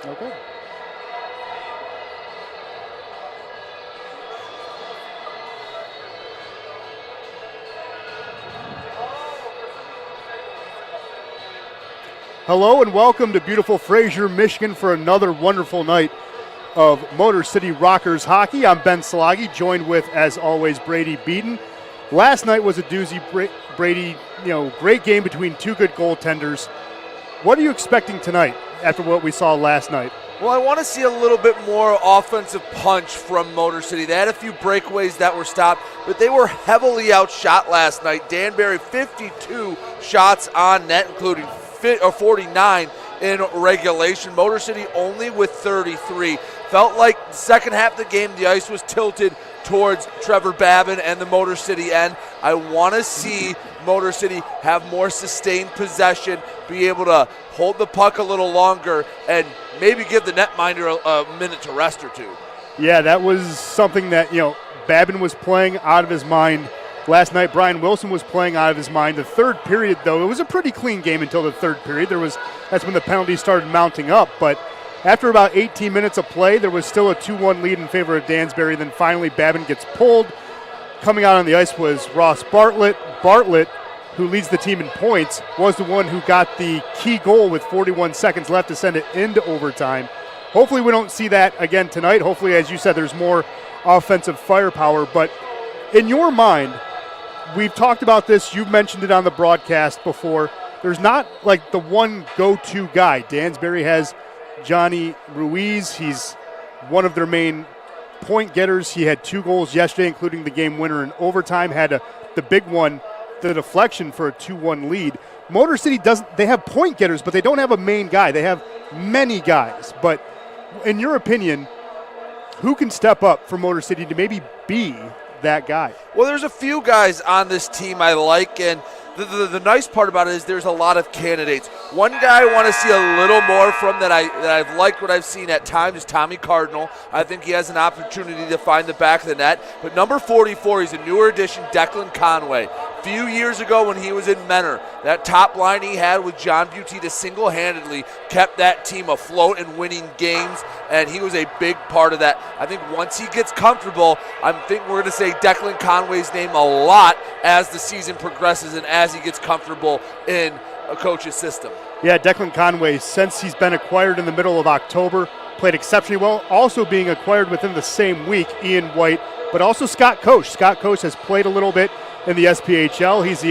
Okay. Hello and welcome to beautiful Fraser, Michigan for another wonderful night of Motor City Rockers hockey. I'm Ben Salagi, joined with, as always, Brady Beaton. Last night was a doozy. Brady, great game between two good goaltenders. What are you expecting tonight after what we saw last night? Well, I want to see a little bit more offensive punch from Motor City. They had a few breakaways that were stopped, but they were heavily outshot last night. Danbury, 52 shots on net, including 49 in regulation. Motor City only with 33. Felt like the second half of the game, the ice was tilted towards Trevor Babin and the Motor City end. I want to see Motor City have more sustained possession, be able to hold the puck a little longer, and maybe give the netminder a minute to rest or two. Yeah, that was something that, Babin was playing out of his mind. Last night, Brian Wilson was playing out of his mind. The third period, though, it was a pretty clean game until the third period. That's when the penalties started mounting up. But after about 18 minutes of play, there was still a 2-1 lead in favor of Danbury. Then finally, Babin gets pulled. Coming out on the ice was Ross Bartlett. Bartlett, who leads the team in points, was the one who got the key goal with 41 seconds left to send it into overtime. Hopefully we don't see that again tonight. Hopefully, as you said, there's more offensive firepower. But in your mind, we've talked about this. You've mentioned it on the broadcast before. There's not like the one go-to guy. Danbury has Johnny Ruiz. He's one of their main point getters. He had 2 goals yesterday, including the game winner in overtime. Had the big one, the deflection for a 2-1 lead. Motor City they have point getters, but they don't have a main guy. They have many guys. But in your opinion, who can step up for Motor City to maybe be that guy? Well, there's a few guys on this team I like, and the nice part about it is there's a lot of candidates. One guy I want to see a little more from that I've liked what I've seen at times is Tommy Cardinal. I think he has an opportunity to find the back of the net. But number 44, he's a newer addition, Declan Conway. A few years ago when he was in Menor, that top line he had with John Butita single-handedly kept that team afloat and winning games, and he was a big part of that. I think once he gets comfortable, I think we're going to say Declan Conway's name a lot as the season progresses and as he gets comfortable in a coach's system. Yeah, Declan Conway, since he's been acquired in the middle of October, played exceptionally well. Also being acquired within the same week, Ian White, but also Scott Koch. Scott Koch has played a little bit in the SPHL. He's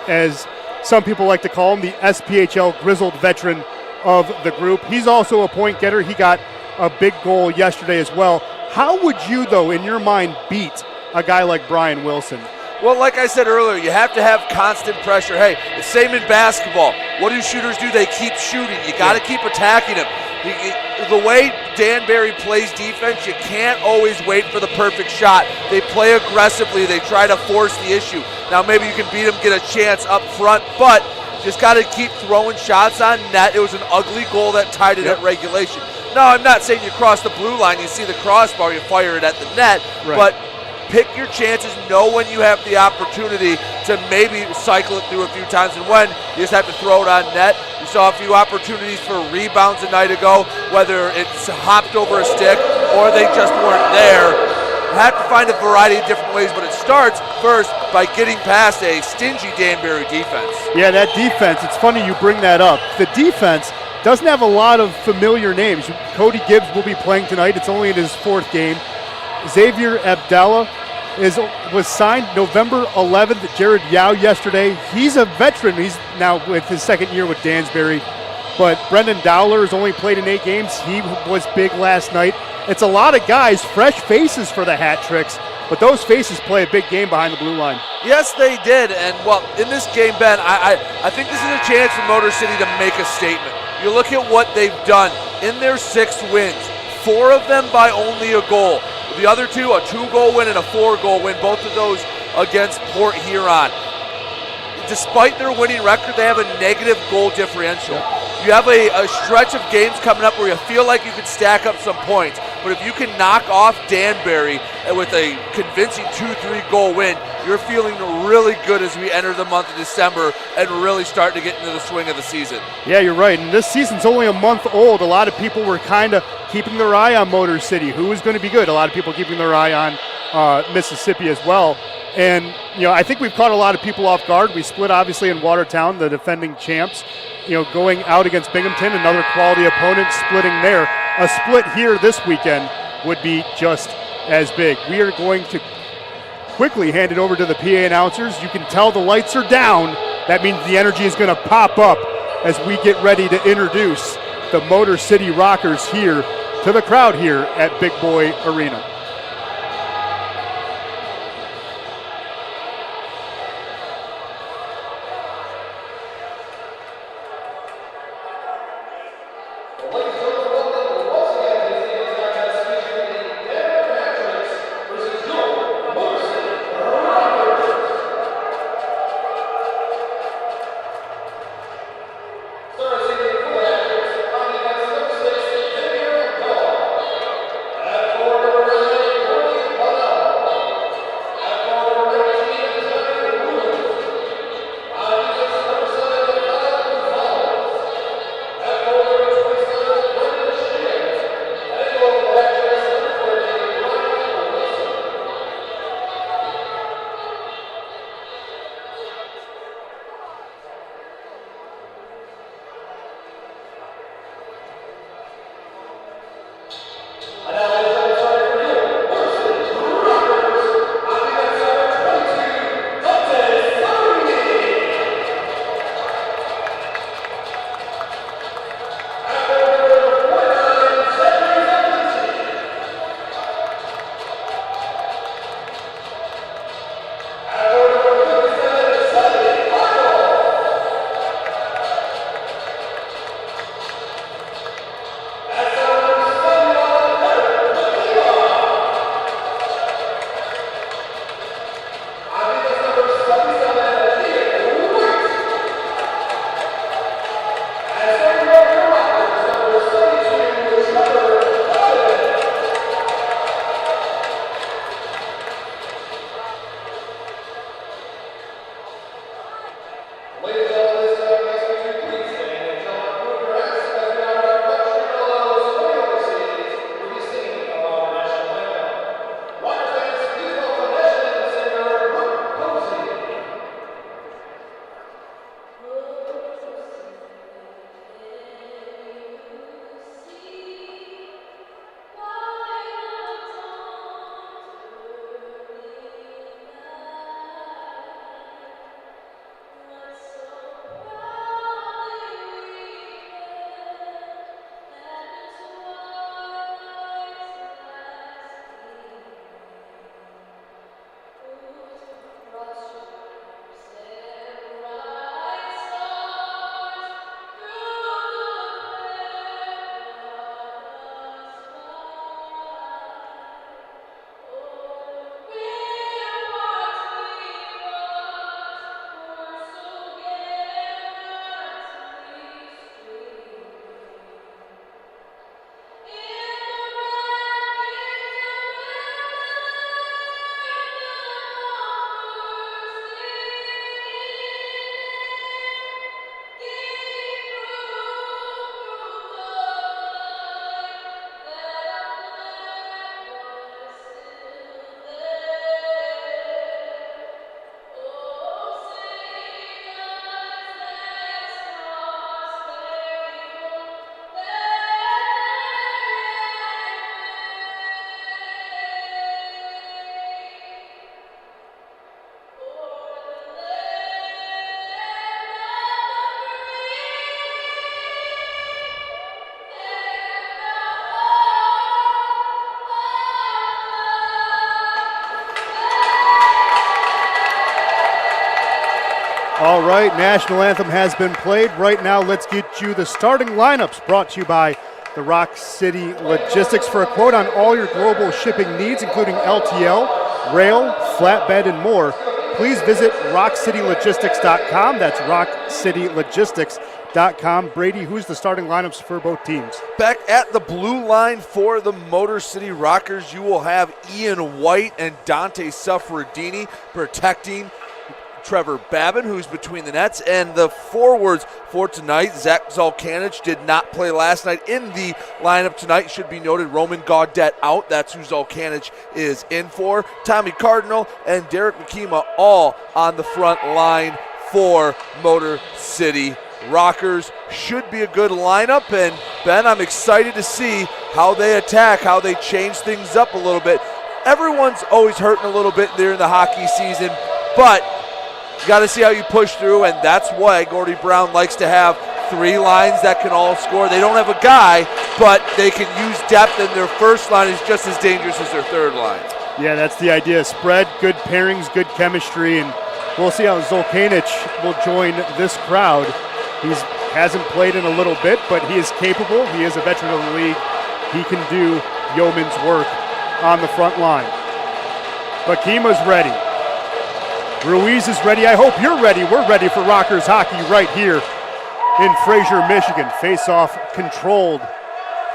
as some people like to call him, the SPHL grizzled veteran of the group. He's also a point getter. He got a big goal yesterday as well. How would you, though, in your mind, beat a guy like Brian Wilson? Well, like I said earlier, you have to have constant pressure. Hey, it's same in basketball. What do shooters do? They keep shooting. You got to keep attacking them. The way Danbury plays defense, you can't always wait for the perfect shot. They play aggressively. They try to force the issue. Now, maybe you can beat them, get a chance up front, but just got to keep throwing shots on net. It was an ugly goal that tied it at regulation. No, I'm not saying you cross the blue line, you see the crossbar, you fire it at the net, but pick your chances, know when you have the opportunity to maybe cycle it through a few times, and when you just have to throw it on net. You saw a few opportunities for rebounds a night ago, whether it's hopped over a stick or they just weren't there. You have to find a variety of different ways, but it starts first by getting past a stingy Danbury defense. Yeah, that defense, it's funny you bring that up. The defense doesn't have a lot of familiar names. Cody Gibbs will be playing tonight. It's only in his 4th game. Xavier Abdallah was signed November 11th. Jared Yao yesterday. He's a veteran. He's now with his 2nd year with Danbury. But Brendan Dowler has only played in 8 games. He was big last night. It's a lot of guys, fresh faces for the hat tricks, but those faces play a big game behind the blue line. Yes, they did. And, well, in this game, Ben, I think this is a chance for Motor City to make a statement. You look at what they've done in their 6 wins, 4 of them by only a goal. The other 2, a 2-goal win and a 4-goal win, both of those against Port Huron. Despite their winning record, they have a negative goal differential. You have a stretch of games coming up where you feel like you could stack up some points. But if you can knock off Danbury with a convincing 2-3 goal win, you're feeling really good as we enter the month of December and really start to get into the swing of the season. Yeah, you're right. And this season's only a month old. A lot of people were kind of keeping their eye on Motor City. Who was going to be good? A lot of people keeping their eye on Mississippi as well. And, I think we've caught a lot of people off guard. We split, obviously, in Watertown, the defending champs, going out against Binghamton, another quality opponent, splitting there. A split here this weekend would be just as big. We are going to quickly hand it over to the PA announcers. You can tell the lights are down. That means the energy is going to pop up as we get ready to introduce the Motor City Rockers here to the crowd here at Big Boy Arena. All right, national anthem has been played. Right now, let's get you the starting lineups brought to you by the Rock City Logistics. For a quote on all your global shipping needs, including LTL, rail, flatbed, and more, please visit rockcitylogistics.com. That's Rock City Logistics. MotorCityRockers.com. Brady, who's the starting lineups for both teams? Back at the blue line for the Motor City Rockers, you will have Ian White and Dante Suffredini protecting Trevor Babin, who's between the nets. And the forwards for tonight, Zach Zolkanich did not play last night in the lineup tonight. Should be noted, Roman Gaudette out. That's who Zolkanich is in for. Tommy Cardinal and Derek McKema all on the front line for Motor City Rockers. Should be a good lineup. And Ben, I'm excited to see how they attack, how they change things up a little bit. Everyone's always hurting a little bit there in the hockey season, but you got to see how you push through, and that's why Gordy Brown likes to have three lines that can all score. They don't have a guy, but they can use depth, and their first line is just as dangerous as their third line. Yeah, that's the idea. Spread, good pairings, good chemistry, and we'll see how Zolkanich will join this crowd. He hasn't played in a little bit, but he is capable. He is a veteran of the league. He can do yeoman's work on the front line. Bakema's ready. Ruiz is ready. I hope you're ready. We're ready for Rockers hockey right here in Fraser, Michigan. Face-off controlled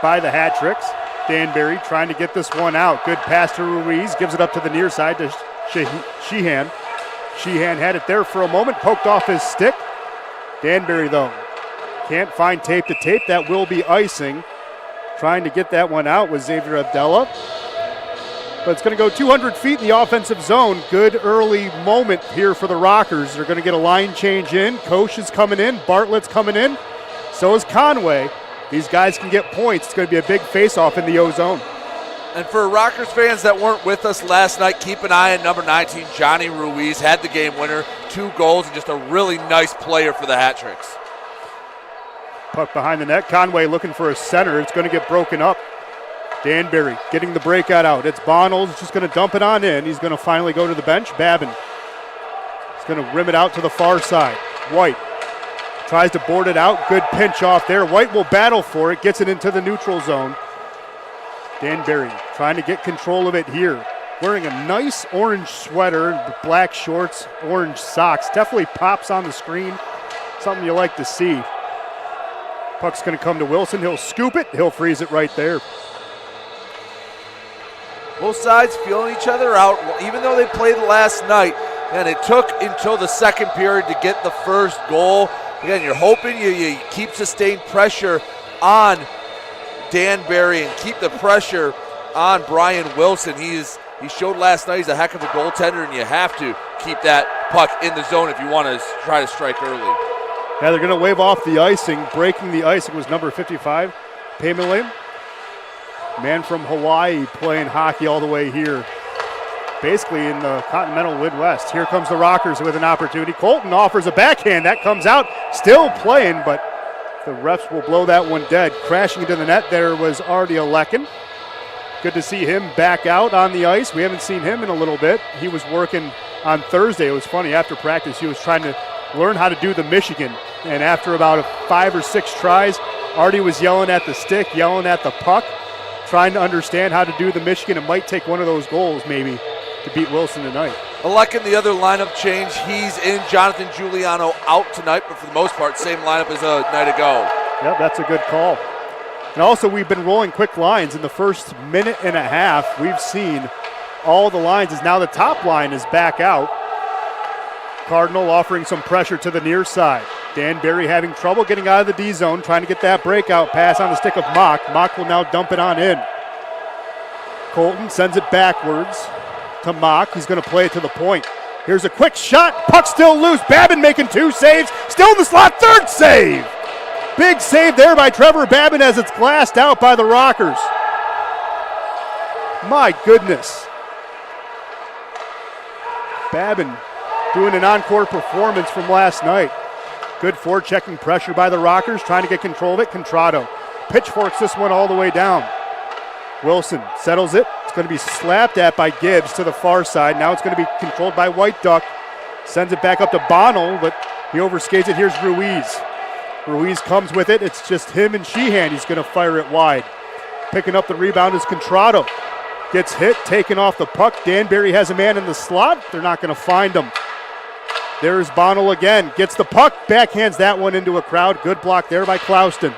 by the Hat Tricks. Danbury trying to get this one out. Good pass to Ruiz. Gives it up to the near side to Sheehan. Sheehan had it there for a moment. Poked off his stick. Danbury, though, can't find tape to tape. That will be icing. Trying to get that one out was Xavier Abdella. But it's going to go 200 feet in the offensive zone. Good early moment here for the Rockers. They're going to get a line change in. Koch is coming in. Bartlett's coming in. So is Conway. These guys can get points. It's going to be a big face-off in the O-zone. And for Rockers fans that weren't with us last night, keep an eye on number 19, Johnny Ruiz. Had the game winner, 2 goals, and just a really nice player for the Hat Tricks. Puck behind the net. Conway looking for a center. It's going to get broken up. Danbury getting the breakout out. It's Bonnells just going to dump it on in. He's going to finally go to the bench. Babin is going to rim it out to the far side. White tries to board it out. Good pinch off there. White will battle for it. Gets it into the neutral zone. Danbury trying to get control of it here. Wearing a nice orange sweater, black shorts, orange socks. Definitely pops on the screen. Something you like to see. Puck's going to come to Wilson. He'll scoop it. He'll freeze it right there. Both sides feeling each other out, even though they played last night, and it took until the second period to get the first goal. Again, you're hoping you keep sustained pressure on Danbury and keep the pressure on Brian Wilson. He showed last night he's a heck of a goaltender, and you have to keep that puck in the zone if you want to try to strike early. Yeah, they're going to wave off the icing. Breaking the icing was number 55, Pamela. Man from Hawaii playing hockey all the way here, basically in the continental Midwest. Here comes the Rockers with an opportunity. Colton offers a backhand. That comes out. Still playing, but the refs will blow that one dead. Crashing into the net there was Artie Alekin. Good to see him back out on the ice. We haven't seen him in a little bit. He was working on Thursday. It was funny. After practice, he was trying to learn how to do the Michigan. And after about 5 or 6 tries, Artie was yelling at the stick, yelling at the puck, trying to understand how to do the Michigan. It might take one of those goals maybe to beat Wilson tonight. Alekin, the other lineup change, he's in. Jonathan Giuliano out tonight, but for the most part, same lineup as a night ago. Yep, that's a good call. And also, we've been rolling quick lines. In the first minute and a half, we've seen all the lines as now the top line is back out. Cardinal offering some pressure to the near side. Danbury having trouble getting out of the D zone, trying to get that breakout pass on the stick of Mock. Mock will now dump it on in. Colton sends it backwards to Mock. He's going to play it to the point. Here's a quick shot. Puck still loose. Babin making 2 saves. Still in the slot. 3rd save. Big save there by Trevor Babin as it's glassed out by the Rockers. My goodness. Babin doing an encore performance from last night. Good forechecking pressure by the Rockers, trying to get control of it. Contrado pitchforks this one all the way down. Wilson settles it. It's going to be slapped at by Gibbs to the far side. Now it's going to be controlled by White Duck. Sends it back up to Bonnell, but he overskates it. Here's Ruiz. Ruiz comes with it. It's just him and Sheehan. He's going to fire it wide. Picking up the rebound is Contrado. Gets hit, taken off the puck. Danbury has a man in the slot. They're not going to find him. There's Bonnell again. Gets the puck. Backhands that one into a crowd. Good block there by Clouston.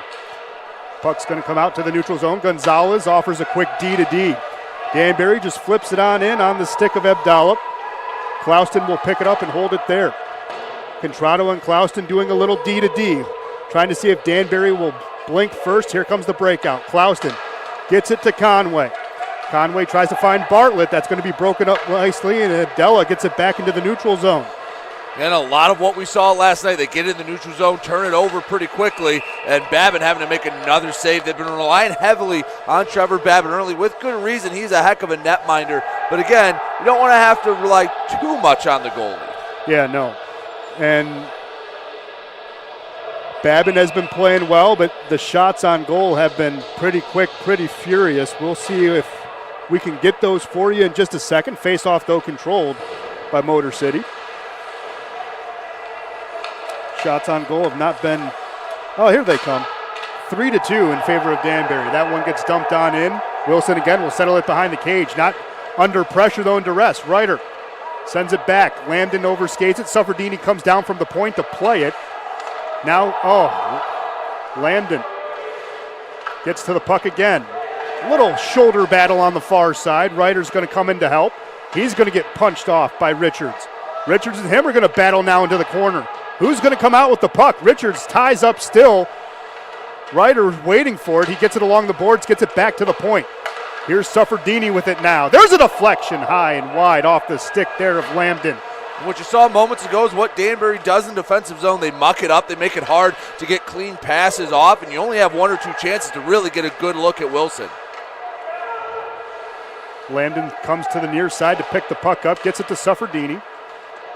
Puck's going to come out to the neutral zone. Gonzalez offers a quick D to D. Danbury just flips it on in on the stick of Abdallah. Clouston will pick it up and hold it there. Contrado and Clouston doing a little D to D. Trying to see if Danbury will blink first. Here comes the breakout. Clouston gets it to Conway. Conway tries to find Bartlett. That's going to be broken up nicely, and Abdallah gets it back into the neutral zone. And a lot of what we saw last night, they get in the neutral zone, turn it over pretty quickly, and Babin having to make another save. They've been relying heavily on Trevor Babin early, with good reason. He's a heck of a netminder. But again, you don't want to have to rely too much on the goalie. Yeah, no. And Babin has been playing well, but the shots on goal have been pretty quick, pretty furious. We'll see if we can get those for you in just a second. Face-off, though, controlled by Motor City. Shots on goal have not been, oh, here they come. 3-2 in favor of Danbury. That one gets dumped on in. Wilson again will settle it behind the cage. Not under pressure, though, in duress. Ryder sends it back. Lambden overskates it. Suffredini comes down from the point to play it. Now, Lambden gets to the puck again. Little shoulder battle on the far side. Ryder's going to come in to help. He's going to get punched off by Richards. Richards and him are going to battle now into the corner. Who's going to come out with the puck? Richards ties up still. Ryder waiting for it. He gets it along the boards, gets it back to the point. Here's Suffredini with it now. There's a deflection high and wide off the stick there of Lambden. What you saw moments ago is what Danbury does in defensive zone. They muck it up. They make it hard to get clean passes off, and you only have one or two chances to really get a good look at Wilson. Lambden comes to the near side to pick the puck up, gets it to Suffredini.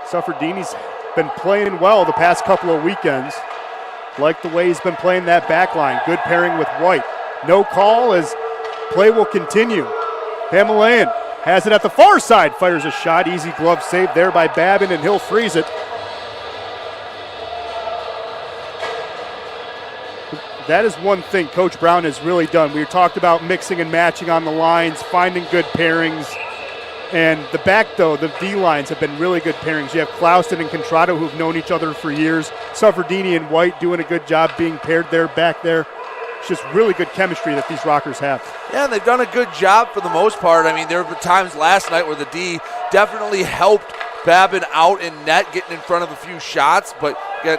Suffredini's been playing well the past couple of weekends. Like the way he's been playing that back line. Good pairing with White. No call as play will continue. Pamelayan has it at the far side. Fires a shot. Easy glove save there by Babin, and he'll freeze it. That is one thing Coach Brown has really done. We talked about mixing and matching on the lines, finding good pairings. And the back, though, the D-lines have been really good pairings. You have Clouston and Contrado, who've known each other for years. Suffredini and White doing a good job being paired there, back there. It's just really good chemistry that these Rockers have. Yeah, and they've done a good job for the most part. I mean, there were times last night where the D definitely helped Babin out in net, getting in front of a few shots. But again,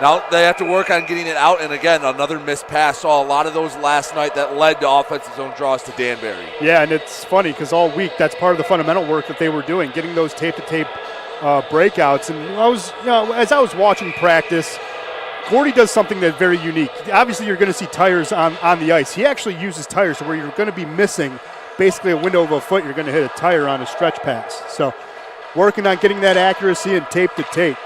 now they have to work on getting it out. And again, another missed pass. Saw a lot of those last night that led to offensive zone draws to Danbury. Yeah, and it's funny because all week that's part of the fundamental work that they were doing, getting those tape-to-tape breakouts. And as I was watching practice, Gordy does something that's very unique. Obviously, you're going to see tires on the ice. He actually uses tires to where you're going to be missing basically a window of a foot. You're going to hit a tire on a stretch pass. So working on getting that accuracy and tape-to-tape.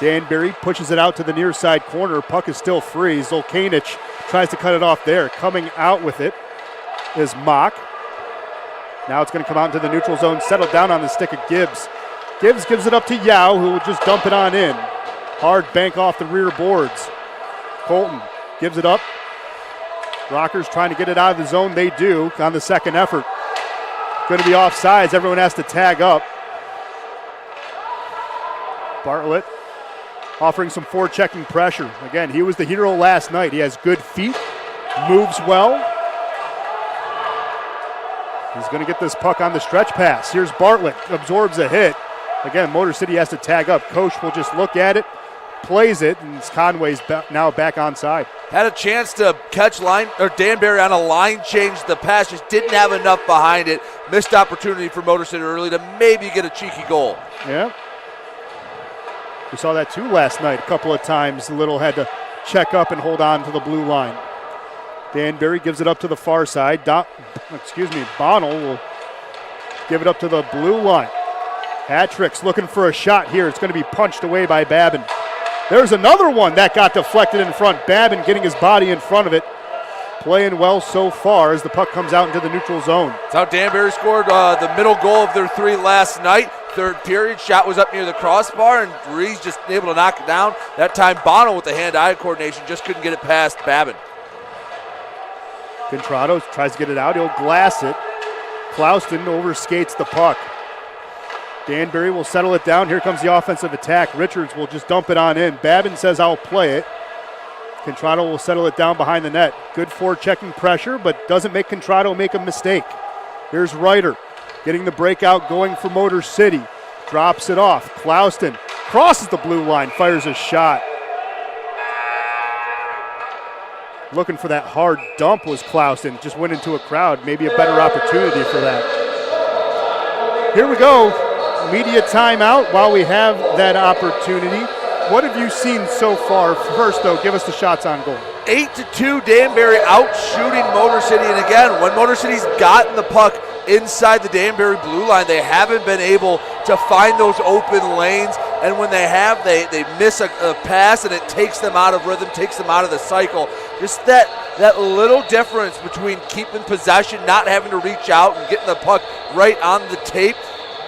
Danbury pushes it out to the near side corner. Puck is still free. Zolkanich tries to cut it off there. Coming out with it is Mock. Now it's going to come out into the neutral zone, settle down on the stick of Gibbs. Gibbs gives it up to Yao, who will just dump it on in. Hard bank off the rear boards. Colton gives it up. Rockers trying to get it out of the zone. They do on the second effort. Going to be offsides. Everyone has to tag up. Bartlett offering some forechecking pressure. Again, he was the hero last night. He has good feet, moves well. He's going to get this puck on the stretch pass. Here's Bartlett, absorbs a hit. Again, Motor City has to tag up. Coach will just look at it, plays it, and Conway's now back onside. Had a chance to catch Danbury on a line change. The pass just didn't have enough behind it. Missed opportunity for Motor City early to maybe get a cheeky goal. Yeah. We saw that too last night a couple of times. Little had to check up and hold on to the blue line. Danbury gives it up to the far side. Bonnell will give it up to the blue line. Hatrick's looking for a shot here. It's going to be punched away by Babin. There's another one that got deflected in front. Babin getting his body in front of it. Playing well so far as the puck comes out into the neutral zone. That's how Danbury scored the middle goal of their three last night. Third period, shot was up near the crossbar, and Reeves just able to knock it down. That time, Bono with the hand-eye coordination just couldn't get it past Babin. Contrado tries to get it out. He'll glass it. Clouston overskates the puck. Danbury will settle it down. Here comes the offensive attack. Richards will just dump it on in. Babin says, I'll play it. Contrado will settle it down behind the net. Good forechecking pressure, but doesn't make Contrado make a mistake. Here's Ryder getting the breakout going for Motor City. Drops it off. Clouston crosses the blue line, fires a shot. Looking for that hard dump was Clouston. Just went into a crowd. Maybe a better opportunity for that. Here we go. Media timeout while we have that opportunity. What have you seen so far? First, though, give us the shots on goal. 8-2, Danbury out shooting Motor City. And again, when Motor City's gotten the puck inside the Danbury blue line, they haven't been able to find those open lanes. And when they have, they miss a pass, and it takes them out of rhythm, takes them out of the cycle. Just that little difference between keeping possession, not having to reach out, and getting the puck right on the tape.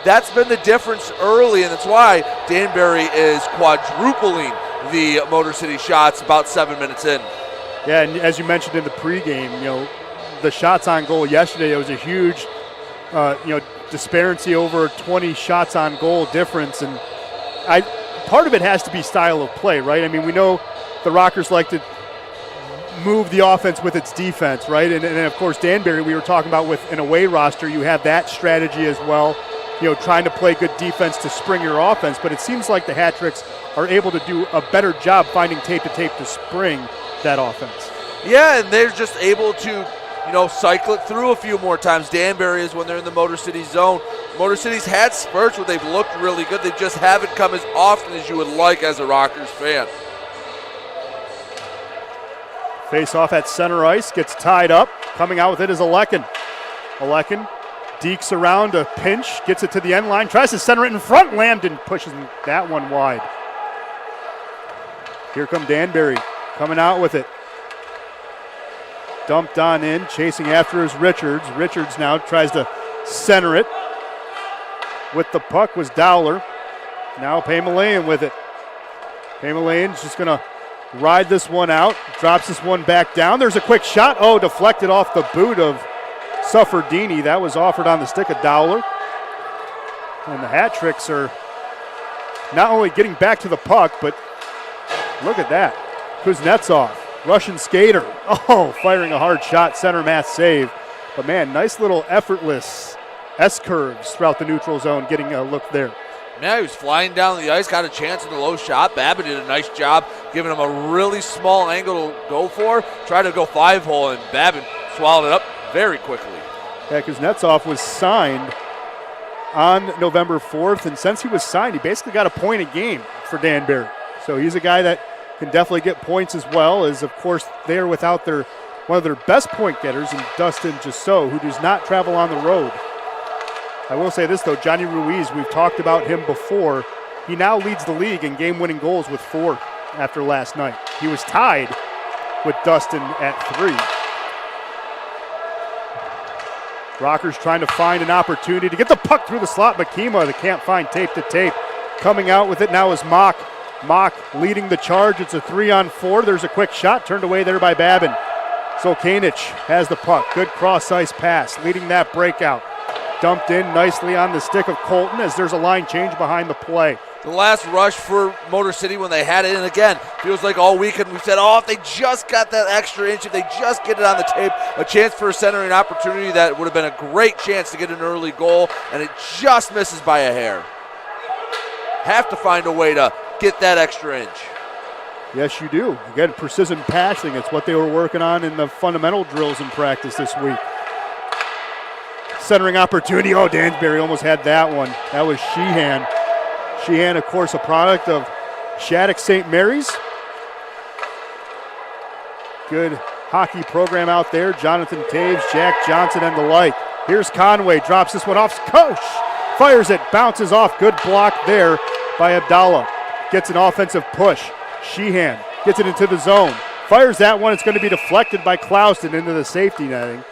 That's been the difference early, and that's why Danbury is quadrupling the Motor City shots about 7 minutes in. Yeah, and as you mentioned in the pregame, the shots on goal yesterday, it was a huge, disparity over 20 shots on goal difference, and part of it has to be style of play, right? I mean, we know the Rockers like to move the offense with its defense, right? And of course, Danbury, we were talking about with an away roster, you have that strategy as well. Trying to play good defense to spring your offense, but it seems like the Hat-Tricks are able to do a better job finding tape to spring that offense. Yeah, and they're just able to, cycle it through a few more times. Danbury is when they're in the Motor City zone. Motor City's had spurts where they've looked really good. They just haven't come as often as you would like as a Rockers fan. Face off at center ice, gets tied up. Coming out with it is Alekin. Alekin dekes around a pinch, gets it to the end line, tries to center it in front. Lambden pushes that one wide. Here come Danbury coming out with it. Dumped on in, chasing after is Richards. Richards now tries to center it. With the puck was Dowler. Now Pamelayan with it. Pamelayan's just going to ride this one out, drops this one back down. There's a quick shot. Oh, deflected off the boot of Sufferdini. That was offered on the stick of Dowler. And the Hat-Tricks are not only getting back to the puck, but look at that. Kuznetsov, Russian skater. Oh, firing a hard shot, center mass save. But man, nice little effortless S-curves throughout the neutral zone, getting a look there. Yeah, he was flying down the ice, got a chance in the low shot. Babin did a nice job giving him a really small angle to go for. Tried to go 5-hole, and Babin swallowed it up very quickly. Yeah, Kuznetsov was signed on November 4th, and since he was signed, he basically got a point a game for Danbury. So he's a guy that can definitely get points as well, as of course they are without one of their best point getters in Dustin Jasso, who does not travel on the road. I will say this though, Johnny Ruiz, we've talked about him before. He now leads the league in game-winning goals with 4 after last night. He was tied with Dustin at 3. Rockers trying to find an opportunity to get the puck through the slot. Makima, they can't find tape to tape. Coming out with it now is Mock. Mock leading the charge. It's a 3-on-4. There's a quick shot turned away there by Babin. Zolkanich has the puck. Good cross-ice pass, leading that breakout. Dumped in nicely on the stick of Colton as there's a line change behind the play. The last rush for Motor City when they had it, and again, feels like all weekend we've said, if they just got that extra inch, if they just get it on the tape, a chance for a centering opportunity that would have been a great chance to get an early goal, and it just misses by a hair. Have to find a way to get that extra inch. Yes, you do. Again, precision passing. It's what they were working on in the fundamental drills in practice this week. Centering opportunity. Oh, Danbury almost had that one. That was Sheehan. Sheehan, of course, a product of Shattuck St. Mary's. Good hockey program out there. Jonathan Taves, Jack Johnson, and the like. Here's Conway. Drops this one off. Koch fires it. Bounces off. Good block there by Abdallah. Gets an offensive push. Sheehan gets it into the zone. Fires that one. It's going to be deflected by Clouston into the safety netting.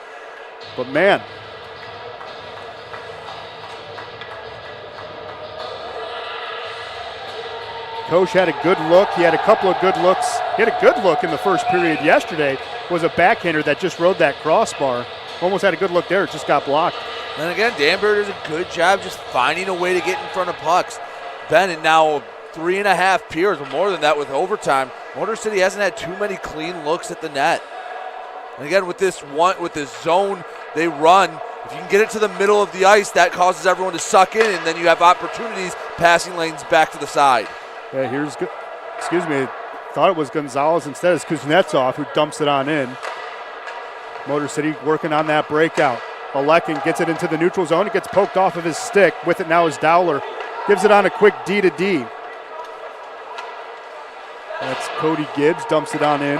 But man, Koch had a good look. He had a couple of good looks. He had a good look in the first period yesterday. Was a backhander that just rode that crossbar. Almost had a good look there. It just got blocked. And again, Danbury does a good job just finding a way to get in front of pucks. Bennett now 3.5 periods, or more than that with overtime. Motor City hasn't had too many clean looks at the net. And again, with this zone they run, if you can get it to the middle of the ice, that causes everyone to suck in, and then you have opportunities, passing lanes back to the side. Yeah, excuse me, thought it was Gonzalez instead. It's Kuznetsov who dumps it on in. Motor City working on that breakout. Alekin gets it into the neutral zone. It gets poked off of his stick. With it now is Dowler. Gives it on a quick D to D. That's Cody Gibbs, dumps it on in.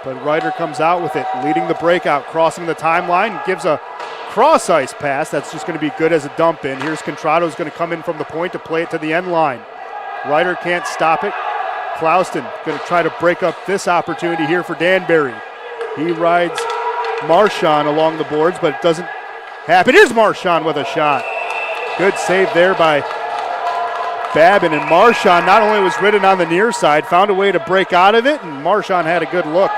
But Ryder comes out with it, leading the breakout, crossing the timeline, gives a cross-ice pass. That's just going to be good as a dump in. Here's Contrado's going to come in from the point to play it to the end line. Ryder can't stop it. Clouston going to try to break up this opportunity here for Danbury. He rides Marchand along the boards, but it doesn't happen. Here's Marchand with a shot. Good save there by Babin, and Marchand not only was ridden on the near side, found a way to break out of it, and Marchand had a good look.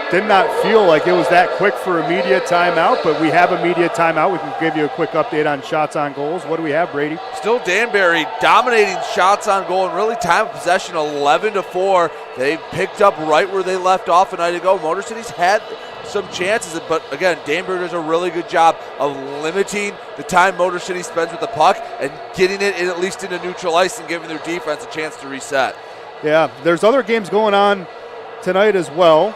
Did not feel like it was that quick for a media timeout, but we have a media timeout. We can give you a quick update on shots on goals. What do we have, Brady? Still Danbury dominating shots on goal, and really time of possession 11-4. They picked up right where they left off a night ago. Motor City's had some chances, but again, Danbury does a really good job of limiting the time Motor City spends with the puck and getting it in, at least into neutral ice, and giving their defense a chance to reset. Yeah, there's other games going on tonight as well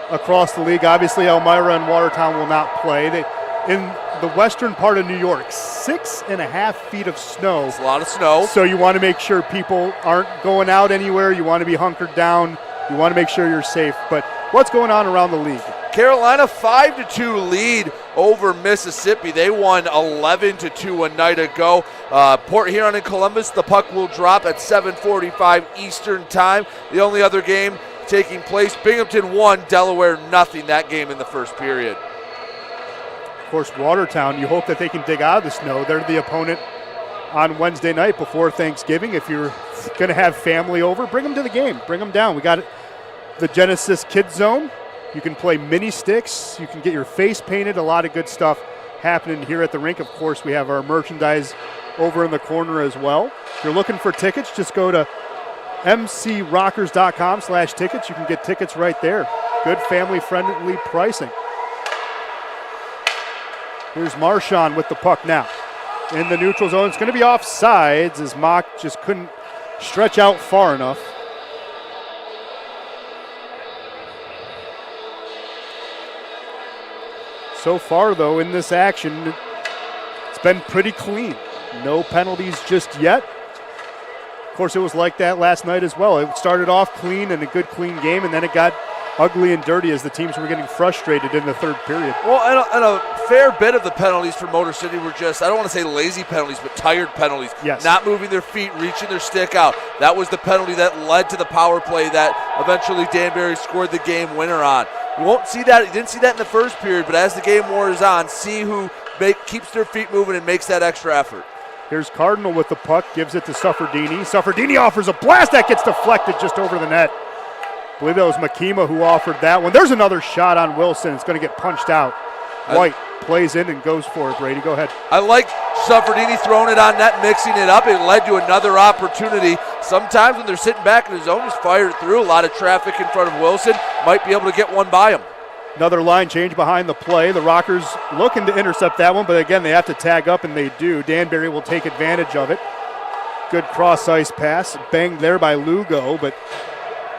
across the league. Obviously, Elmira and Watertown will not play. In the western part of New York, 6.5 feet of snow. It's a lot of snow. So you want to make sure people aren't going out anywhere. You want to be hunkered down. You want to make sure you're safe. But what's going on around the league? Carolina 5-2 lead over Mississippi. They won 11-2 a night ago. Port Huron and Columbus, the puck will drop at 7:45 Eastern time. The only other game taking place, Binghamton 1, Delaware nothing, that game in the first period. Of course, Watertown, you hope that they can dig out of the snow. They're the opponent on Wednesday night before Thanksgiving. If you're going to have family over, bring them to the game. Bring them down. We got the Genesis Kids Zone. You can play mini sticks. You can get your face painted. A lot of good stuff happening here at the rink. Of course, we have our merchandise over in the corner as well. If you're looking for tickets, just go to mcrockers.com/tickets. You can get tickets right there. Good family-friendly pricing. Here's Marchand with the puck now. In the neutral zone, it's going to be offsides as Mock just couldn't stretch out far enough. So far, though, in this action, it's been pretty clean. No penalties just yet. Of course, it was like that last night as well. It started off clean and a good clean game, and then it got ugly and dirty as the teams were getting frustrated in the third period. Well, and a fair bit of the penalties for Motor City were just, I don't want to say lazy penalties, but tired penalties. Yes. Not moving their feet, reaching their stick out. That was the penalty that led to the power play that eventually Danbury scored the game winner on. You won't see that. You didn't see that in the first period, but as the game wears on, see who keeps their feet moving and makes that extra effort. Here's Cardinal with the puck, gives it to Sufferdini. Sufferdini offers a blast that gets deflected just over the net. I believe that was Makima who offered that one. There's another shot on Wilson. It's going to get punched out. White plays in and goes for it, Brady. Go ahead. I like Sufferdini throwing it on net, mixing it up. It led to another opportunity. Sometimes when they're sitting back in the zone, just fire it through. A lot of traffic in front of Wilson. Might be able to get one by him. Another line change behind the play. The Rockers looking to intercept that one, but again, they have to tag up, and they do. Danbury will take advantage of it. Good cross-ice pass. Banged there by Lugo, but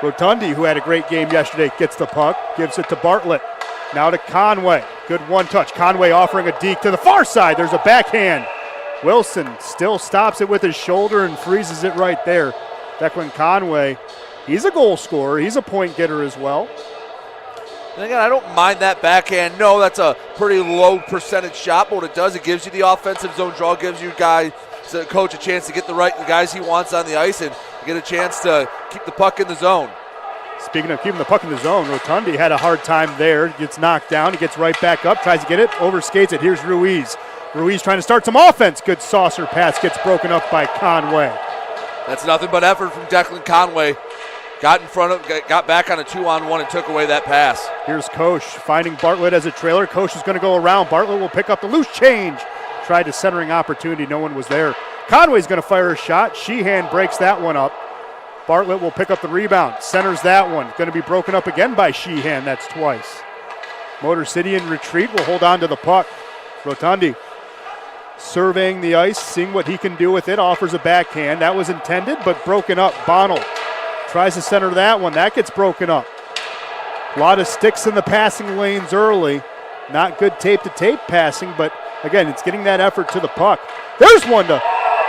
Rotundi, who had a great game yesterday, gets the puck, gives it to Bartlett. Now to Conway. Good one-touch. Conway offering a deke to the far side. There's a backhand. Wilson still stops it with his shoulder and freezes it right there. Declan Conway, he's a goal scorer. He's a point getter as well. And again, I don't mind that backhand. No, that's a pretty low percentage shot, but what it does, it gives you the offensive zone draw, gives you coach a chance to get the guys he wants on the ice and get a chance to keep the puck in the zone. Speaking of keeping the puck in the zone, Rotundi had a hard time there. Gets knocked down. He gets right back up, tries to get it, overskates it. Here's Ruiz. Ruiz trying to start some offense. Good saucer pass, gets broken up by Conway. That's nothing but effort from Declan Conway. got back on a 2-on-1 and took away that pass. Here's Koch finding Bartlett as a trailer. Koch is going to go around. Bartlett will pick up the loose change. Tried a centering opportunity. No one was there. Conway's going to fire a shot. Sheehan breaks that one up. Bartlett will pick up the rebound. Centers that one. Going to be broken up again by Sheehan. That's twice. Motor City in retreat will hold on to the puck. Rotundi surveying the ice, seeing what he can do with it. Offers a backhand. That was intended, but broken up. Bonnell tries to center that one. That gets broken up. A lot of sticks in the passing lanes early. Not good tape-to-tape passing, but again, it's getting that effort to the puck. There's one to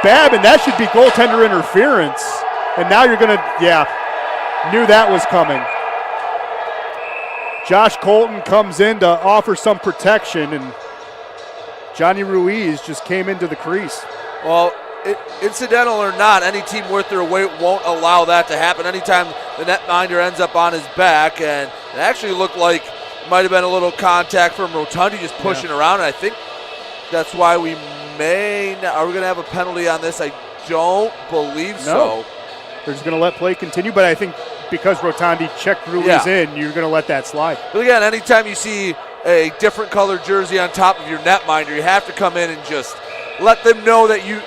Babin. That should be goaltender interference. And now you're going to, knew that was coming. Josh Colton comes in to offer some protection, and Johnny Ruiz just came into the crease. Well, incidental or not, any team worth their weight won't allow that to happen. Anytime the netminder ends up on his back, and it actually looked like it might have been a little contact from Rotundi just pushing around, and I think that's why are we going to have a penalty on this? I don't believe so. They're just going to let play continue, but I think because Rotundi checked Ruiz in, you're going to let that slide. But again, anytime you see a different colored jersey on top of your netminder, you have to come in and just let them know that you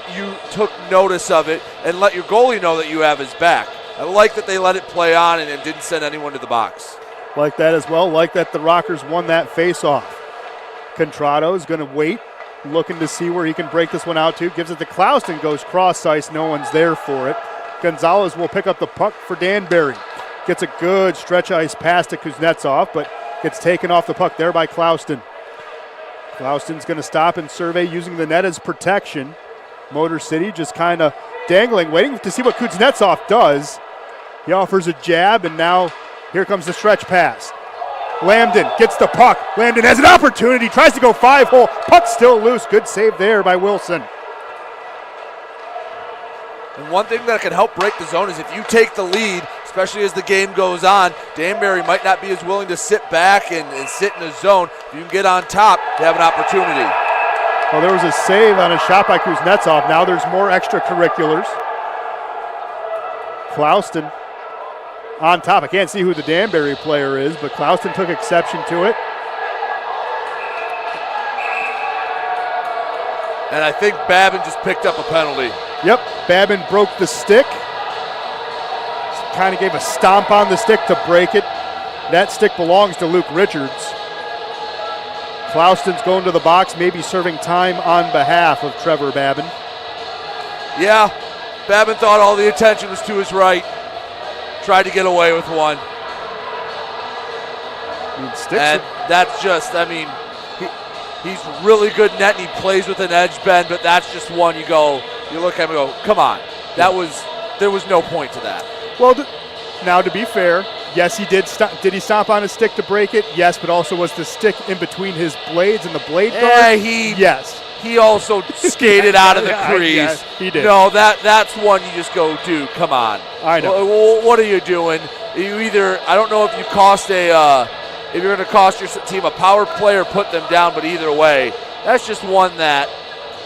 took notice of it, and let your goalie know that you have his back. I like that they let it play on and didn't send anyone to the box. Like that as well. Like that the Rockers won that face-off. Contrado is going to wait, looking to see where he can break this one out to. Gives it to Clouston, goes cross ice. No one's there for it. Gonzalez will pick up the puck for Danbury. Gets a good stretch ice pass to Kuznetsov, but gets taken off the puck there by Clouston. Clouston's going to stop and survey using the net as protection. Motor City just kind of dangling, waiting to see what Kuznetsov does. He offers a jab, and now here comes the stretch pass. Lambden gets the puck. Lambden has an opportunity, tries to go 5-hole. Puck still loose. Good save there by Wilson. And one thing that can help break the zone is if you take the lead, especially as the game goes on, Danbury might not be as willing to sit back and sit in the zone. If you can get on top, they have an opportunity. Well, there was a save on a shot by Kuznetsov. Now there's more extracurriculars. Clouston on top. I can't see who the Danbury player is, but Clouston took exception to it. And I think Babin just picked up a penalty. Yep, Babin broke the stick. Kind of gave a stomp on the stick to break it. That stick belongs to Luke Richards. Clouston's going to the box, maybe serving time on behalf of Trevor Babin. Yeah, Babin thought all the attention was to his right. Tried to get away with one. That's just, he's really good net and he plays with an edge bend, but that's just one you look at him and go, come on. There was no point to that. Well, now to be fair, yes, he did. Did he stomp on his stick to break it? Yes, but also was the stick in between his blades and the blade guard? Yes. He also skated out of the crease. Yes, he did. No, that's one you just go, dude, come on. I know. What are you doing? I don't know if you cost if you're going to cost your team a power play or put them down, but either way, that's just one that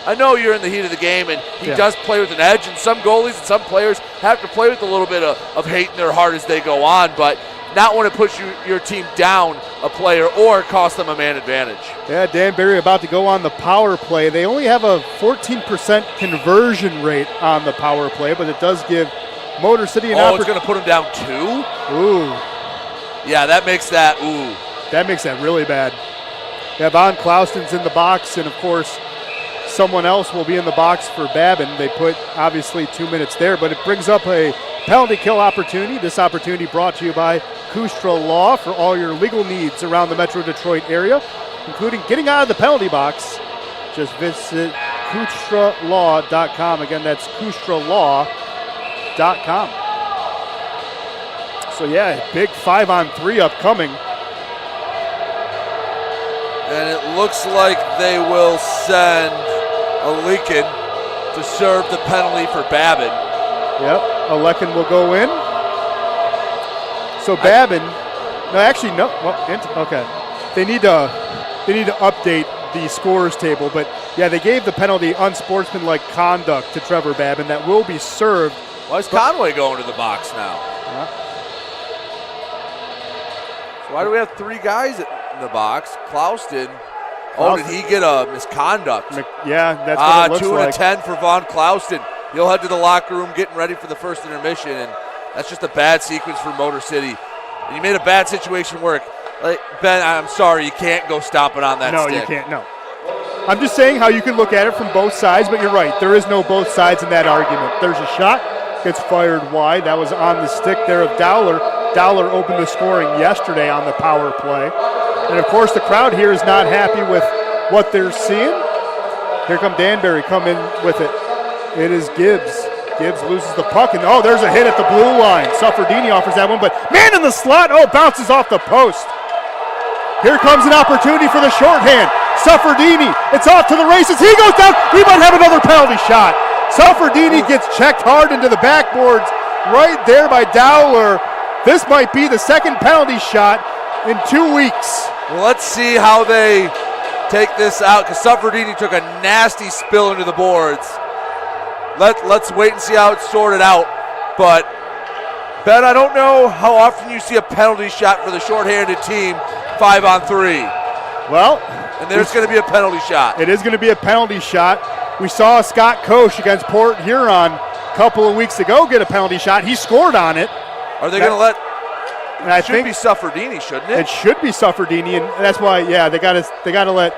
I know you're in the heat of the game, and he does play with an edge, and some goalies and some players have to play with a little bit of hate in their heart as they go on, but not want to push your team down a player or cost them a man advantage. Yeah, Danbury about to go on the power play. They only have a 14% conversion rate on the power play, but it does give Motor City an opportunity. It's going to put them down 2? Ooh. Yeah, that makes that, ooh. That makes that really bad. Yeah, Von Clouston's in the box, and of course, someone else will be in the box for Babin. They put, obviously, 2 minutes there, but it brings up a penalty kill opportunity. This opportunity brought to you by Kustra Law for all your legal needs around the Metro Detroit area, including getting out of the penalty box. Just visit kustralaw.com. Again, that's kustralaw.com. So, yeah, big 5-on-3 upcoming. And it looks like they will send Alekin to serve the penalty for Babin. Yep, Alekin will go in. So Babin, okay. They need to update the scores table, but yeah, they gave the penalty unsportsmanlike conduct to Trevor Babin that will be served. Why is Conway going to the box now? So why do we have 3 guys in the box? Clouston. Oh, did he get a misconduct? Yeah, that's what it looks 2 like. and a 10 for Von Clouston. He'll head to the locker room getting ready for the first intermission, and that's just a bad sequence for Motor City. And you made a bad situation work. Like, Ben, I'm sorry, you can't go stomping on that stick. No, you can't, no. I'm just saying how you can look at it from both sides, but you're right. There is no both sides in that argument. There's a shot, gets fired wide. That was on the stick there of Dowler. Dowler opened the scoring yesterday on the power play. And, of course, the crowd here is not happy with what they're seeing. Here come Danbury, come in with it. It is Gibbs. Gibbs loses the puck, and there's a hit at the blue line. Suffredini offers that one, but man in the slot, bounces off the post. Here comes an opportunity for the shorthand. Suffredini, it's off to the races. He goes down. We might have another penalty shot. Suffredini gets checked hard into the backboards right there by Dowler. This might be the second penalty shot in 2 weeks. Well, let's see how they take this out, because Suffredini took a nasty spill into the boards. Let's wait and see how it's sorted out. But, Ben, I don't know how often you see a penalty shot for the shorthanded team 5-on-3. Well, and there's going to be a penalty shot. It is going to be a penalty shot. We saw Scott Koch against Port Huron a couple of weeks ago get a penalty shot. He scored on it. Are they going to let? And I it should be Suffredini, shouldn't it? It should be Suffredini, and that's why. Yeah, they got to let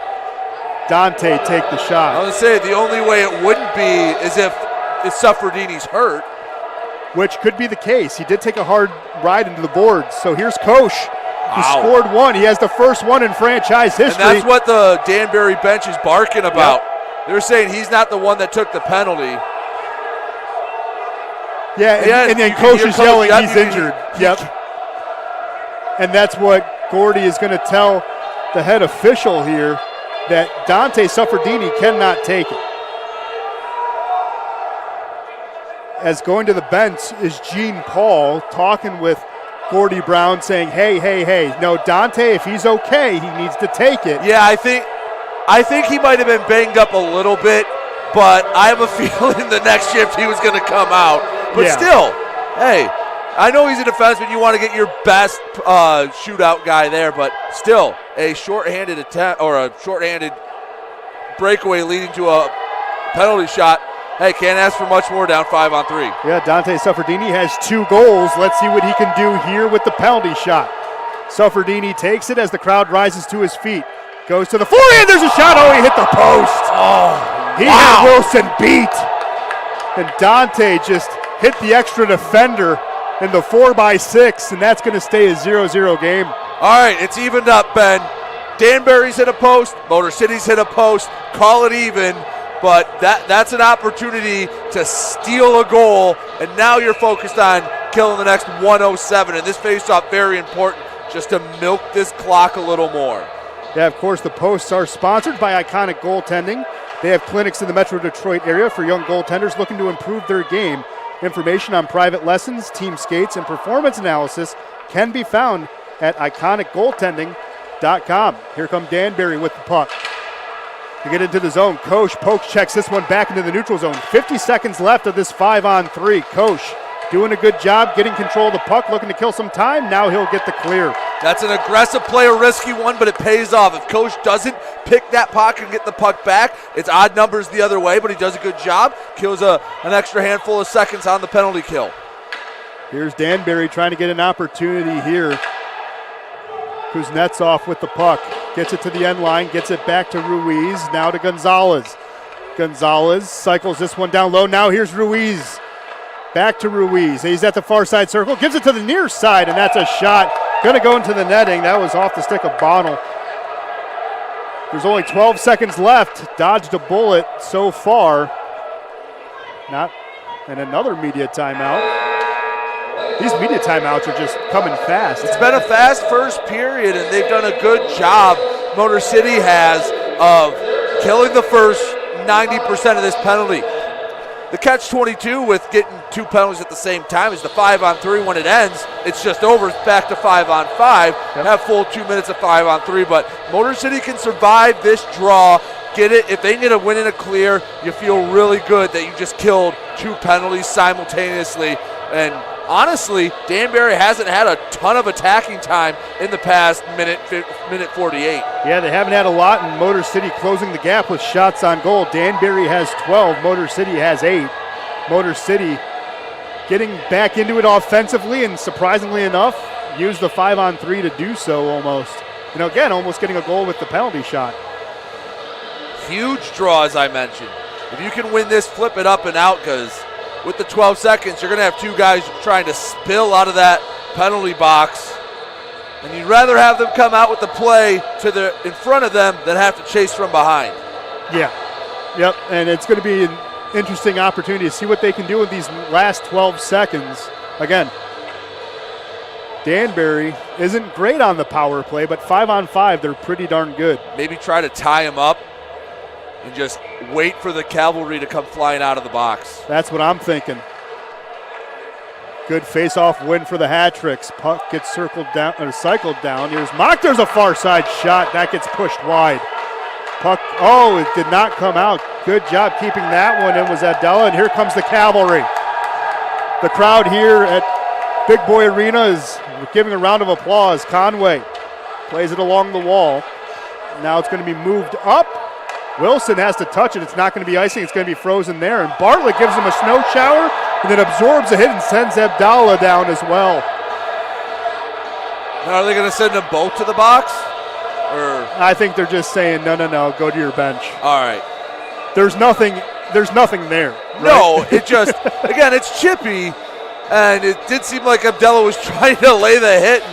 Dante take the shot. I was going to say the only way it wouldn't be is if Suffredini's hurt, which could be the case. He did take a hard ride into the boards. So here's Koch. He scored one. He has the first one in franchise history. And that's what the Danbury bench is barking about. Yep. They're saying he's not the one that took the penalty. Yeah, and then Koch is yelling he's injured. Yep. And that's what Gordy is going to tell the head official here, that Dante Suffredini cannot take it. As going to the bench is Gene Paul talking with Gordy Brown saying, hey, no, Dante, if he's okay, he needs to take it. Yeah, I think he might have been banged up a little bit, but I have a feeling the next shift he was going to come out. But still, hey, I know he's a defenseman. You want to get your best shootout guy there, but still, a shorthanded attempt or a shorthanded breakaway leading to a penalty shot. Hey, can't ask for much more down 5-on-3. Yeah, Dante Suffredini has 2 goals. Let's see what he can do here with the penalty shot. Suffredini takes it as the crowd rises to his feet. Goes to the forehand. There's a shot. He hit the post. He had Wilson beat. And Dante just hit the extra defender in the 4x6, and that's going to stay a 0-0 game. All right, it's evened up, Ben. Danbury's hit a post. Motor City's hit a post. Call it even. But that's an opportunity to steal a goal, and now you're focused on killing the next 107. And this faceoff very important just to milk this clock a little more. Yeah, of course, the posts are sponsored by Iconic Goaltending. They have clinics in the Metro Detroit area for young goaltenders looking to improve their game. Information on private lessons, team skates, and performance analysis can be found at iconicgoaltending.com. Here come Danbury with the puck. To get into the zone, Koch pokes, checks this one back into the neutral zone. 50 seconds left of this 5-on-3. Koch doing a good job getting control of the puck, looking to kill some time. Now he'll get the clear. That's an aggressive play, a risky one, but it pays off. If Koch doesn't pick that puck and get the puck back, it's odd numbers the other way, but he does a good job. Kills an extra handful of seconds on the penalty kill. Here's Danbury trying to get an opportunity here. Kuznetsov with the puck. Gets it to the end line, gets it back to Ruiz, now to Gonzalez. Gonzalez cycles this one down low. Now here's Ruiz. Back to Ruiz. He's at the far side circle, gives it to the near side, and that's a shot. Gonna go into the netting. That was off the stick of Bonnell. There's only 12 seconds left. Dodged a bullet so far. Not, and another media timeout. These media timeouts are just coming fast. It's been a fast first period, and they've done a good job, Motor City has, of killing the first 90% of this penalty. The catch-22 with getting 2 penalties at the same time is the 5-on-3. When it ends, it's just over. It's back to 5-on-5. Have full 2 minutes of 5-on-3, but Motor City can survive this draw. Get it. If they get a win and a clear, you feel really good that you just killed 2 penalties simultaneously. And honestly, Danbury hasn't had a ton of attacking time in the past minute 48. Yeah, they haven't had a lot, and Motor City closing the gap with shots on goal. Danbury has 12, Motor City has 8. Motor City getting back into it offensively, and surprisingly enough, used the 5-on-3 to do so almost. Again, almost getting a goal with the penalty shot. Huge draw, as I mentioned. If you can win this, flip it up and out, because with the 12 seconds, you're going to have two guys trying to spill out of that penalty box. And you'd rather have them come out with the play in front of them than have to chase from behind. Yeah. Yep. And it's going to be an interesting opportunity to see what they can do with these last 12 seconds. Again, Danbury isn't great on the power play, but 5-on-5, they're pretty darn good. Maybe try to tie him up and just wait for the cavalry to come flying out of the box. That's what I'm thinking. Good face-off win for the Hat-Tricks. Puck gets cycled down. Here's Mock. There's a far side shot. That gets pushed wide. Puck, it did not come out. Good job keeping that one in was Adela, and here comes the cavalry. The crowd here at Big Boy Arena is giving a round of applause. Conway plays it along the wall. Now it's going to be moved up. Wilson has to touch it. It's not going to be icing. It's going to be frozen there. And Bartlett gives him a snow shower and then absorbs a hit and sends Abdallah down as well. Now, are they going to send them both to the box? Or I think they're just saying, no, go to your bench. All right. There's nothing there. Right? No, it just, again, it's chippy. And it did seem like Abdallah was trying to lay the hit.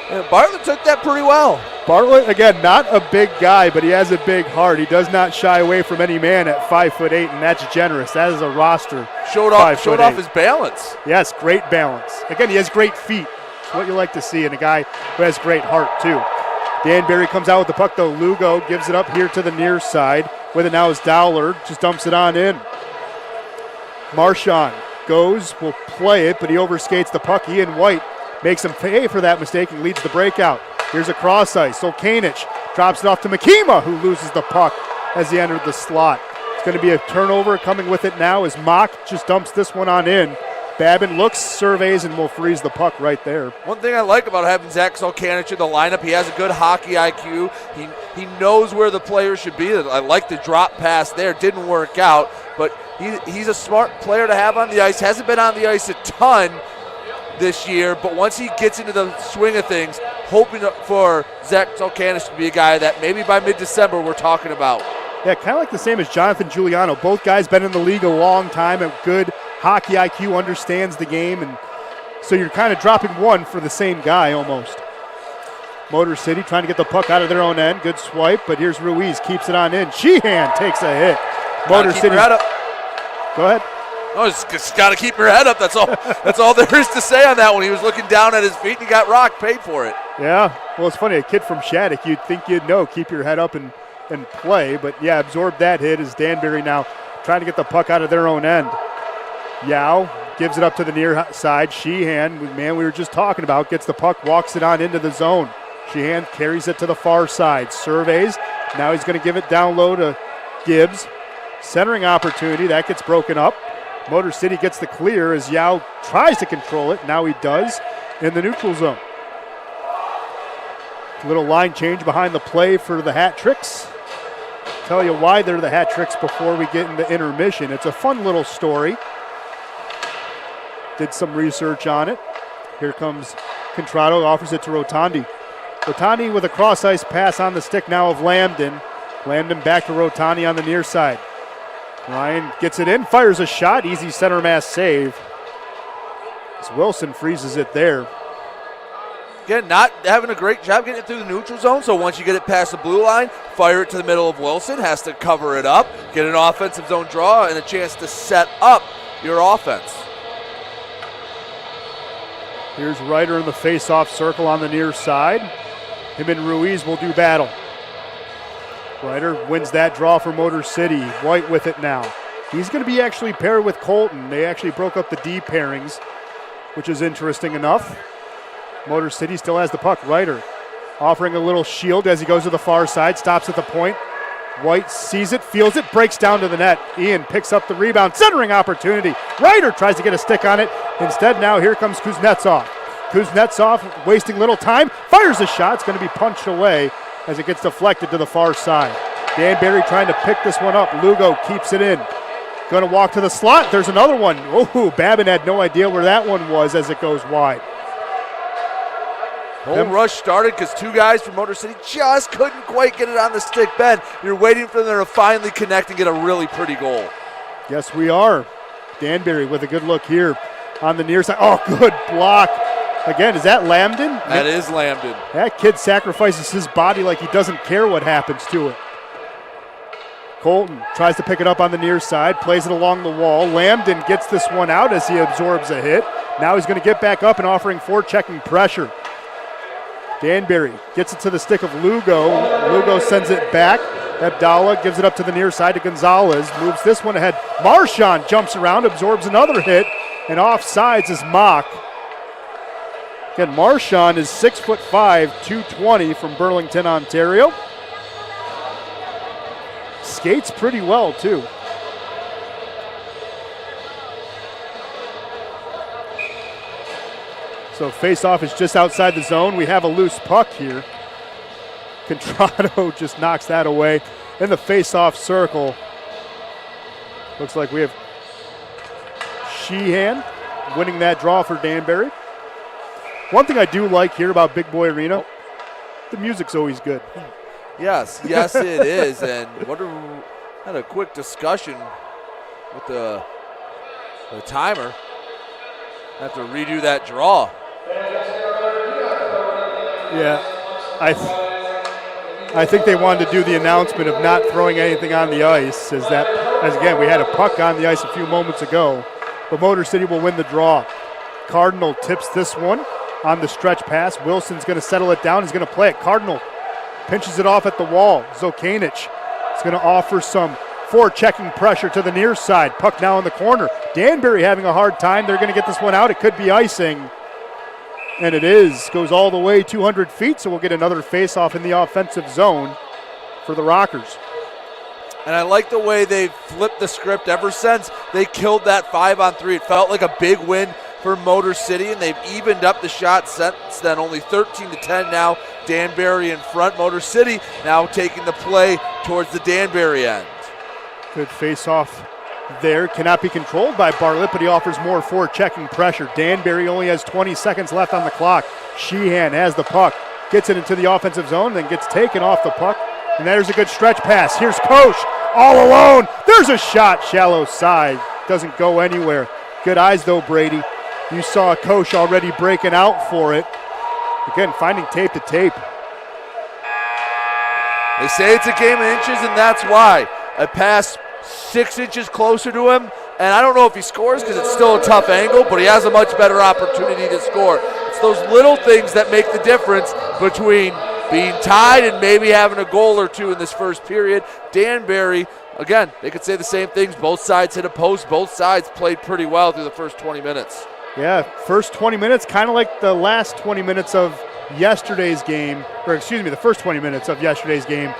And Bartlett took that pretty well. Bartlett, again, not a big guy, but he has a big heart. He does not shy away from any man at 5'8", and that's generous. That is a roster. Showed off his balance. Yes, great balance. Again, he has great feet. It's what you like to see in a guy who has great heart, too. Danbury comes out with the puck, though. Lugo gives it up here to the near side. With it now is Dowler. Just dumps it on in. Marchand goes, will play it, but he overskates the puck. Ian White makes him pay for that mistake and leads the breakout. Here's a cross ice. Solkanich drops it off to Makima, who loses the puck as he entered the slot. It's going to be a turnover. Coming with it now is Mock. Just dumps this one on in. Babin looks, surveys, and will freeze the puck right there. One thing I like about having Zach Solkanich in the lineup, he has a good hockey IQ. He knows where the player should be. I like the drop pass there. Didn't work out, but he's a smart player to have on the ice. Hasn't been on the ice a ton this year, but once he gets into the swing of things, hoping for Zach Solkanich to be a guy that maybe by mid-December we're talking about. Yeah, kind of like the same as Jonathan Giuliano. Both guys been in the league a long time, and good hockey IQ, understands the game, and so you're kind of dropping one for the same guy almost. Motor City trying to get the puck out of their own end. Good swipe, but here's Ruiz, keeps it on in. Sheehan takes a hit. Motor City. Go ahead. No, just got to keep your head up. That's all. That's all there is to say on that one. He was looking down at his feet and he got rocked, paid for it. Yeah, well, it's funny. A kid from Shattuck, you'd think you'd know, keep your head up and play. But, yeah, absorb that hit as Danbury now trying to get the puck out of their own end. Yao gives it up to the near side. Sheehan, man, we were just talking about, gets the puck, walks it on into the zone. Sheehan carries it to the far side, surveys. Now he's going to give it down low to Gibbs. Centering opportunity, that gets broken up. Motor City gets the clear as Yao tries to control it. Now he does in the neutral zone. Little line change behind the play for the Hat-Tricks. Tell you why they're the Hat-Tricks before we get into intermission. It's a fun little story. Did some research on it. Here comes Contrado, offers it to Rotondi. Rotondi with a cross-ice pass on the stick now of Lambden. Lambden back to Rotondi on the near side. Ryan gets it in, fires a shot, easy center mass save. As Wilson freezes it there. Again, not having a great job getting it through the neutral zone, so once you get it past the blue line, fire it to the middle of Wilson, has to cover it up, get an offensive zone draw, and a chance to set up your offense. Here's Ryder in the face-off circle on the near side. Him and Ruiz will do battle. Ryder wins that draw for Motor City. White with it now. He's going to be actually paired with Colton. They actually broke up the D pairings, which is interesting enough. Motor City still has the puck. Ryder offering a little shield as he goes to the far side, stops at the point. White sees it, feels it, breaks down to the net. Ian picks up the rebound, centering opportunity. Ryder tries to get a stick on it. Instead, now here comes Kuznetsov. Kuznetsov wasting little time, fires a shot. It's going to be punched away as it gets deflected to the far side. Danbury trying to pick this one up. Lugo keeps it in. Going to walk to the slot. There's another one. Oh, Babin had no idea where that one was as it goes wide. Whole rush started because two guys from Motor City just couldn't quite get it on the stick. Ben, you're waiting for them to finally connect and get a really pretty goal. Yes, we are. Danbury with a good look here on the near side. Oh, good block. Again, is that Lambden? That is Lambden. That kid sacrifices his body like he doesn't care what happens to it. Colton tries to pick it up on the near side, plays it along the wall. Lambden gets this one out as he absorbs a hit. Now he's going to get back up and offering forechecking pressure. Danbury gets it to the stick of Lugo. Lugo sends it back. Abdallah gives it up to the near side to Gonzalez. Moves this one ahead. Marchand jumps around, absorbs another hit, and offsides is Mock. Again, Marchand is 6'5", 220 from Burlington, Ontario. Skates pretty well, too. So face-off is just outside the zone. We have a loose puck here. Contrado just knocks that away. In the face-off circle, looks like we have Sheehan winning that draw for Danbury. One thing I do like here about Big Boy Arena, the music's always good. Yes, it is. And had a quick discussion with the timer. Have to redo that draw. Yeah, I think they wanted to do the announcement of not throwing anything on the ice, as again, we had a puck on the ice a few moments ago, but Motor City will win the draw. Cardinal tips this one on the stretch pass. Wilson's going to settle it down. He's going to play it. Cardinal pinches it off at the wall. Zokanich is going to offer some forechecking pressure to the near side. Puck now in the corner. Danbury having a hard time. They're going to get this one out. It could be icing. And it is. Goes all the way 200 feet, so we'll get another face-off in the offensive zone for the Rockers. And I like the way they've flipped the script ever since they killed that 5-on-3. It felt like a big win for Motor City, and they've evened up the shots since then. Only 13-10 now. Danbury in front. Motor City now taking the play towards the Danbury end. Good face-off there. Cannot be controlled by Bartlett, but he offers more forechecking pressure. Danbury only has 20 seconds left on the clock. Sheehan has the puck. Gets it into the offensive zone, then gets taken off the puck. And there's a good stretch pass. Here's Koch all alone. There's a shot, shallow side. Doesn't go anywhere. Good eyes though, Brady. You saw Koch already breaking out for it. Again, finding tape to tape. They say it's a game of inches, and that's why. A pass 6 inches closer to him, and I don't know if he scores because it's still a tough angle, but he has a much better opportunity to score. It's those little things that make the difference between being tied and maybe having a goal or two in this first period. Danbury, again, they could say the same things. Both sides hit a post. Both sides played pretty well through the first 20 minutes. Yeah, first 20 minutes, kind of like the last 20 minutes of yesterday's game, or excuse me, the first 20 minutes of yesterday's game.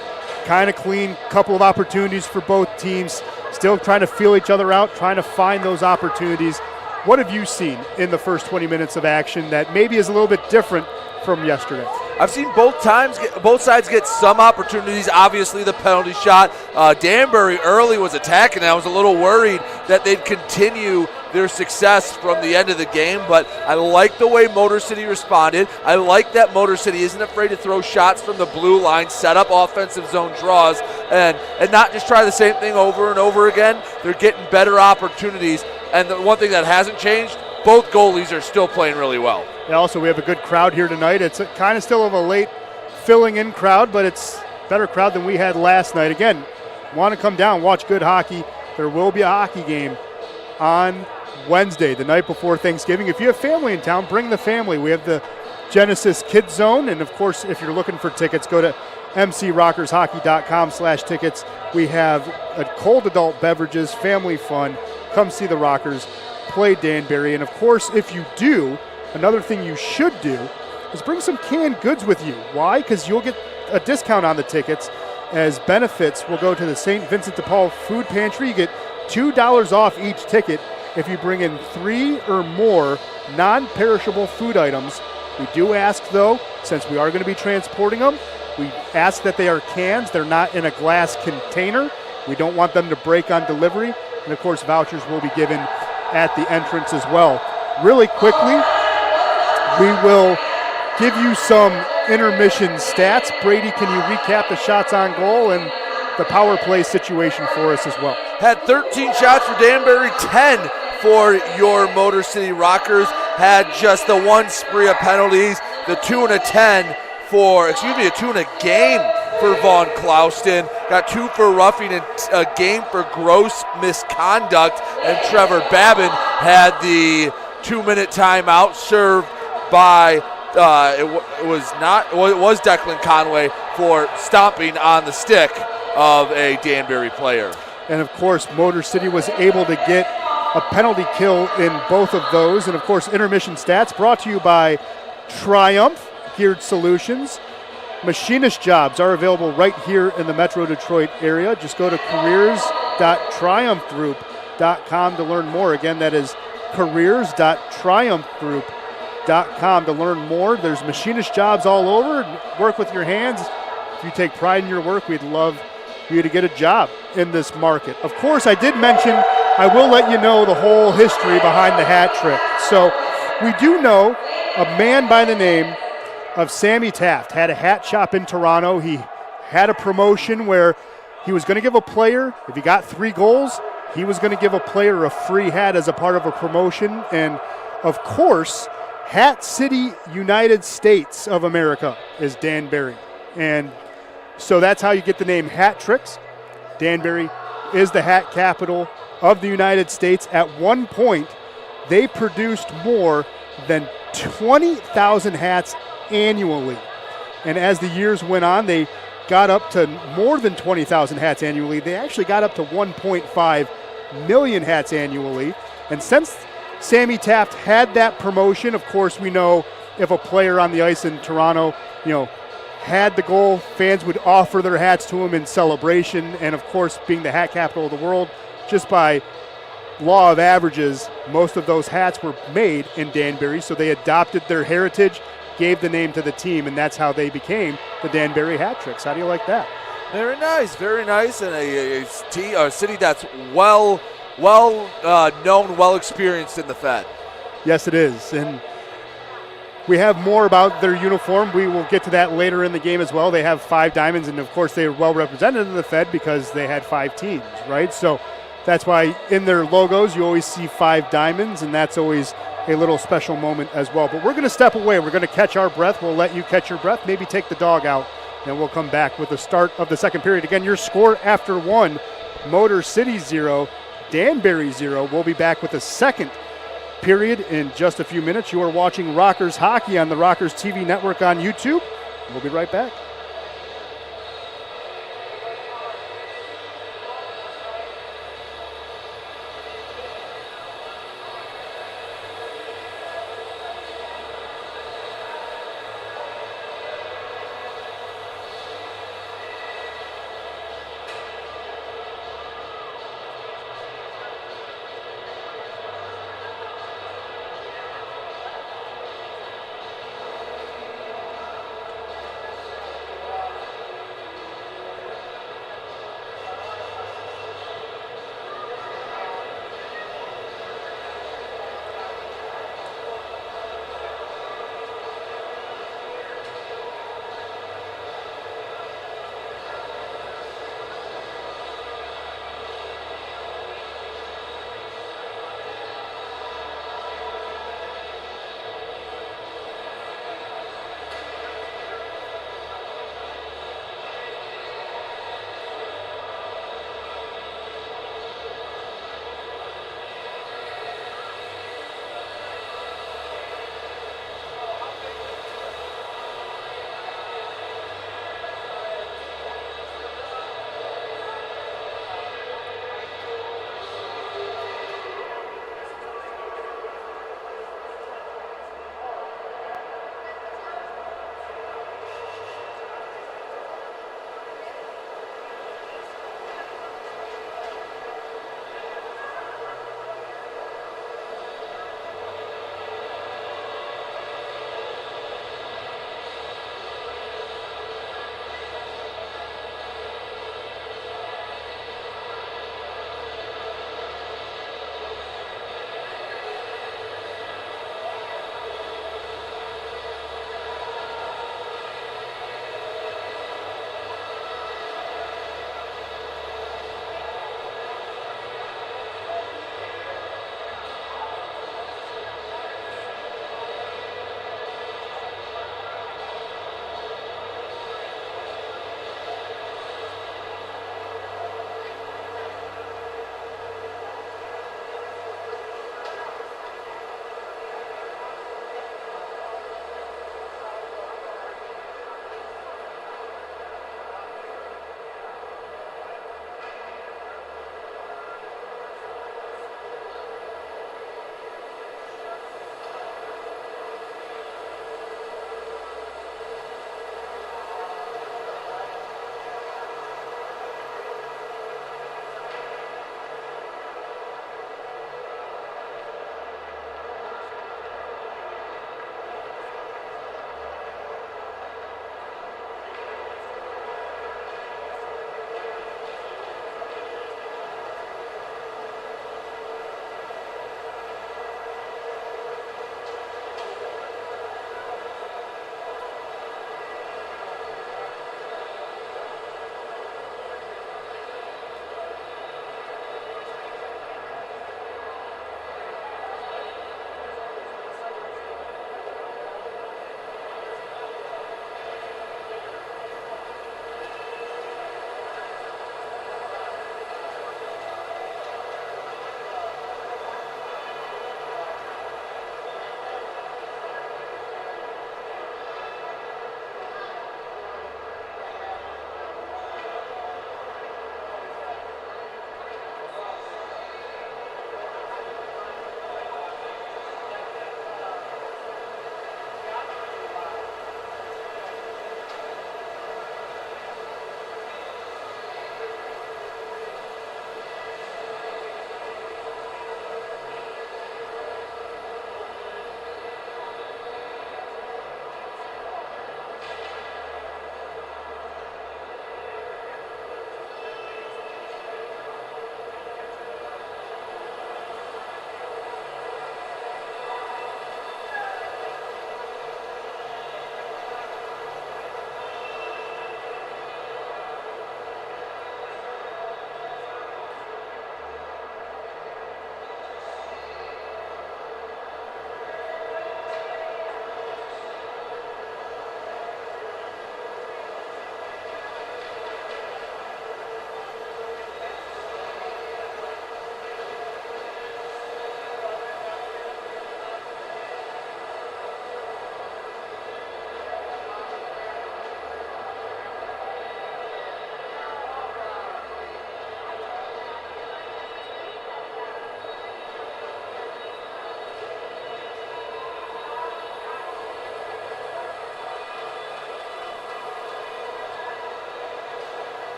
Kind of clean, couple of opportunities for both teams. Still trying to feel each other out, trying to find those opportunities. What have you seen in the first 20 minutes of action that maybe is a little bit different from yesterday? I've seen both sides get some opportunities. Obviously, the penalty shot. Danbury early was attacking. I was a little worried that they'd continue their success from the end of the game, but I like the way Motor City responded. I like that Motor City isn't afraid to throw shots from the blue line, set up offensive zone draws, and not just try the same thing over and over again. They're getting better opportunities, and the one thing that hasn't changed, both goalies are still playing really well. Yeah, also, we have a good crowd here tonight. It's kind of still of a late filling in crowd, but it's a better crowd than we had last night. Again, want to come down, watch good hockey. There will be a hockey game on Wednesday, the night before Thanksgiving. If you have family in town, bring the family. We have the Genesis Kids Zone, and of course, if you're looking for tickets, go to mcrockershockey.com/tickets. We have a cold adult beverages, family fun. Come see the Rockers play Danbury. And of course, if you do, another thing you should do is bring some canned goods with you. Why? Because you'll get a discount on the tickets. as benefits will go to the St. Vincent de Paul Food Pantry. You get $2 off each ticket if you bring in 3 or more non-perishable food items. We do ask, though, since we are going to be transporting them, we ask that they are cans. They're not in a glass container. We don't want them to break on delivery. And, of course, vouchers will be given at the entrance as well. Really quickly, we will give you some intermission stats. Brady, can you recap the shots on goal and the power play situation for us as well? Had 13 shots for Danbury, 10 for your Motor City Rockers. Had just the 1 spree of penalties, the 2 and a 10 for, a 2 and a game for Vaughn Clouston. Got 2 for roughing and a game for gross misconduct. And Trevor Babin had the 2-minute timeout served by, it was Declan Conway for stomping on the stick of a Danbury player. And, of course, Motor City was able to get a penalty kill in both of those. And, of course, intermission stats brought to you by Triumph Geared Solutions. Machinist jobs are available right here in the Metro Detroit area. Just go to careers.triumphgroup.com to learn more. Again, that is careers.triumphgroup.com to learn more. There's machinist jobs all over. Work with your hands. If you take pride in your work, we'd love you to get a job in this market. Of course, I did mention I will let you know the whole history behind the hat trick. So we do know a man by the name of Sammy Taft had a hat shop in Toronto. He had a promotion where he was going to give a player, if he got 3 goals, he was going to give a player a free hat as a part of a promotion. And, of course, Hat City, United States of America is Danbury. And so that's how you get the name Hat Tricks. Danbury is the hat capital of the United States. At one point, they produced more than 20,000 hats annually. And as the years went on, they got up to more than 20,000 hats annually. They actually got up to 1.5 million hats annually. And since Sammy Taft had that promotion, of course, we know if a player on the ice in Toronto, had the goal, fans would offer their hats to him in celebration. And, of course, being the hat capital of the world, just by law of averages, most of those hats were made in Danbury. So they adopted their heritage, gave the name to the team, and that's how they became the Danbury Hat Tricks. How do you like that? Very nice, and a city that's well known, well experienced in the Fed. Yes, it is, and we have more about their uniform. We will get to that later in the game as well. They have 5 diamonds, and of course they are well represented in the Fed because they had 5 teams, right? So that's why in their logos you always see 5 diamonds, and that's always a little special moment as well. But we're going to step away. We're going to catch our breath. We'll let you catch your breath, maybe take the dog out, and we'll come back with the start of the second period. Again, your score after 1, Motor City 0, Danbury 0. We'll be back with the second period in just a few minutes. You are watching Rockers Hockey on the Rockers TV network on YouTube. We'll be right back.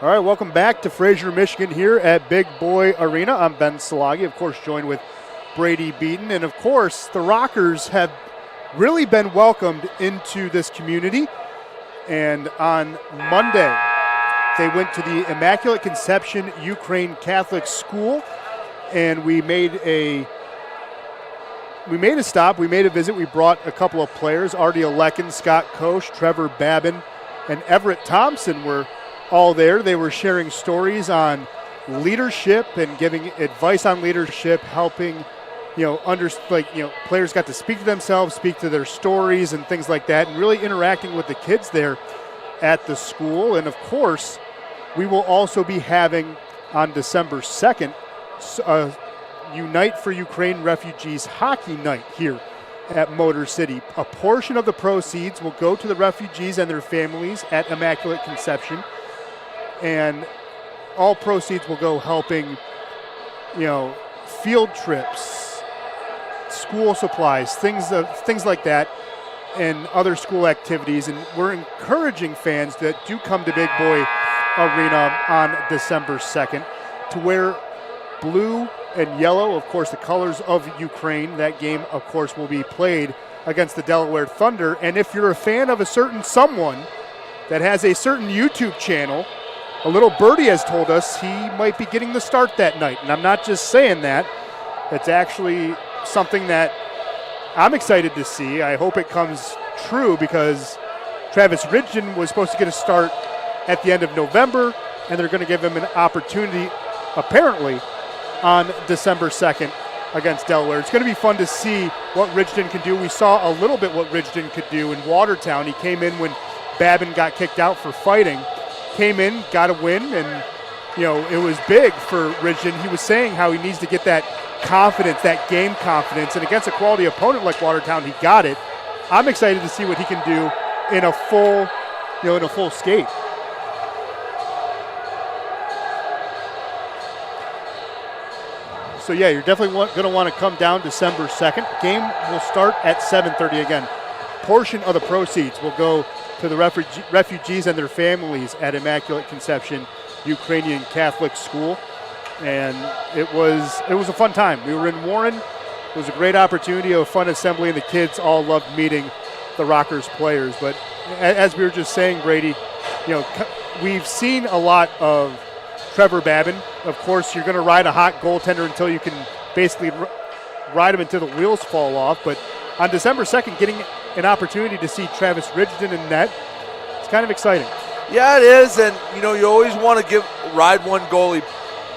All right, welcome back to Fraser, Michigan here at Big Boy Arena. I'm Ben Salagi, of course, joined with Brady Beaton. And, of course, the Rockers have really been welcomed into this community. And on Monday, they went to the Immaculate Conception Ukraine Catholic School, and we made a stop. We made a visit. We brought a couple of players, Artie Alekin, Scott Koch, Trevor Babin, and Everett Thompson were all there. They were sharing stories on leadership and giving advice on leadership, helping, players got to speak to themselves, speak to their stories and things like that, and really interacting with the kids there at the school. And of course, we will also be having on December 2nd a Unite for Ukraine Refugees hockey night here at Motor City. A portion of the proceeds will go to the refugees and their families at Immaculate Conception, and all proceeds will go helping, field trips, school supplies, things like that, and other school activities. And we're encouraging fans that do come to Big Boy Arena on December 2nd to wear blue and yellow, of course, the colors of Ukraine. That game, of course, will be played against the Delaware Thunder. And if you're a fan of a certain someone that has a certain YouTube channel, a little birdie has told us he might be getting the start that night. And I'm not just saying that. It's actually something that I'm excited to see. I hope it comes true, because Travis Ridgen was supposed to get a start at the end of November, and they're going to give him an opportunity, apparently, on December 2nd against Delaware. It's going to be fun to see what Ridgen can do. We saw a little bit what Ridgen could do in Watertown. He came in when Babin got kicked out for fighting. Came in, got a win, and it was big for Ridgen. He was saying how he needs to get that confidence, that game confidence, and against a quality opponent like Watertown, he got it. I'm excited to see what he can do in a full skate. So yeah, you're definitely going to want to come down December 2nd. Game will start at 7:30 again. Portion of the proceeds will go to the refugees and their families at Immaculate Conception Ukrainian Catholic School. And it was a fun time. We were in Warren. It was a great opportunity, a fun assembly, and the kids all loved meeting the Rockers players. But as we were just saying, Brady, we've seen a lot of Trevor Babin. Of course, you're going to ride a hot goaltender until you can basically ride him until the wheels fall off. But on December 2nd, getting an opportunity to see Travis Ridgen in net, it's kind of exciting. Yeah, it is, and you always want to ride one goalie,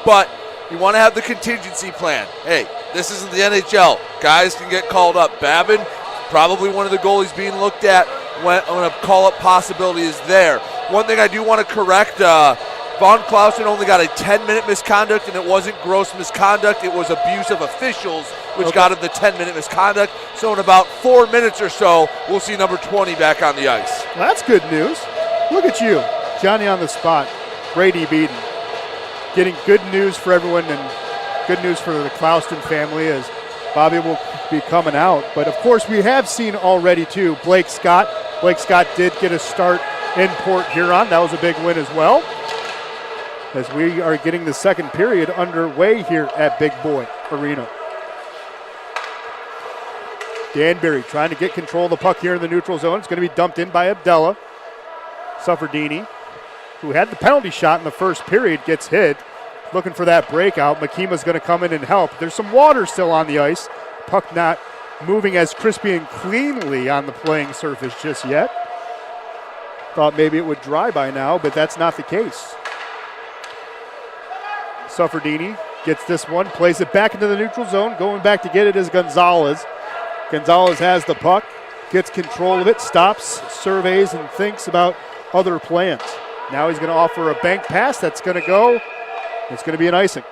but you want to have the contingency plan. Hey, this isn't the NHL. Guys can get called up. Babin, probably one of the goalies being looked at when a call-up possibility is there. One thing I do want to correct, Von Clausen only got a 10-minute misconduct, and it wasn't gross misconduct. It was abuse of officials, which got him the 10-minute misconduct. So in about 4 minutes or so, we'll see number 20 back on the ice. Well, that's good news. Look at you, Johnny on the spot, Brady Beaton, getting good news for everyone and good news for the Clauston family as Bobby will be coming out. But, of course, we have seen already, too, Blake Scott. Blake Scott did get a start in Port Huron. That was a big win as well, as we are getting the second period underway here at Big Boy Arena. Danbury trying to get control of the puck here in the neutral zone. It's going to be dumped in by Abdella. Sufferdini, who had the penalty shot in the first period, gets hit. Looking for that breakout. Makima's going to come in and help. There's some water still on the ice. Puck not moving as crispy and cleanly on the playing surface just yet. Thought maybe it would dry by now, but that's not the case. Sufferdini gets this one, plays it back into the neutral zone. Going back to get it is Gonzalez. Gonzalez has the puck, gets control of it, stops, surveys, and thinks about other plans. Now he's going to offer a bank pass that's going to go. It's going to be an icing.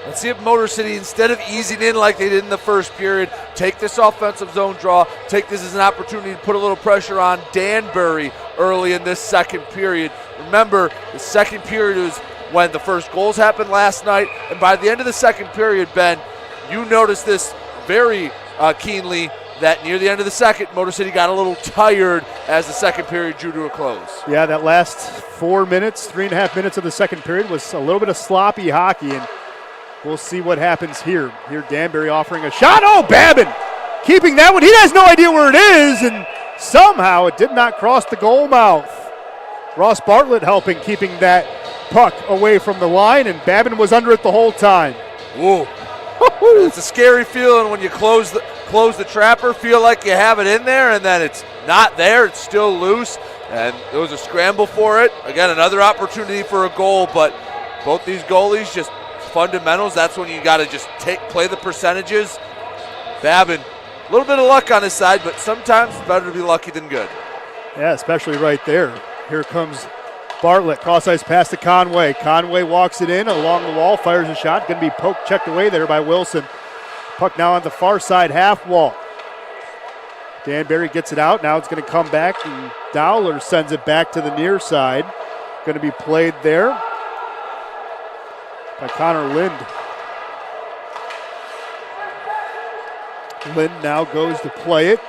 Let's see if Motor City, instead of easing in like they did in the first period, take this offensive zone draw, take this as an opportunity to put a little pressure on Danbury early in this second period. Remember, the second period was when the first goals happened last night, and by the end of the second period, Ben, you noticed this very keenly. that near the end of the second, Motor City got a little tired as the second period drew to a close. Yeah, that last 4 minutes, 3.5 minutes of the second period was a little bit of sloppy hockey, and we'll see what happens here. Here, Danbury offering a shot. Oh, Babin keeping that one. He has no idea where it is, and somehow it did not cross the goal mouth. Ross Bartlett helping, keeping that puck away from the line, and Babin was under it the whole time. Whoa. It's a scary feeling when you close the trapper, feel like you have it in there, and then it's not there, it's still loose, and there was a scramble for it. Again, another opportunity for a goal, but both these goalies, just fundamentals, that's when you got to just play the percentages. Babin, a little bit of luck on his side, but sometimes it's better to be lucky than good. Yeah, especially right there. Here comes Bartlett, cross-ice pass to Conway. Conway walks it in along the wall, fires a shot. Going to be poked, checked away there by Wilson. Puck now on the far side half wall. Danbury gets it out. Now it's going to come back, and Dowler sends it back to the near side. Going to be played there by Connor Lind. Lind now goes to play it.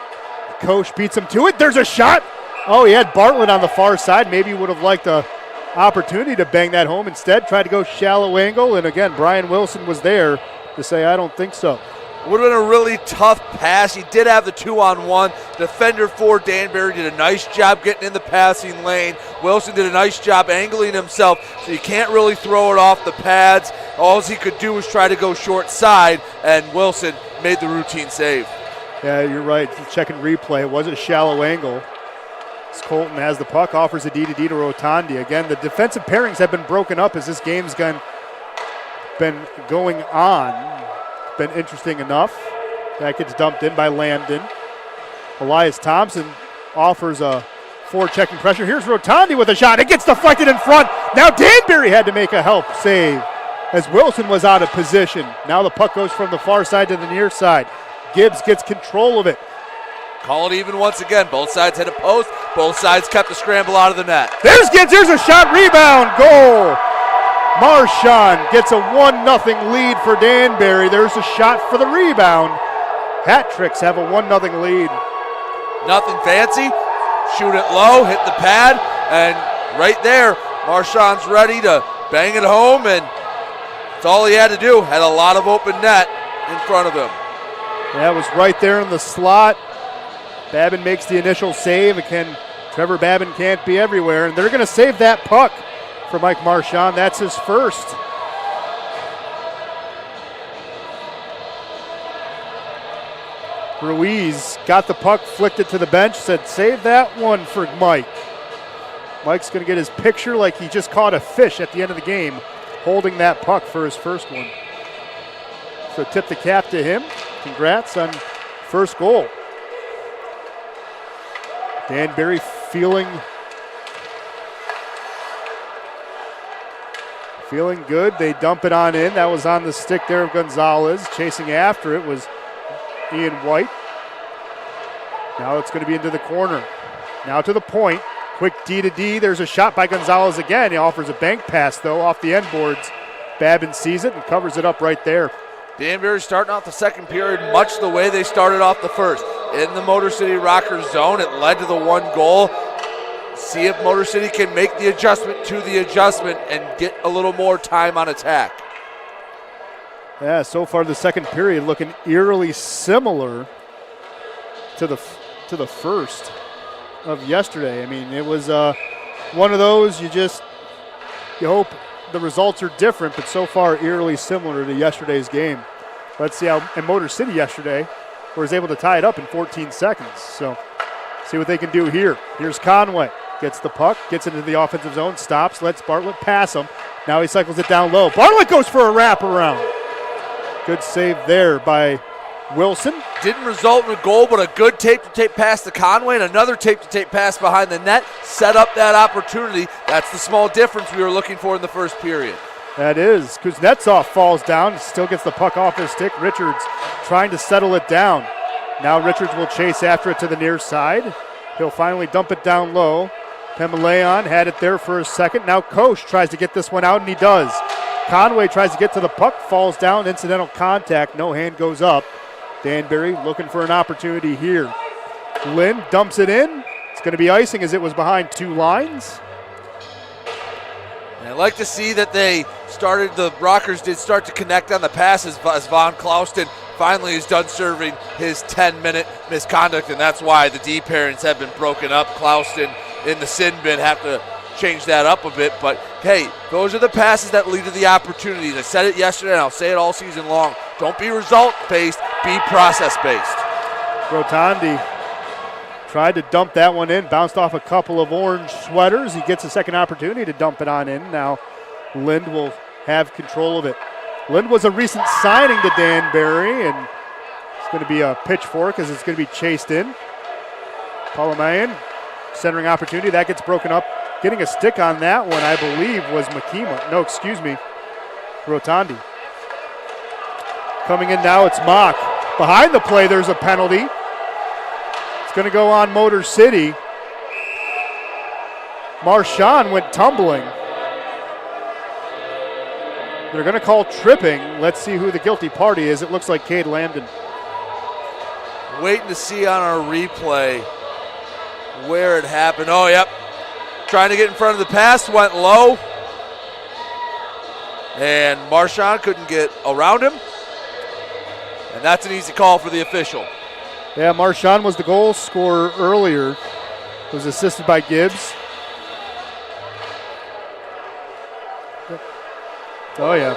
Koch beats him to it. There's a shot. Oh, he had Bartlett on the far side. Maybe he would have liked an opportunity to bang that home. Instead, tried to go shallow angle. And again, Brian Wilson was there to say, I don't think so. Would have been a really tough pass. He did have the 2-on-1. Defender for Danbury did a nice job getting in the passing lane. Wilson did a nice job angling himself, so you can't really throw it off the pads. All he could do was try to go short side, and Wilson made the routine save. Yeah, you're right. Checking replay. It was a shallow angle. As Colton has the puck, offers a D-to-D to Rotondi. Again, the defensive pairings have been broken up as this game's been going on. Been interesting enough. That gets dumped in by Landon. Elias Thompson offers a forechecking pressure. Here's Rotondi with a shot. It gets deflected in front. Now Danbury had to make a help save as Wilson was out of position. Now the puck goes from the far side to the near side. Gibbs gets control of it. Call it even once again. Both sides hit a post. Both sides kept the scramble out of the net. There's Gibbs. There's a shot. Rebound. Goal. Marchand gets a 1-0 lead for Danbury. There's a shot for the rebound. Hat Tricks have a 1-0 lead. Nothing fancy. Shoot it low. Hit the pad. And right there, Marchand's ready to bang it home. And that's all he had to do. Had a lot of open net in front of him. That was right there in the slot. Babin makes the initial save. Again, Trevor Babin can't be everywhere, and they're going to save that puck for Mike Marchand. That's his first. Ruiz got the puck, flicked it to the bench, said, save that one for Mike. Mike's going to get his picture like he just caught a fish at the end of the game, holding that puck for his first one. So tip the cap to him. Congrats on first goal. Danbury feeling good. They dump it on in. That was on the stick there of Gonzalez. Chasing after it was Ian White. Now it's going to be into the corner. Now to the point. Quick D-to-D. There's a shot by Gonzalez again. He offers a bank pass, though, off the end boards. Babin sees it and covers it up right there. Danbury starting off the second period much the way they started off the first. In the Motor City Rockers zone, it led to the one goal. See if Motor City can make the adjustment to the adjustment and get a little more time on attack. Yeah, so far the second period looking eerily similar to the first of yesterday. I mean, it was one of those you hope the results are different, but so far eerily similar to yesterday's game. Let's see how, and Motor City yesterday was able to tie it up in 14 seconds. So see what they can do here. Here's Conway. Gets the puck, gets into the offensive zone, stops, lets Bartlett pass him. Now he cycles it down low. Bartlett goes for a wraparound. Good save there by Wilson. Didn't result in a goal, but a good tape-to-tape pass to Conway and another tape-to-tape pass behind the net. Set up that opportunity. That's the small difference we were looking for in the first period. That is. Kuznetsov falls down, still gets the puck off his stick. Richards trying to settle it down. Now Richards will chase after it to the near side. He'll finally dump it down low. Pemeleon had it there for a second. Now Koch tries to get this one out, and he does. Conway tries to get to the puck, falls down, incidental contact. No hand goes up. Danbury looking for an opportunity here. Lind dumps it in. It's going to be icing as it was behind 2 lines. And I like to see that the Rockers did start to connect on the passes as Von Clouston finally is done serving his 10-minute misconduct, and that's why the D pairings have been broken up. Clouston in the sin bin have to change that up a bit, but hey, those are the passes that lead to the opportunities. I said it yesterday and I'll say it all season long. Don't be result-based, be process-based. Rotondi tried to dump that one in, bounced off a couple of orange sweaters. He gets a second opportunity to dump it on in. Now Lind will have control of it. Lind was a recent signing to Danbury, and it's going to be a pitchfork as it's going to be chased in. Palamayan, centering opportunity. That gets broken up. Getting a stick on that one, I believe, was Makima. No, excuse me, Rotondi. Coming in now, it's Mock. Behind the play, there's a penalty. It's going to go on Motor City. Marchand went tumbling. They're going to call tripping. Let's see who the guilty party is. It looks like Cade Lambden. Waiting to see on our replay where it happened. Oh, yep. Trying to get in front of the pass, went low. And Marchand couldn't get around him. And that's an easy call for the official. Yeah, Marchand was the goal scorer earlier. Was assisted by Gibbs. Oh, yeah.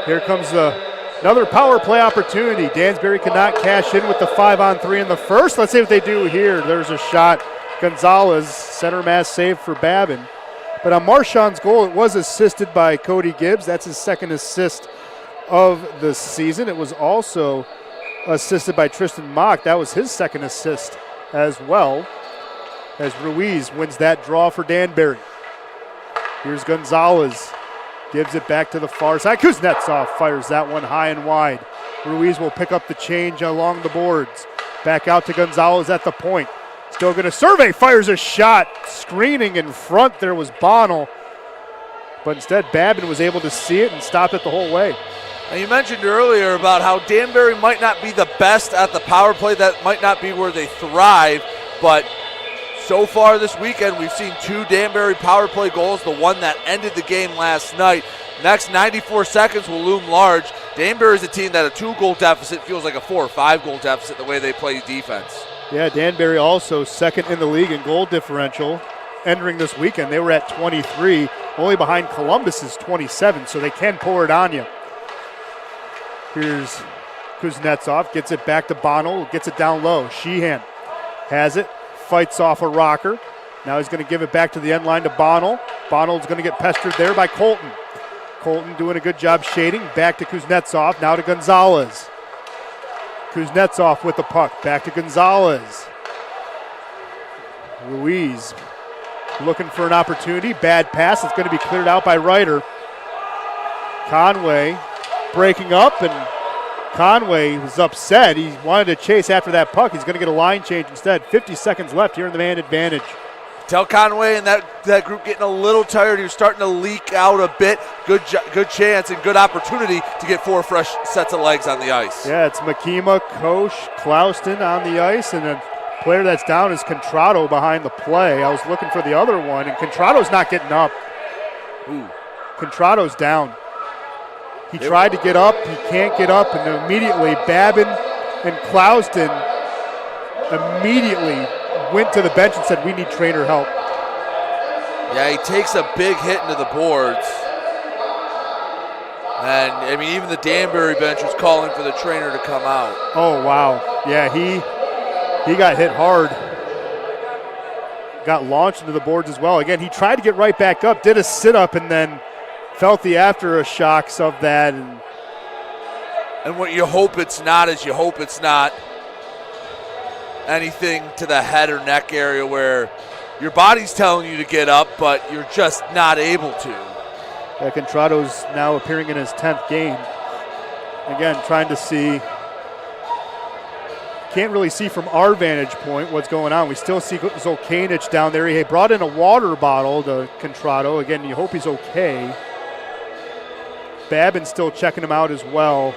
Here comes another power play opportunity. Danbury could not cash in with the 5-on-3 in the first. Let's see what they do here. There's a shot. Gonzalez, center mass save for Babin. But on Marchand's goal, it was assisted by Cody Gibbs. That's his second assist of the season. It was also assisted by Tristan Mock. That was his second assist as well, as Ruiz wins that draw for Danbury. Here's Gonzalez. Gives it back to the far side. Kuznetsov fires that one high and wide. Ruiz will pick up the change along the boards. Back out to Gonzalez at the point. Still going to survey. Fires a shot. Screening in front there was Bonnell. But instead, Babin was able to see it and stopped it the whole way. And you mentioned earlier about how Danbury might not be the best at the power play. That might not be where they thrive. But so far this weekend, we've seen 2 Danbury power play goals, the one that ended the game last night. Next 94 seconds will loom large. Danbury's a team that a 2-goal deficit feels like a 4 or 5-goal deficit the way they play defense. Yeah, Danbury also second in the league in goal differential. Entering this weekend, they were at 23, only behind Columbus's 27, so they can pour it on you. Here's Kuznetsov, gets it back to Bonnell, gets it down low. Sheehan has it. Fights off a rocker. Now he's going to give it back to the end line to Bonnell. Bonnell's going to get pestered there by Colton. Colton doing a good job shading. Back to Kuznetsov. Now to Gonzalez. Kuznetsov with the puck. Back to Gonzalez. Ruiz looking for an opportunity. Bad pass. It's going to be cleared out by Ryder. Conway breaking up, and Conway was upset. He wanted to chase after that puck. He's going to get a line change instead. 50 seconds left here in the man advantage. Tell Conway and that group getting a little tired. He was starting to leak out a bit. Good chance and good opportunity to get 4 fresh sets of legs on the ice. Yeah, it's Makima, Koch, Clouston on the ice, and the player that's down is Contrado behind the play. I was looking for the other one, and Contrado's not getting up. Ooh. Contrado's down. He tried to get up, he can't get up, and immediately Babin and Clouston immediately went to the bench and said, we need trainer help. Yeah, he takes a big hit into the boards. And, I mean, even the Danbury bench was calling for the trainer to come out. Oh, wow. Yeah, he got hit hard. Got launched into the boards as well. Again, he tried to get right back up, did a sit-up, and then felt the aftershocks of that. And what you hope it's not is you hope it's not anything to the head or neck area where your body's telling you to get up, but you're just not able to. Yeah, Contrado's now appearing in his 10th game. Again, trying to see. Can't really see from our vantage point what's going on. We still see Zolkanich down there. He brought in a water bottle to Contrado. Again, you hope he's okay. Babin's still checking him out as well.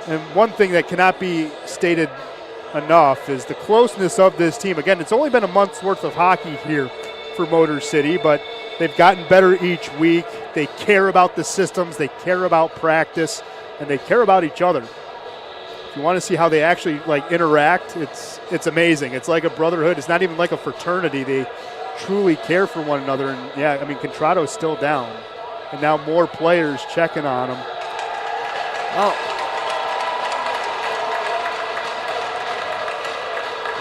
And one thing that cannot be stated enough is the closeness of this team. Again, it's only been a month's worth of hockey here for Motor City, but they've gotten better each week. They care about the systems, they care about practice, and they care about each other. If you want to see how they actually interact, it's amazing. It's like a brotherhood. It's not even like a fraternity. They truly care for one another. And yeah, I mean, Contrado's still down, and now more players checking on them. Oh.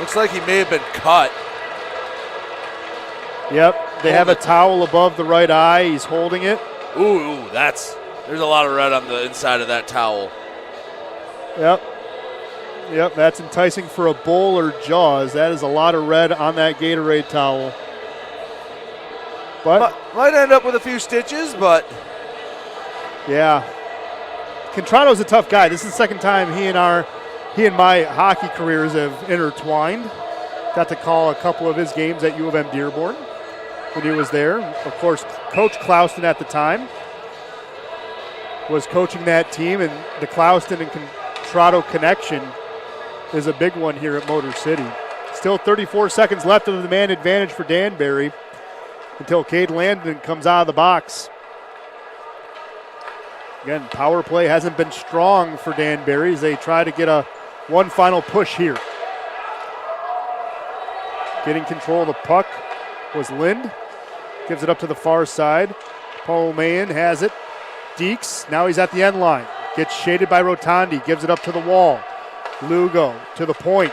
Looks like he may have been cut. Yep, they have a towel above the right eye. He's holding it. Ooh, there's a lot of red on the inside of that towel. Yep, that's enticing for a bowl or jaws. That is a lot of red on that Gatorade towel. But might end up with a few stitches, but yeah. Contrado's a tough guy. This is the second time he and my hockey careers have intertwined. Got to call a couple of his games at U of M Dearborn when he was there. Of course, Coach Clouston at the time was coaching that team, and the Clouston and Contrado connection is a big one here at Motor City. Still 34 seconds left of the man advantage for Danbury until Cade Landon comes out of the box. Again, power play hasn't been strong for Danbury as they try to get one final push here. Getting control of the puck was Lind. Gives it up to the far side. Paul Mayen has it. Deeks, now he's at the end line. Gets shaded by Rotondi, gives it up to the wall. Lugo to the point.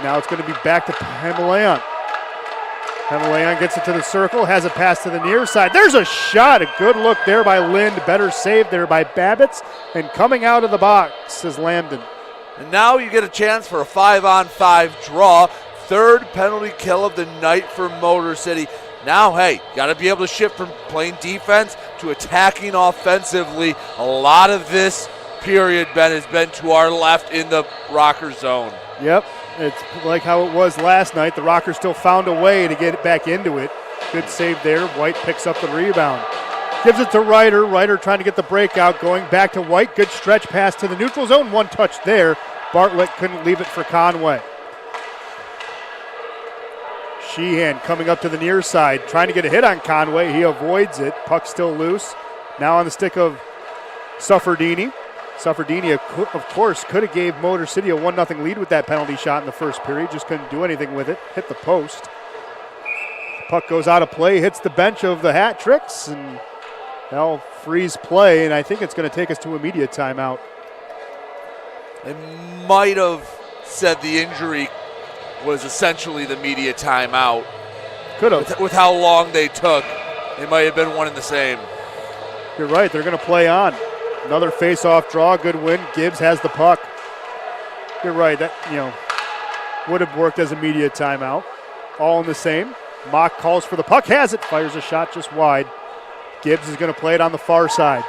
Now it's going to be back to Himalayan. Himalayan gets it to the circle, has a pass to the near side. There's a shot, a good look there by Lind. Better save there by Babbitts. And coming out of the box is Lambden. And now you get a chance for a 5-on-5 draw. Third penalty kill of the night for Motor City. Now, hey, got to be able to shift from playing defense to attacking offensively. A lot of this period, Ben, has been to our left in the Rocker zone. Yep, it's like how it was last night. The Rockers still found a way to get it back into it. Good save there. White picks up the rebound. Gives it to Ryder. Ryder trying to get the breakout going. Back to White. Good stretch pass to the neutral zone. One touch there. Bartlett couldn't leave it for Conway. Sheehan coming up to the near side, trying to get a hit on Conway. He avoids it. Puck still loose. Now on the stick of Sufferdini. Sufferdini, of course, could have gave Motor City a 1-0 lead with that penalty shot in the first period. Just couldn't do anything with it. Hit the post. Puck goes out of play, hits the bench of the Hat Tricks, and they'll freeze play, and I think it's going to take us to immediate timeout. They might have said the injury was essentially the media timeout. Could have. With how long they took, it might have been one and the same. You're right, they're going to play on. Another face-off draw, good win. Gibbs has the puck. You're right, that would have worked as a media timeout. All in the same. Mock calls for the puck, has it, fires a shot just wide. Gibbs is going to play it on the far side.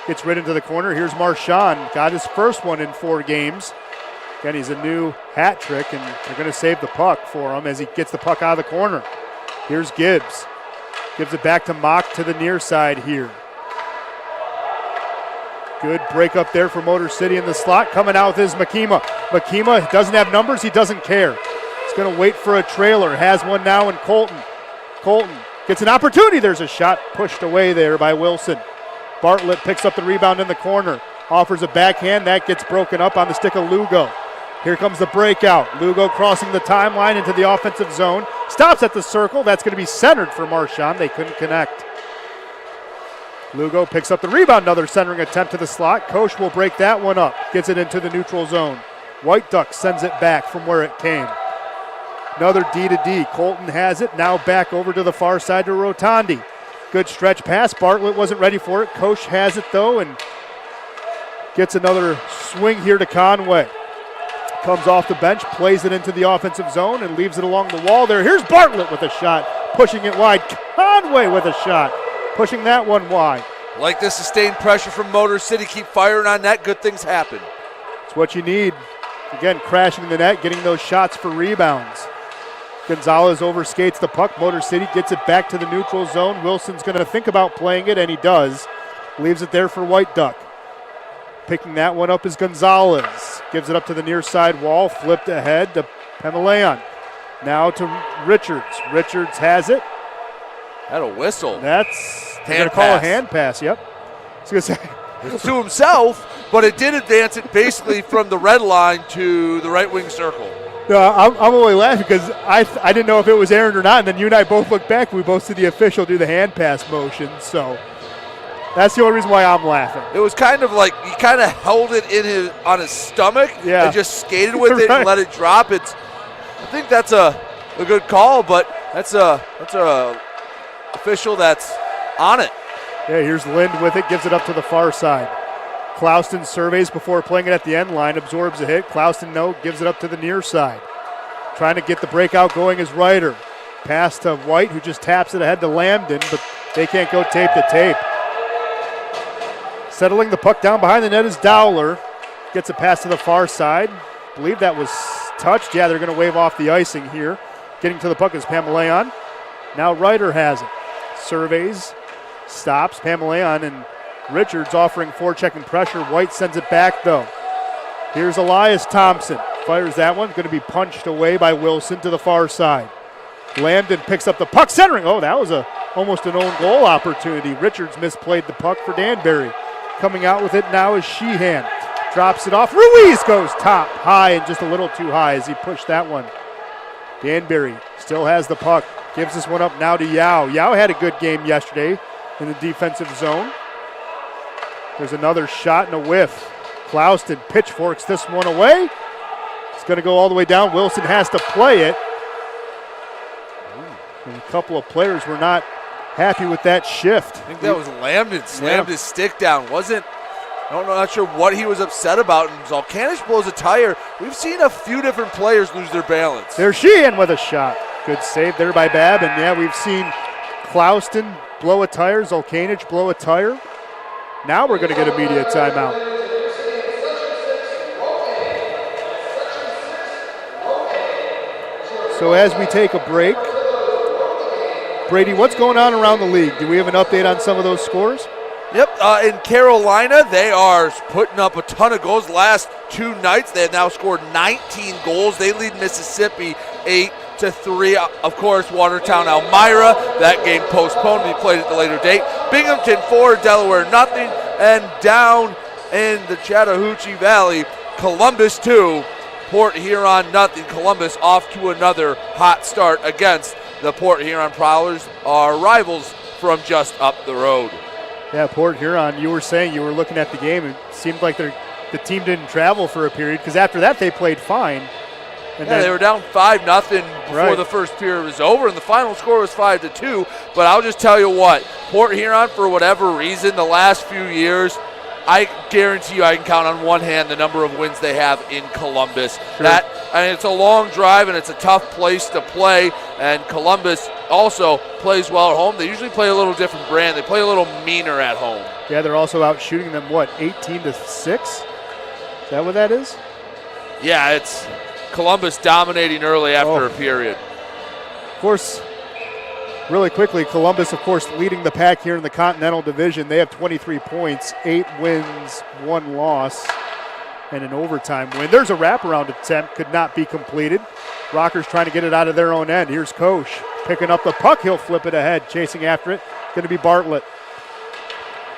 Gets right into the corner. Here's Marchand. Got his first one in 4 games. Again, he's a new hat trick, and they're going to save the puck for him as he gets the puck out of the corner. Here's Gibbs. Gives it back to Mock to the near side here. Good break up there for Motor City in the slot. Coming out with his Makima. Makima doesn't have numbers. He doesn't care. He's going to wait for a trailer. Has one now in Colton. Colton gets an opportunity. There's a shot pushed away there by Wilson. Bartlett picks up the rebound in the corner. Offers a backhand. That gets broken up on the stick of Lugo. Here comes the breakout. Lugo crossing the timeline into the offensive zone. Stops at the circle. That's going to be centered for Marchand. They couldn't connect. Lugo picks up the rebound. Another centering attempt to the slot. Koch will break that one up. Gets it into the neutral zone. White Duck sends it back from where it came. Another D to D. Colton has it. Now back over to the far side to Rotondi. Good stretch pass. Bartlett wasn't ready for it. Koch has it though and gets another swing here to Conway. Comes off the bench, plays it into the offensive zone and leaves it along the wall there. Here's Bartlett with a shot, pushing it wide. Conway with a shot, pushing that one wide. Like the sustained pressure from Motor City. Keep firing on net. Good things happen. It's what you need. Again, crashing the net, getting those shots for rebounds. Gonzalez overskates the puck. Motor City gets it back to the neutral zone. Wilson's going to think about playing it, and he does. Leaves it there for White Duck. Picking that one up is Gonzalez. Gives it up to the near side wall. Flipped ahead to Pemeleon. Now to Richards. Richards has it. Had a whistle. That's Hand going to call a pass. hand pass. Yep. I was going to say. It's to himself, but it did advance it basically from the red line to the right wing circle. No, I'm only laughing because I didn't know if it was Aaron or not, and then you and I both looked back. We both see the official do the hand pass motion, so that's the only reason why I'm laughing. It was kind of like he kind of held it on his stomach and just skated with it and let it drop. I think that's a good call, but that's a official that's on it. Yeah, here's Lind with it, gives it up to the far side. Clouston surveys before playing it at the end line, absorbs a hit. Clouston, gives it up to the near side. Trying to get the breakout going is Ryder. Pass to White, who just taps it ahead to Lambden, but they can't go tape to tape. Settling the puck down behind the net is Dowler. Gets a pass to the far side. Believe that was touched. Yeah, they're going to wave off the icing here. Getting to the puck is Pameleon. Now Ryder has it. Surveys. Stops. Pameleon and Richards offering forechecking pressure. White sends it back, though. Here's Elias Thompson. Fires that one. Going to be punched away by Wilson to the far side. Lambden picks up the puck, centering. Oh, that was almost an own goal opportunity. Richards misplayed the puck for Danbury. Coming out with it now is Sheehan. Drops it off. Ruiz goes top, high, and just a little too high as he pushed that one. Danbury still has the puck. Gives this one up now to Yao. Yao had a good game yesterday in the defensive zone. There's another shot and a whiff. Clouston pitchforks this one away. It's going to go all the way down. Wilson has to play it. And a couple of players were not happy with that shift. I think that was Lambden slammed his stick down. Not sure what he was upset about. And Zolkanich blows a tire. We've seen a few different players lose their balance. There's Sheehan with a shot. Good save there by Babb. And yeah, we've seen Clouston blow a tire, Zolkanich blow a tire. Now we're going to get a media timeout. So as we take a break, Brady, what's going on around the league? Do we have an update on some of those scores? Yep, in Carolina, they are putting up a ton of goals. Last two nights, they have now scored 19 goals. They lead Mississippi 8-3. Of course, Watertown, Elmira. That game postponed. We played at the later date. Binghamton 4, Delaware nothing. And down in the Chattahoochee Valley, Columbus 2, Port Huron nothing. Columbus off to another hot start against the Port Huron Prowlers, our rivals from just up the road. Yeah, Port Huron, you were saying you were looking at the game. It seemed like the team didn't travel for a period because after that they played fine. And yeah, they were down 5-0 before the first period was over, and the final score was 5-2. But I'll just tell you what, Port Huron, for whatever reason, the last few years, I guarantee you I can count on one hand the number of wins they have in Columbus. Sure. It's a long drive, and it's a tough place to play, and Columbus also plays well at home. They usually play a little different brand. They play a little meaner at home. Yeah, they're also out shooting them, 18-6? Is that what that is? Yeah, it's Columbus dominating early after a period. Of course, really quickly, Columbus, of course, leading the pack here in the Continental Division. They have 23 points, 8 wins, 1 loss, and an overtime win. There's a wraparound attempt, could not be completed. Rockers trying to get it out of their own end. Here's Koch picking up the puck. He'll flip it ahead, chasing after it. Going to be Bartlett.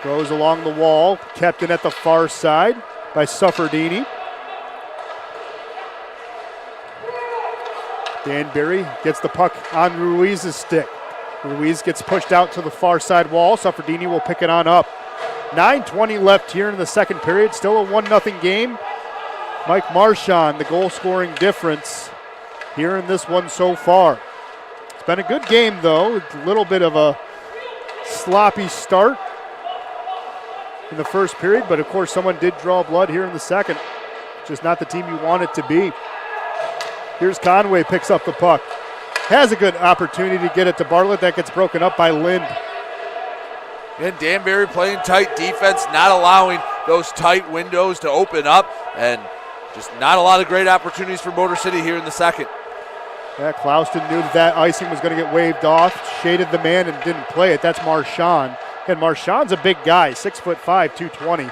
Goes along the wall, kept in at the far side by Sufferdini. Danbury gets the puck on Ruiz's stick. Ruiz gets pushed out to the far side wall. Sufferdini will pick it on up. 9:20 left here in the second period. Still a 1-0 game. Mike Marchand, the goal-scoring difference here in this one so far. It's been a good game, though. It's a little bit of a sloppy start in the first period, but of course someone did draw blood here in the second. Just not the team you want it to be. Here's Conway, picks up the puck. Has a good opportunity to get it to Bartlett. That gets broken up by Lind. And Danbury playing tight defense, not allowing those tight windows to open up, and just not a lot of great opportunities for Motor City here in the second. Yeah, Clouston knew that icing was going to get waved off, shaded the man and didn't play it. That's Marchand. And Marchand's a big guy, 6'5", 220.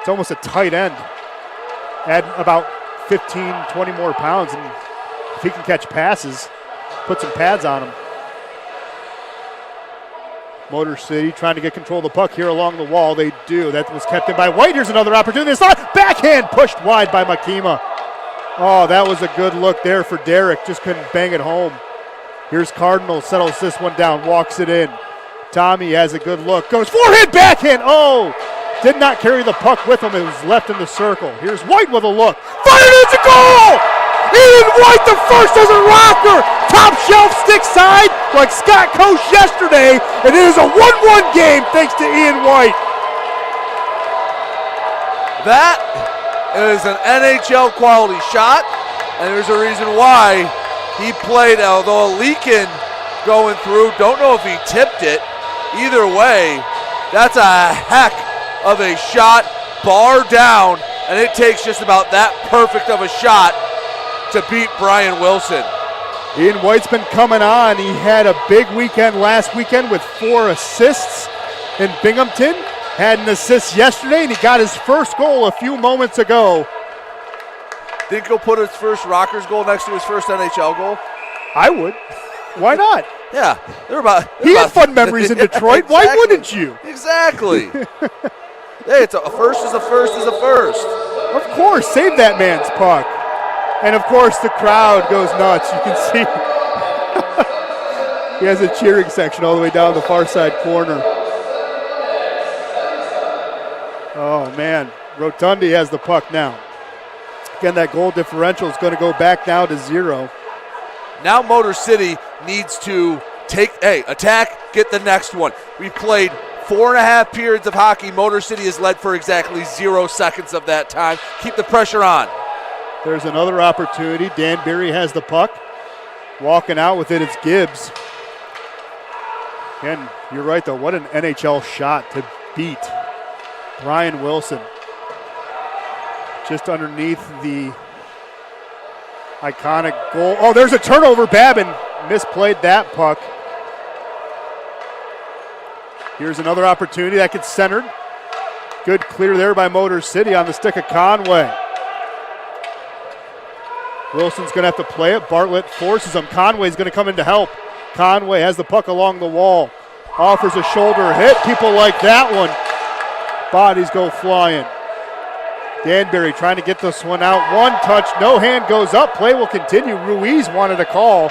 It's almost a tight end. Add about 15, 20 more pounds, and if he can catch passes, put some pads on him. Motor City trying to get control of the puck here along the wall. They do. That was kept in by White. Here's another opportunity. It's not backhand pushed wide by Makima. Oh, that was a good look there for Derek. Just couldn't bang it home. Here's Cardinal, settles this one down, walks it in. Tommy has a good look, goes forehand, backhand. Oh, did not carry the puck with him. It was left in the circle. Here's White with a look. Fired, it's a goal! Ian White, the first as a Rocker. Top shelf stick side like Scott coached yesterday. And it is a 1-1 game thanks to Ian White. That is an NHL quality shot, and there's a reason why he played, although a leak-in going through. Don't know if he tipped it. Either way, that's a heck of a shot, bar down, and it takes just about that perfect of a shot to beat Brian Wilson. Ian White's been coming on. He had a big weekend last weekend with 4 assists in Binghamton. Had an assist yesterday, and he got his first goal a few moments ago. Think he'll put his first Rockers goal next to his first NHL goal? I would. Why not? Yeah, he had fun memories in Detroit. Exactly. Why wouldn't you? Exactly. Hey, it's a first is a first is a first. Of course, save that man's puck. And of course, the crowd goes nuts. You can see he has a cheering section all the way down the far side corner. Oh, man. Rotundi has the puck now. Again, that goal differential is going to go back now to 0. Now Motor City needs to attack, get the next one. We've played 4.5 periods of hockey. Motor City has led for exactly 0 seconds of that time. Keep the pressure on. There's another opportunity. Danbury has the puck. Walking out with it, it's Gibbs. And you're right, though. What an NHL shot to beat Brian Wilson. Just underneath the iconic goal. Oh, there's a turnover. Babin misplayed that puck. Here's another opportunity that gets centered. Good clear there by Motor City on the stick of Conway. Wilson's going to have to play it. Bartlett forces him. Conway's going to come in to help. Conway has the puck along the wall. Offers a shoulder hit. People like that one. Bodies go flying. Danbury trying to get this one out. One touch, no hand goes up. Play will continue. Ruiz wanted a call.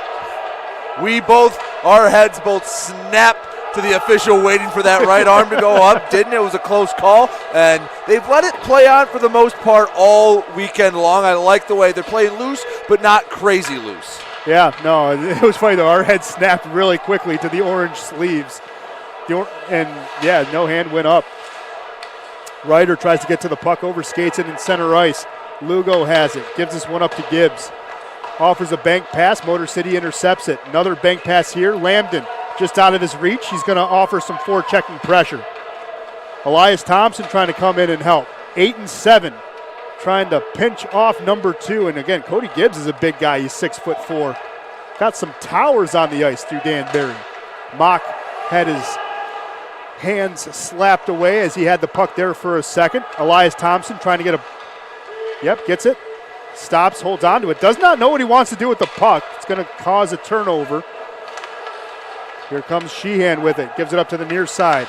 Our heads both snapped to the official waiting for that right arm to go up. Didn't. It was a close call, and they've let it play on for the most part all weekend long. I like the way they're playing loose, but not crazy loose. Yeah, no, it was funny though. Our head snapped really quickly to the orange sleeves. And yeah, no hand went up. Ryder tries to get to the puck, over skates it in center ice. Lugo has it, gives this one up to Gibbs. Offers a bank pass, Motor City intercepts it. Another bank pass here, Lambden just out of his reach. He's going to offer some forechecking pressure. Elias Thompson trying to come in and help. 8 and 7, trying to pinch off number 2. And again, Cody Gibbs is a big guy. He's 6'4". Got some towers on the ice through Danbury. Mock had his hands slapped away as he had the puck there for a second. Elias Thompson trying to get gets it. Stops, holds on to it. Does not know what he wants to do with the puck. It's going to cause a turnover. Here comes Sheehan with it. Gives it up to the near side.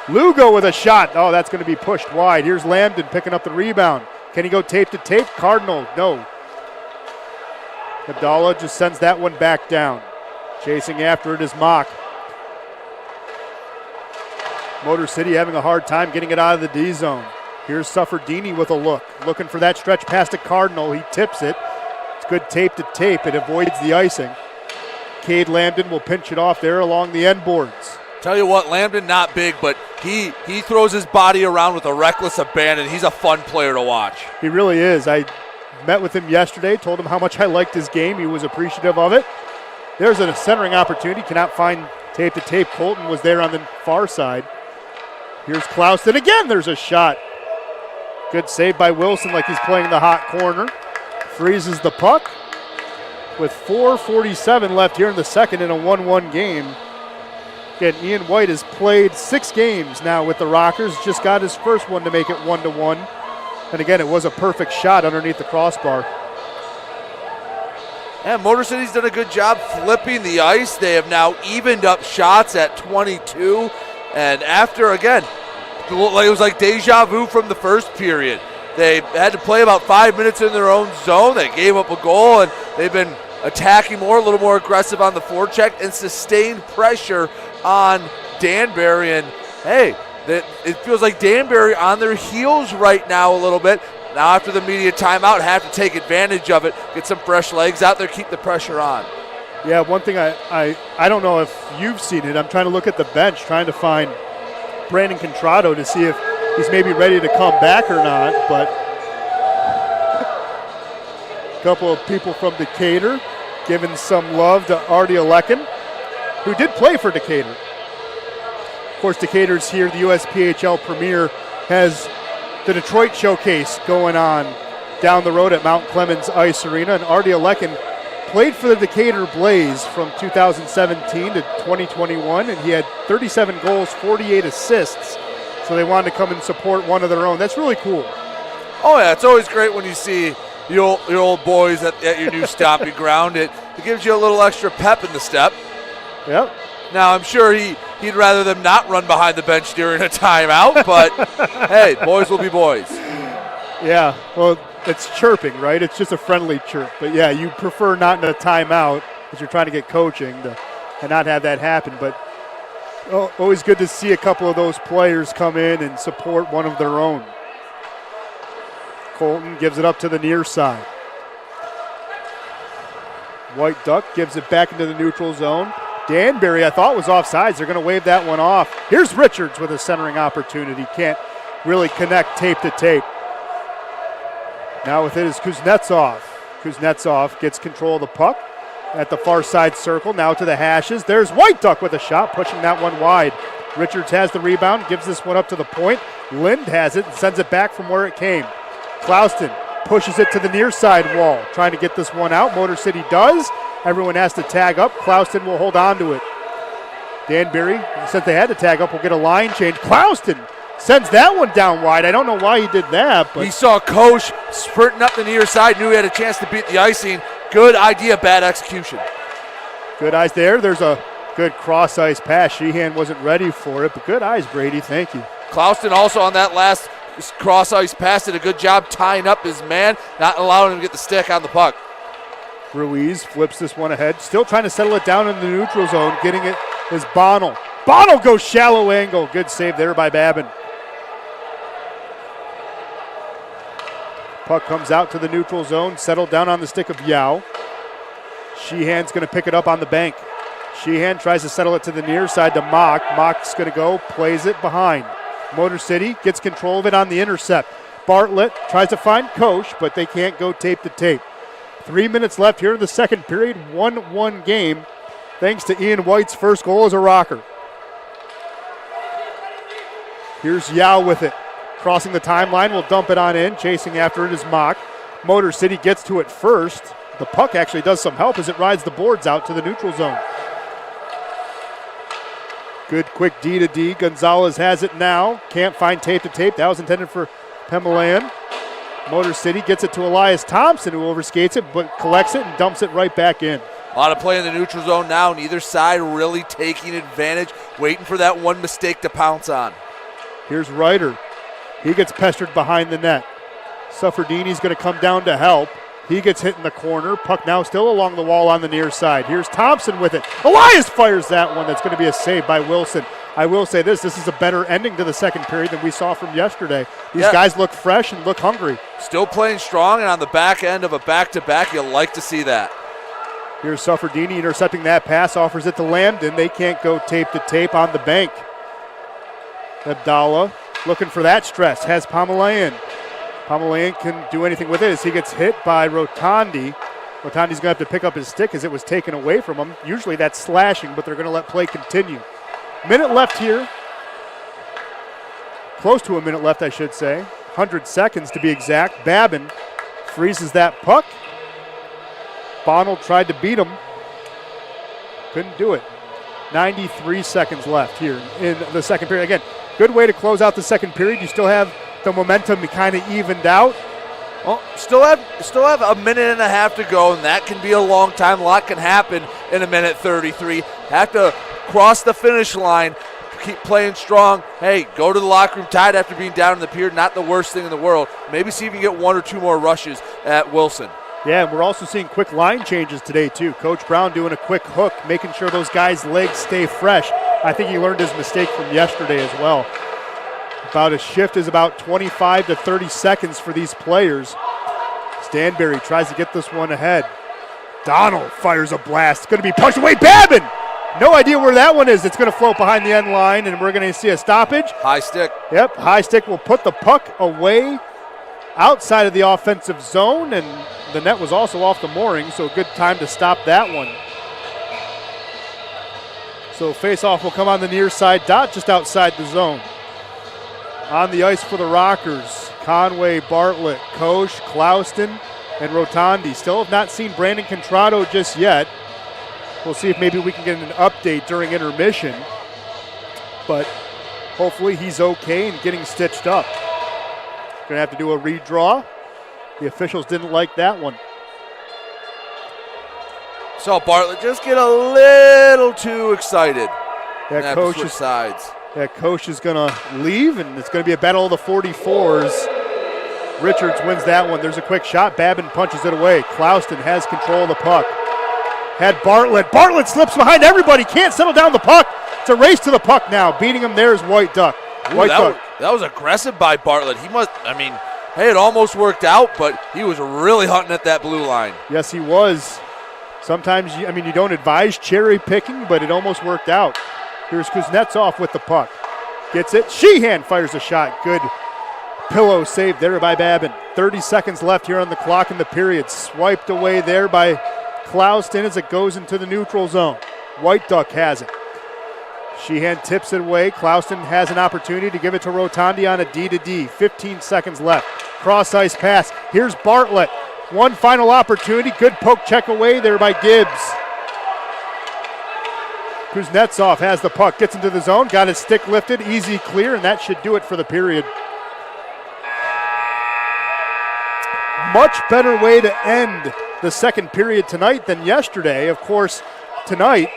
Lugo with a shot. Oh, that's going to be pushed wide. Here's Lambden picking up the rebound. Can he go tape to tape? Cardinal, no. Abdallah just sends that one back down. Chasing after it is Mock. Motor City having a hard time getting it out of the D zone. Here's Sufferdini with a look. Looking for that stretch pass to Cardinal. He tips it. It's good tape to tape. It avoids the icing. Cade Lambden will pinch it off there along the end boards. Tell you what, Lambden not big, but he throws his body around with a reckless abandon. He's a fun player to watch. He really is. I met with him yesterday, told him how much I liked his game. He was appreciative of it. There's a centering opportunity. Cannot find tape to tape. Colton was there on the far side. Here's Klauston again. There's a shot. Good save by Wilson like he's playing the hot corner. Freezes the puck. With 4:47 left here in the second in a 1-1 game. Again, Ian White has played 6 games now with the Rockers. Just got his first one to make it 1-1 And again, it was a perfect shot underneath the crossbar. And Motor City's done a good job flipping the ice. They have now evened up shots at 22. And after, again, it was like deja vu from the first period. They had to play about 5 minutes in their own zone. They gave up a goal, and they've been attacking more, a little more aggressive on the forecheck, and sustained pressure on Danbury. And, hey, it feels like Danbury on their heels right now a little bit. Now after the media timeout, have to take advantage of it, get some fresh legs out there, keep the pressure on. Yeah, one thing I don't know if you've seen it. I'm trying to look at the bench, trying to find Brandon Contrado to see if he's maybe ready to come back or not. But a couple of people from Decatur giving some love to Artie Alekin, who did play for Decatur. Of course, Decatur's here. The USPHL Premier has the Detroit Showcase going on down the road at Mount Clemens Ice Arena. And Artie Alekin played for the Decatur Blaze from 2017 to 2021, and he had 37 goals, 48 assists. So they wanted to come and support one of their own. That's really cool. Oh, yeah, it's always great when you see your old boys at your new stomping ground. It gives you a little extra pep in the step. Yep. Now, I'm sure he'd rather them not run behind the bench during a timeout, but, hey, boys will be boys. Yeah, well, it's chirping, right? It's just a friendly chirp. But, yeah, you prefer not in a timeout because you're trying to get coaching and not have that happen. But always good to see a couple of those players come in and support one of their own. Colton gives it up to the near side. White Duck gives it back into the neutral zone. Danbury, I thought, was offsides. They're going to wave that one off. Here's Richards with a centering opportunity. Can't really connect tape to tape. Now with it is Kuznetsov. Kuznetsov gets control of the puck at the far side circle. Now to the hashes. There's White Duck with a shot, pushing that one wide. Richards has the rebound, gives this one up to the point. Lind has it and sends it back from where it came. Clouston pushes it to the near side wall, trying to get this one out. Motor City does. Everyone has to tag up. Clouston will hold on to it. Danbury, since they had to tag up, will get a line change. Clouston sends that one down wide. I don't know why he did that, but he saw Koch sprinting up the near side, knew he had a chance to beat the icing. Good idea, bad execution. Good eyes there. There's a good cross-ice pass. Sheehan wasn't ready for it, but good eyes, Brady. Thank you. Clouston also on that last cross-ice pass did a good job tying up his man, not allowing him to get the stick on the puck. Ruiz flips this one ahead, still trying to settle it down in the neutral zone. Getting it is Bonnell. Bonnell goes shallow angle. Good save there by Babin. Puck comes out to the neutral zone, settled down on the stick of Yao. Sheehan's going to pick it up on the bank. Sheehan tries to settle it to the near side to Mock. Mock's going to go, plays it behind. Motor City gets control of it on the intercept. Bartlett tries to find Koch, but they can't go tape to tape. 3 minutes left here in the second period, 1-1 game, thanks to Ian White's first goal as a Rocker. Here's Yao with it. Crossing the timeline, will dump it on in. Chasing after it is Mock. Motor City gets to it first. The puck actually does some help as it rides the boards out to the neutral zone. Good quick D to D. Gonzalez has it now. Can't find tape to tape. That was intended for Pemelayan. Motor City gets it to Elias Thompson, who overskates it but collects it and dumps it right back in. A lot of play in the neutral zone now. Neither side really taking advantage, waiting for that one mistake to pounce on. Here's Ryder. He gets pestered behind the net. Suffredini's going to come down to help. He gets hit in the corner. Puck now still along the wall on the near side. Here's Thompson with it. Elias fires that one. That's going to be a save by Wilson. I will say this is a better ending to the second period than we saw from yesterday. These guys look fresh and look hungry. Still playing strong, and on the back end of a back-to-back, you'll like to see that. Here's Suffredini intercepting that pass, offers it to Lambden. They can't go tape to tape on the bank. Abdallah looking for that stress, has Pamelayan. Pamelayan can do anything with it as he gets hit by Rotondi. Rotondi's going to have to pick up his stick as it was taken away from him. Usually that's slashing, but they're going to let play continue. Minute left here. Close to a minute left, I should say. 100 seconds to be exact. Babin freezes that puck. Bonnell tried to beat him. Couldn't do it. 93 seconds left here in the second period. Again, good way to close out the second period. You still have the momentum kind of evened out. Well, still have a minute and a half to go, and that can be a long time. A lot can happen in a minute 33. Have to cross the finish line, keep playing strong. Hey, go to the locker room tied after being down in the period. Not the worst thing in the world. Maybe see if you can get 1 or 2 more rushes at Wilson. Yeah, and we're also seeing quick line changes today, too. Coach Brown doing a quick hook, making sure those guys' legs stay fresh. I think he learned his mistake from yesterday as well. About a shift is about 25 to 30 seconds for these players. Danbury tries to get this one ahead. Donald fires a blast. It's going to be punched away. Babin! No idea where that one is. It's going to float behind the end line, and we're going to see a stoppage. High stick. Yep, high stick will put the puck away outside of the offensive zone, and the net was also off the mooring, so a good time to stop that one. So face-off will come on the near side dot, just outside the zone. On the ice for the Rockers, Conway, Bartlett, Koch, Clouston, and Rotondi. Still have not seen Brandon Contrado just yet. We'll see if maybe we can get an update during intermission. But hopefully he's okay and getting stitched up. Going to have to do a redraw. The officials didn't like that one. So Bartlett just get a little too excited. That Koch is sides. That Koch is going to leave, and it's going to be a battle of the 44s. Richards wins that one. There's a quick shot. Babin punches it away. Clouston has control of the puck. Had Bartlett. Bartlett slips behind everybody. Can't settle down the puck. It's a race to the puck now. Beating him there is White Duck. That was aggressive by Bartlett. Hey, it almost worked out, but he was really hunting at that blue line. Yes, he was. Sometimes, you don't advise cherry picking, but it almost worked out. Here's Kuznetsov with the puck. Gets it. Sheehan fires a shot. Good pillow save there by Babin. 30 seconds left here on the clock in the period. Swiped away there by Clouston as it goes into the neutral zone. White Duck has it. Sheehan tips it away. Clouston has an opportunity to give it to Rotondi on a D-to-D. 15 seconds left. Cross ice pass. Here's Bartlett. One final opportunity. Good poke check away there by Gibbs. Kuznetsov has the puck, gets into the zone, got his stick lifted, easy clear, and that should do it for the period. Much better way to end the second period tonight than yesterday. Of course, tonight,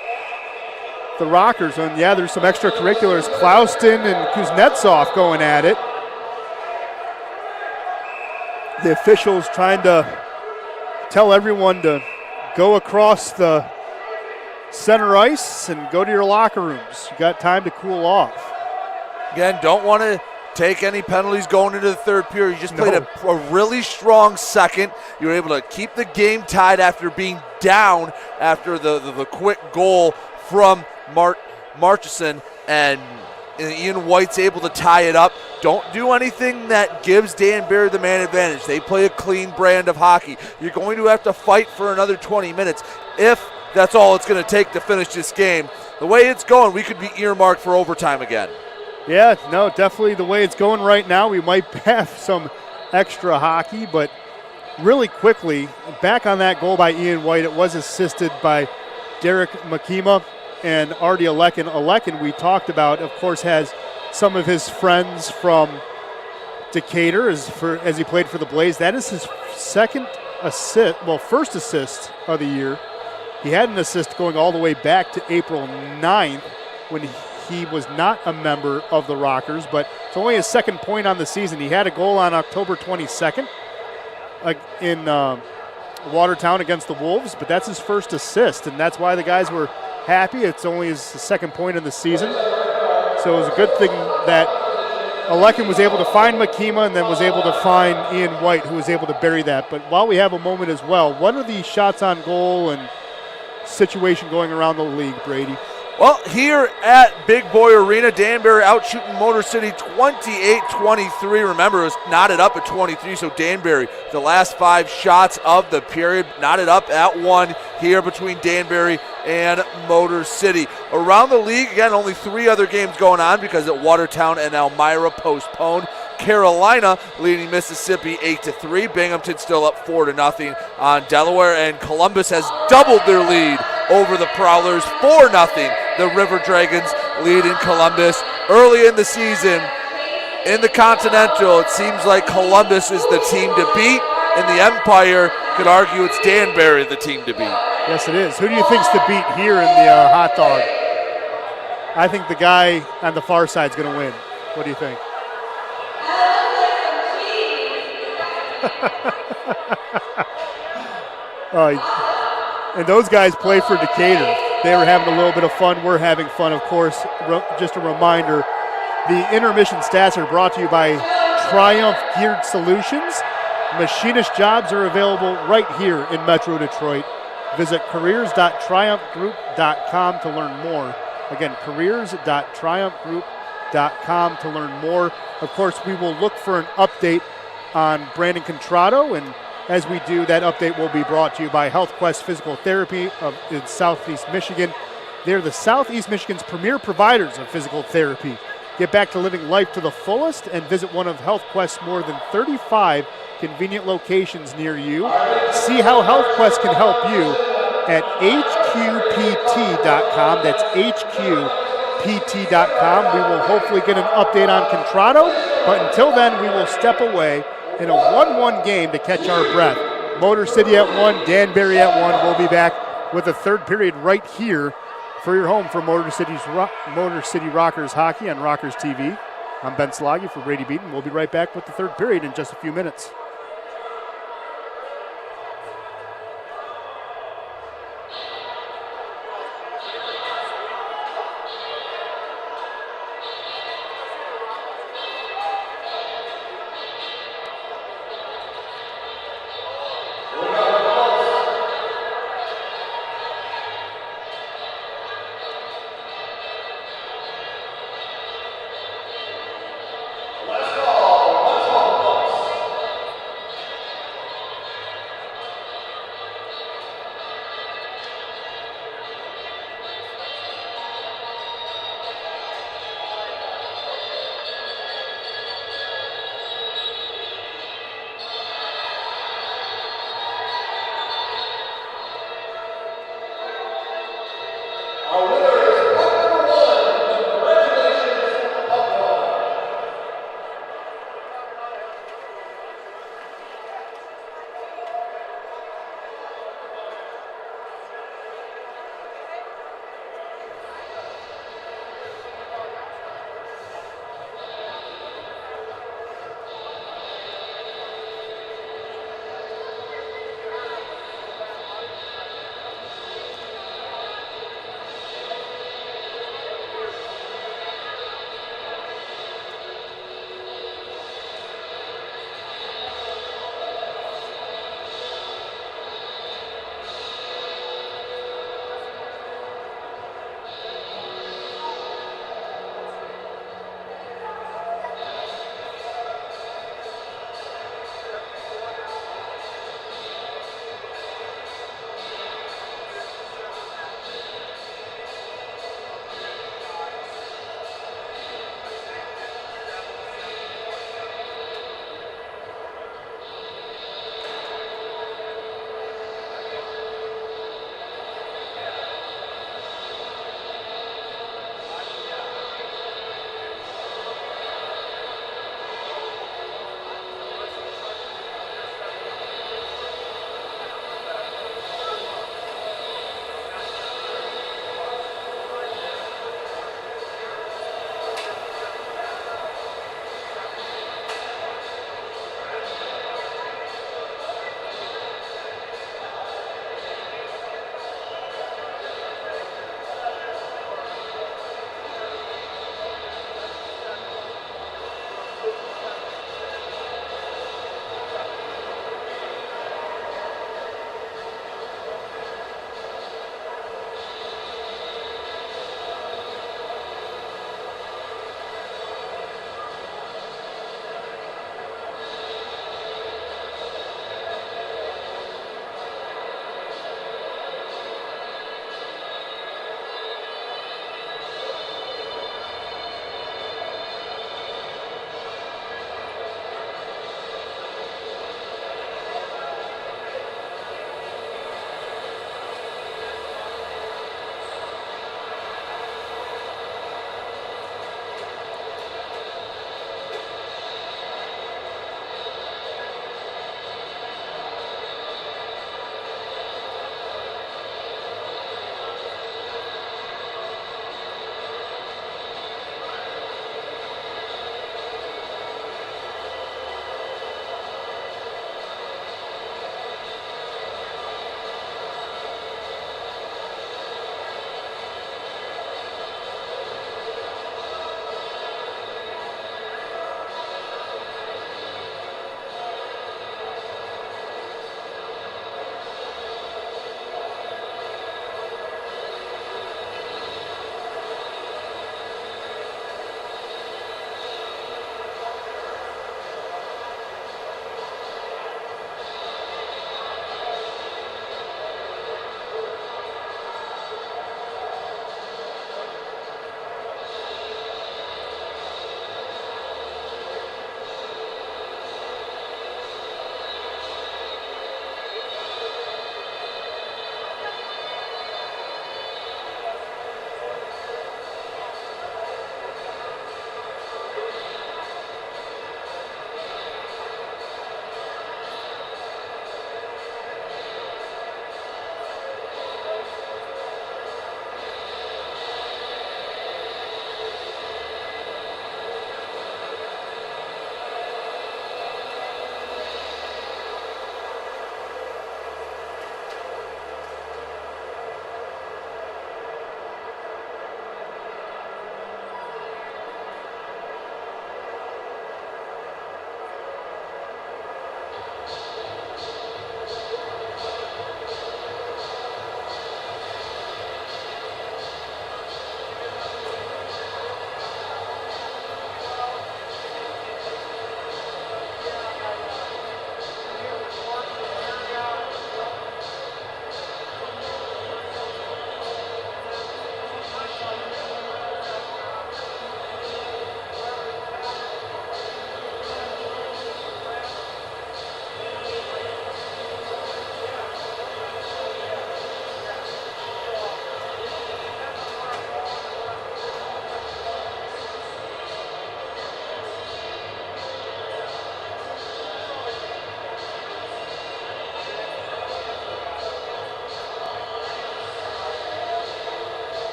the Rockers, and yeah, there's some extracurriculars. Clouston and Kuznetsov going at it. The officials trying to tell everyone to go across the center ice and go to your locker rooms. You got time to cool off. Again, don't want to take any penalties going into the third period. You just played a really strong second. You were able to keep the game tied after being down after the quick goal from Marchison, and Ian White's able to tie it up. Don't do anything that gives Danbury the man advantage. They play a clean brand of hockey. You're going to have to fight for another 20 minutes if that's all it's going to take to finish this game. The way it's going, we could be earmarked for overtime again. Yeah, no, definitely the way it's going right now, we might have some extra hockey, but really quickly, back on that goal by Ian White, it was assisted by Derek Makima and Artie Alekin. Alekin, we talked about, of course, has some of his friends from Decatur as he played for the Blaze. That is his first assist of the year. He had an assist going all the way back to April 9th when he was not a member of the Rockers, but it's only his second point on the season. He had a goal on October 22nd in Watertown against the Wolves, but that's his first assist, and that's why the guys were happy. It's only his second point in the season. So it was a good thing that Alekin was able to find Makima and then was able to find Ian White, who was able to bury that. But while we have a moment as well, what are the shots on goal and situation going around the league, Brady? Well, here at Big Boy Arena, Danbury out-shooting Motor City 28-23. Remember, it was knotted up at 23, so Danbury, the last 5 shots of the period, knotted up at 1 here between Danbury and Motor City. Around the league, again, only 3 other games going on because at Watertown and Elmira postponed. Carolina leading Mississippi 8-3. Binghamton still up 4-0 on Delaware, and Columbus has doubled their lead over the Prowlers 4-0. The River Dragons lead in Columbus. Early in the season, In the Continental, it seems like Columbus is the team to beat. In the Empire, could argue it's Danbury the team to beat. Yes, it is. Who do you think's to beat here in the hot dog? I think the guy on the far side is going to win. What do you think? And those guys play for Decatur. They were having a little bit of fun. We're having fun, of course. Just a reminder, the intermission stats are brought to you by Triumph Geared Solutions. Machinist jobs are available right here in Metro Detroit. Visit careers.triumphgroup.com to learn more. Again, careers.triumphgroup.com to learn more. Of course, we will look for an update on Brandon Contrado, and as we do, that update will be brought to you by HealthQuest Physical Therapy in Southeast Michigan. They're the Southeast Michigan's premier providers of physical therapy. Get back to living life to the fullest and visit one of HealthQuest's more than 35 convenient locations near you. See how HealthQuest can help you at hqpt.com. That's hqpt.com. We will hopefully get an update on Contrado, but until then, we will step away in a 1-1 game to catch our breath. Motor City at 1, Danbury at 1. We'll be back with the third period right here for your home for Motor City Rockers hockey on Rockers TV. I'm Ben Sloggy for Brady Beaton. We'll be right back with the third period in just a few minutes.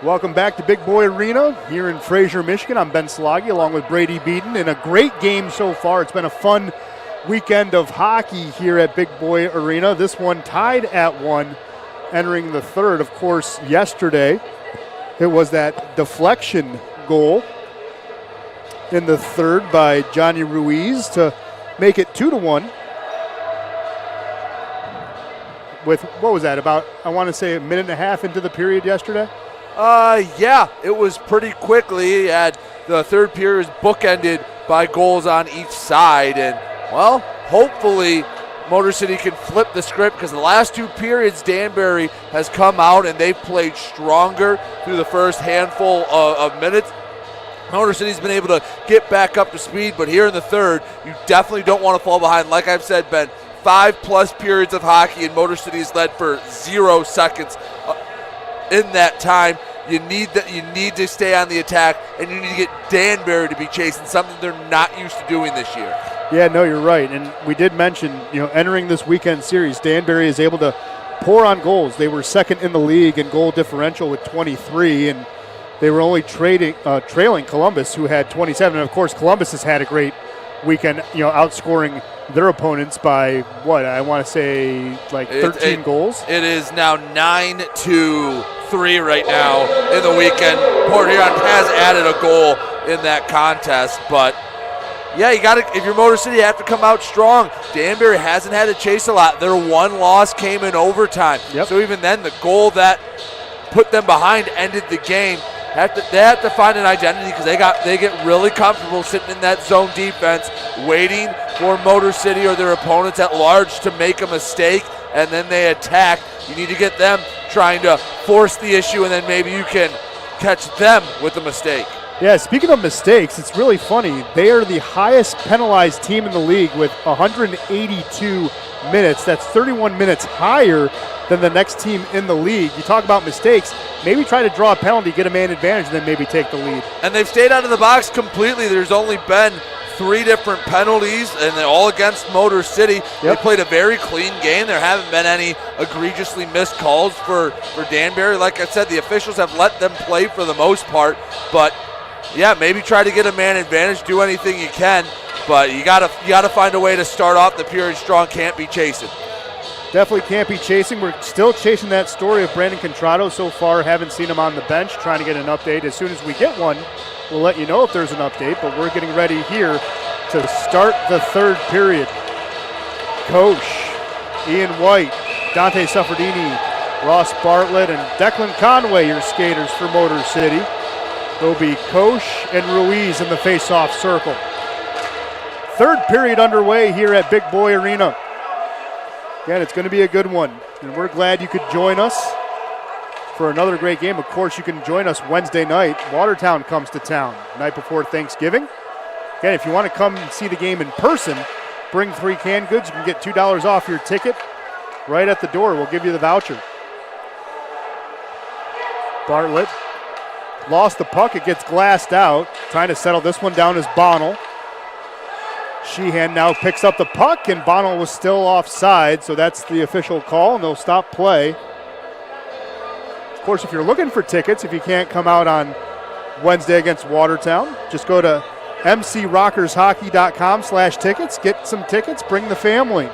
Welcome back to Big Boy Arena here in Fraser, Michigan. I'm Ben Sloggy along with Brady Beaton. In a great game so far. It's been a fun weekend of hockey here at Big Boy Arena. This one tied at 1, entering the third. Of course, yesterday it was that deflection goal in the third by Johnny Ruiz to make it 2-1. With, what was that, about, I want to say, a minute and a half into the period yesterday? Yeah, it was pretty quickly. The third period was bookended by goals on each side. And, well, hopefully Motor City can flip the script, because the last 2 periods Danbury has come out and they've played stronger through the first handful of minutes. Motor City's been able to get back up to speed, but here in the third, you definitely don't want to fall behind. Like I've said, Ben, 5+ periods of hockey, and Motor City has led for 0 seconds. In that time, you need to stay on the attack, and you need to get Danbury to be chasing, something they're not used to doing this year. Yeah, no, you're right. And we did mention, entering this weekend series, Danbury is able to pour on goals. They were second in the league in goal differential with 23, and they were only trailing Columbus, who had 27. And, of course, Columbus has had a great weekend, outscoring their opponents by, what, I want to say, like 13 goals. It is now 9-3 right now in the weekend. Port Huron has added a goal in that contest, but yeah, you got to. If you're Motor City, you have to come out strong. Danbury hasn't had to chase a lot. Their one loss came in overtime. Yep. So even then, the goal that put them behind ended the game. They have to find an identity, because they get really comfortable sitting in that zone defense, waiting for Motor City or their opponents at large to make a mistake, and then they attack. You need to get them trying to force the issue, and then maybe you can catch them with a mistake. Yeah, speaking of mistakes, it's really funny. They are the highest penalized team in the league with 182 minutes. That's 31 minutes higher than the next team in the league. You talk about mistakes, maybe try to draw a penalty, get a man advantage, and then maybe take the lead. And they've stayed out of the box completely. There's only been 3 different penalties, and they're all against Motor City. Yep. They played a very clean game. There haven't been any egregiously missed calls for Danbury. Like I said, the officials have let them play for the most part, but yeah, maybe try to get a man advantage, do anything you can, but you gotta find a way to start off the period strong. Can't be chasing. Definitely can't be chasing. We're still chasing that story of Brandon Contrado so far. Haven't seen him on the bench. Trying to get an update. As soon as we get one, we'll let you know if there's an update, but we're getting ready here to start the third period. Koch, Ian White, Dante Suffredini, Ross Bartlett, and Declan Conway, your skaters for Motor City. It'll be Koch and Ruiz in the face-off circle. Third period underway here at Big Boy Arena. Again, it's going to be a good one, and we're glad you could join us for another great game. Of course, you can join us Wednesday night. Watertown comes to town, night before Thanksgiving. Again, if you want to come and see the game in person, bring 3 canned goods. You can get $2 off your ticket right at the door. We'll give you the voucher. Bartlett lost the puck. It gets glassed out. Trying to settle this one down is Bonnell. Sheehan now picks up the puck, and Bonnell was still offside, so that's the official call, and they'll stop play. Of course, if you're looking for tickets, if you can't come out on Wednesday against Watertown, just go to mcrockershockey.com/tickets, get some tickets, bring the family.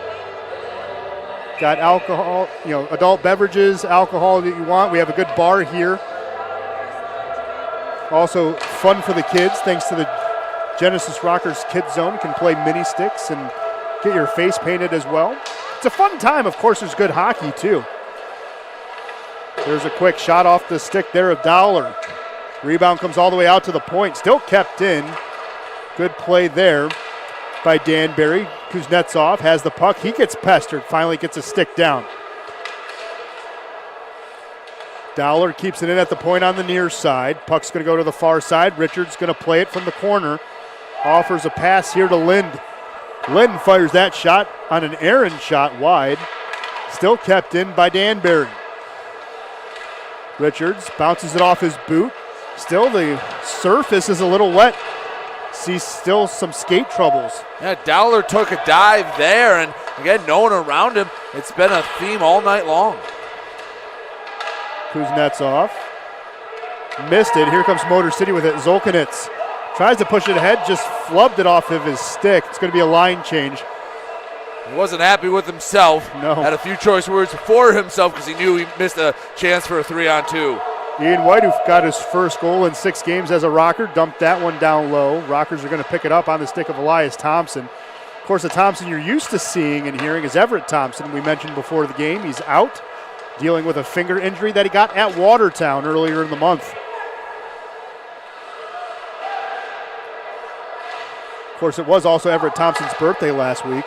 Got alcohol, adult beverages, alcohol that you want. We have a good bar here. Also fun for the kids, thanks to the Genesis Rockers Kids Zone. You can play mini sticks and get your face painted as well. It's a fun time. Of course, there's good hockey too. There's a quick shot off the stick there of Dowler. Rebound comes all the way out to the point, still kept in. Good play there by Danbury. Kuznetsov has the puck. He gets pestered, finally gets a stick down. Dowler keeps it in at the point on the near side. Puck's going to go to the far side. Richards going to play it from the corner. Offers a pass here to Lind. Lind fires that shot on an errant shot wide. Still kept in by Danbury. Richards bounces it off his boot. Still the surface is a little wet. See still some skate troubles. Yeah, Dowler took a dive there, and again, no one around him. It's been a theme all night long. Kuznetsov Missed it. Here comes Motor City with it. Zolkanitz tries to push it ahead, just flubbed it off of his stick. It's going to be a line change. He wasn't happy with himself. No. Had a few choice words for himself because he knew he missed a chance for a 3-on-2. Ian White, who got his first goal in 6 games as a Rocker, dumped that one down low. Rockers are going to pick it up on the stick of Elias Thompson. Of course, the Thompson you're used to seeing and hearing is Everett Thompson. We mentioned before the game he's out, dealing with a finger injury that he got at Watertown earlier in the month. Of course, it was also Everett Thompson's birthday last week.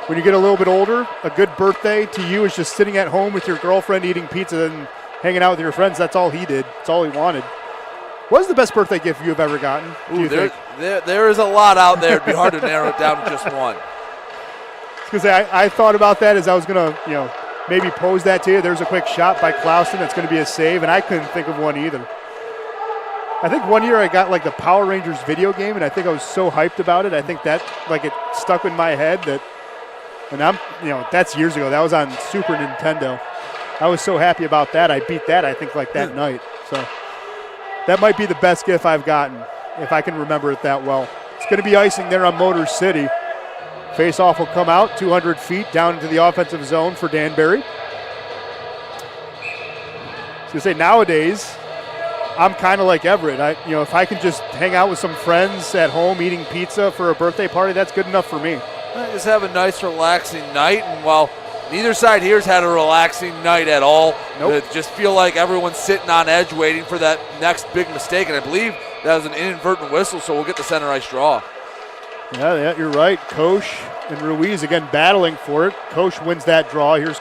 When you get a little bit older, a good birthday to you is just sitting at home with your girlfriend eating pizza and hanging out with your friends. That's all he did. That's all he wanted. What is the best birthday gift you've ever gotten, do you think? There is a lot out there. It'd be hard to narrow it down to just one. Because I thought about that as I was going to, maybe pose that to you. There's a quick shot by Clausen that's going to be a save, and I couldn't think of one either. I think one year I got like the Power Rangers video game, and I think I was so hyped about it. I think that it stuck in my head that, and that's years ago. That was on Super Nintendo. I was so happy about that. I beat that, I think, that night. So that might be the best gift I've gotten, if I can remember it that well. It's going to be icing there on Motor City. Face-off will come out 200 feet down into the offensive zone for Danbury. I was going to say, nowadays, I'm kind of like Everett. If I can just hang out with some friends at home eating pizza for a birthday party, that's good enough for me. Just have a nice, relaxing night, and while neither side here's had a relaxing night at all. Nope. Just feel like everyone's sitting on edge waiting for that next big mistake, and I believe that was an inadvertent whistle, so we'll get the center ice draw. Yeah, you're right. Koch and Ruiz again battling for it. Koch wins that draw. Here's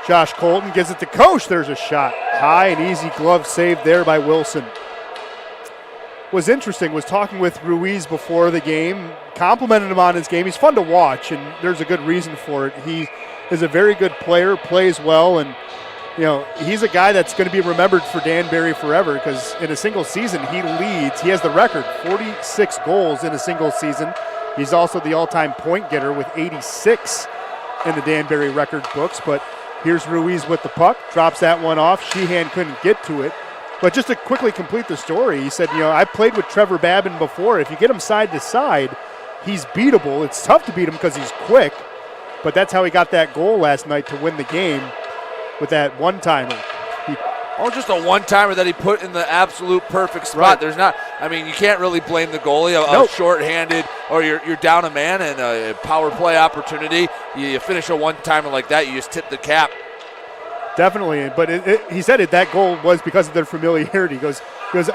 Josh Colton, gives it to Koch. There's a shot. High and easy glove save there by Wilson. Was interesting, was talking with Ruiz before the game, complimented him on his game. He's fun to watch, and there's a good reason for it. He is a very good player, plays well, and he's a guy that's going to be remembered for Danbury forever because in a single season he leads. He has the record, 46 goals in a single season. He's also the all-time point getter with 86 in the Danbury record books. But here's Ruiz with the puck, drops that one off. Sheehan couldn't get to it. But just to quickly complete the story, he said, I played with Trevor Babin before. If you get him side to side, he's beatable. It's tough to beat him because he's quick. But that's how he got that goal last night to win the game with that one-timer. Just a one-timer that he put in the absolute perfect spot. Right. You can't really blame the goalie. Nope. Short-handed, or you're down a man and a power play opportunity. You finish a one-timer like that, you just tip the cap. Definitely, but he said that goal was because of their familiarity. He goes,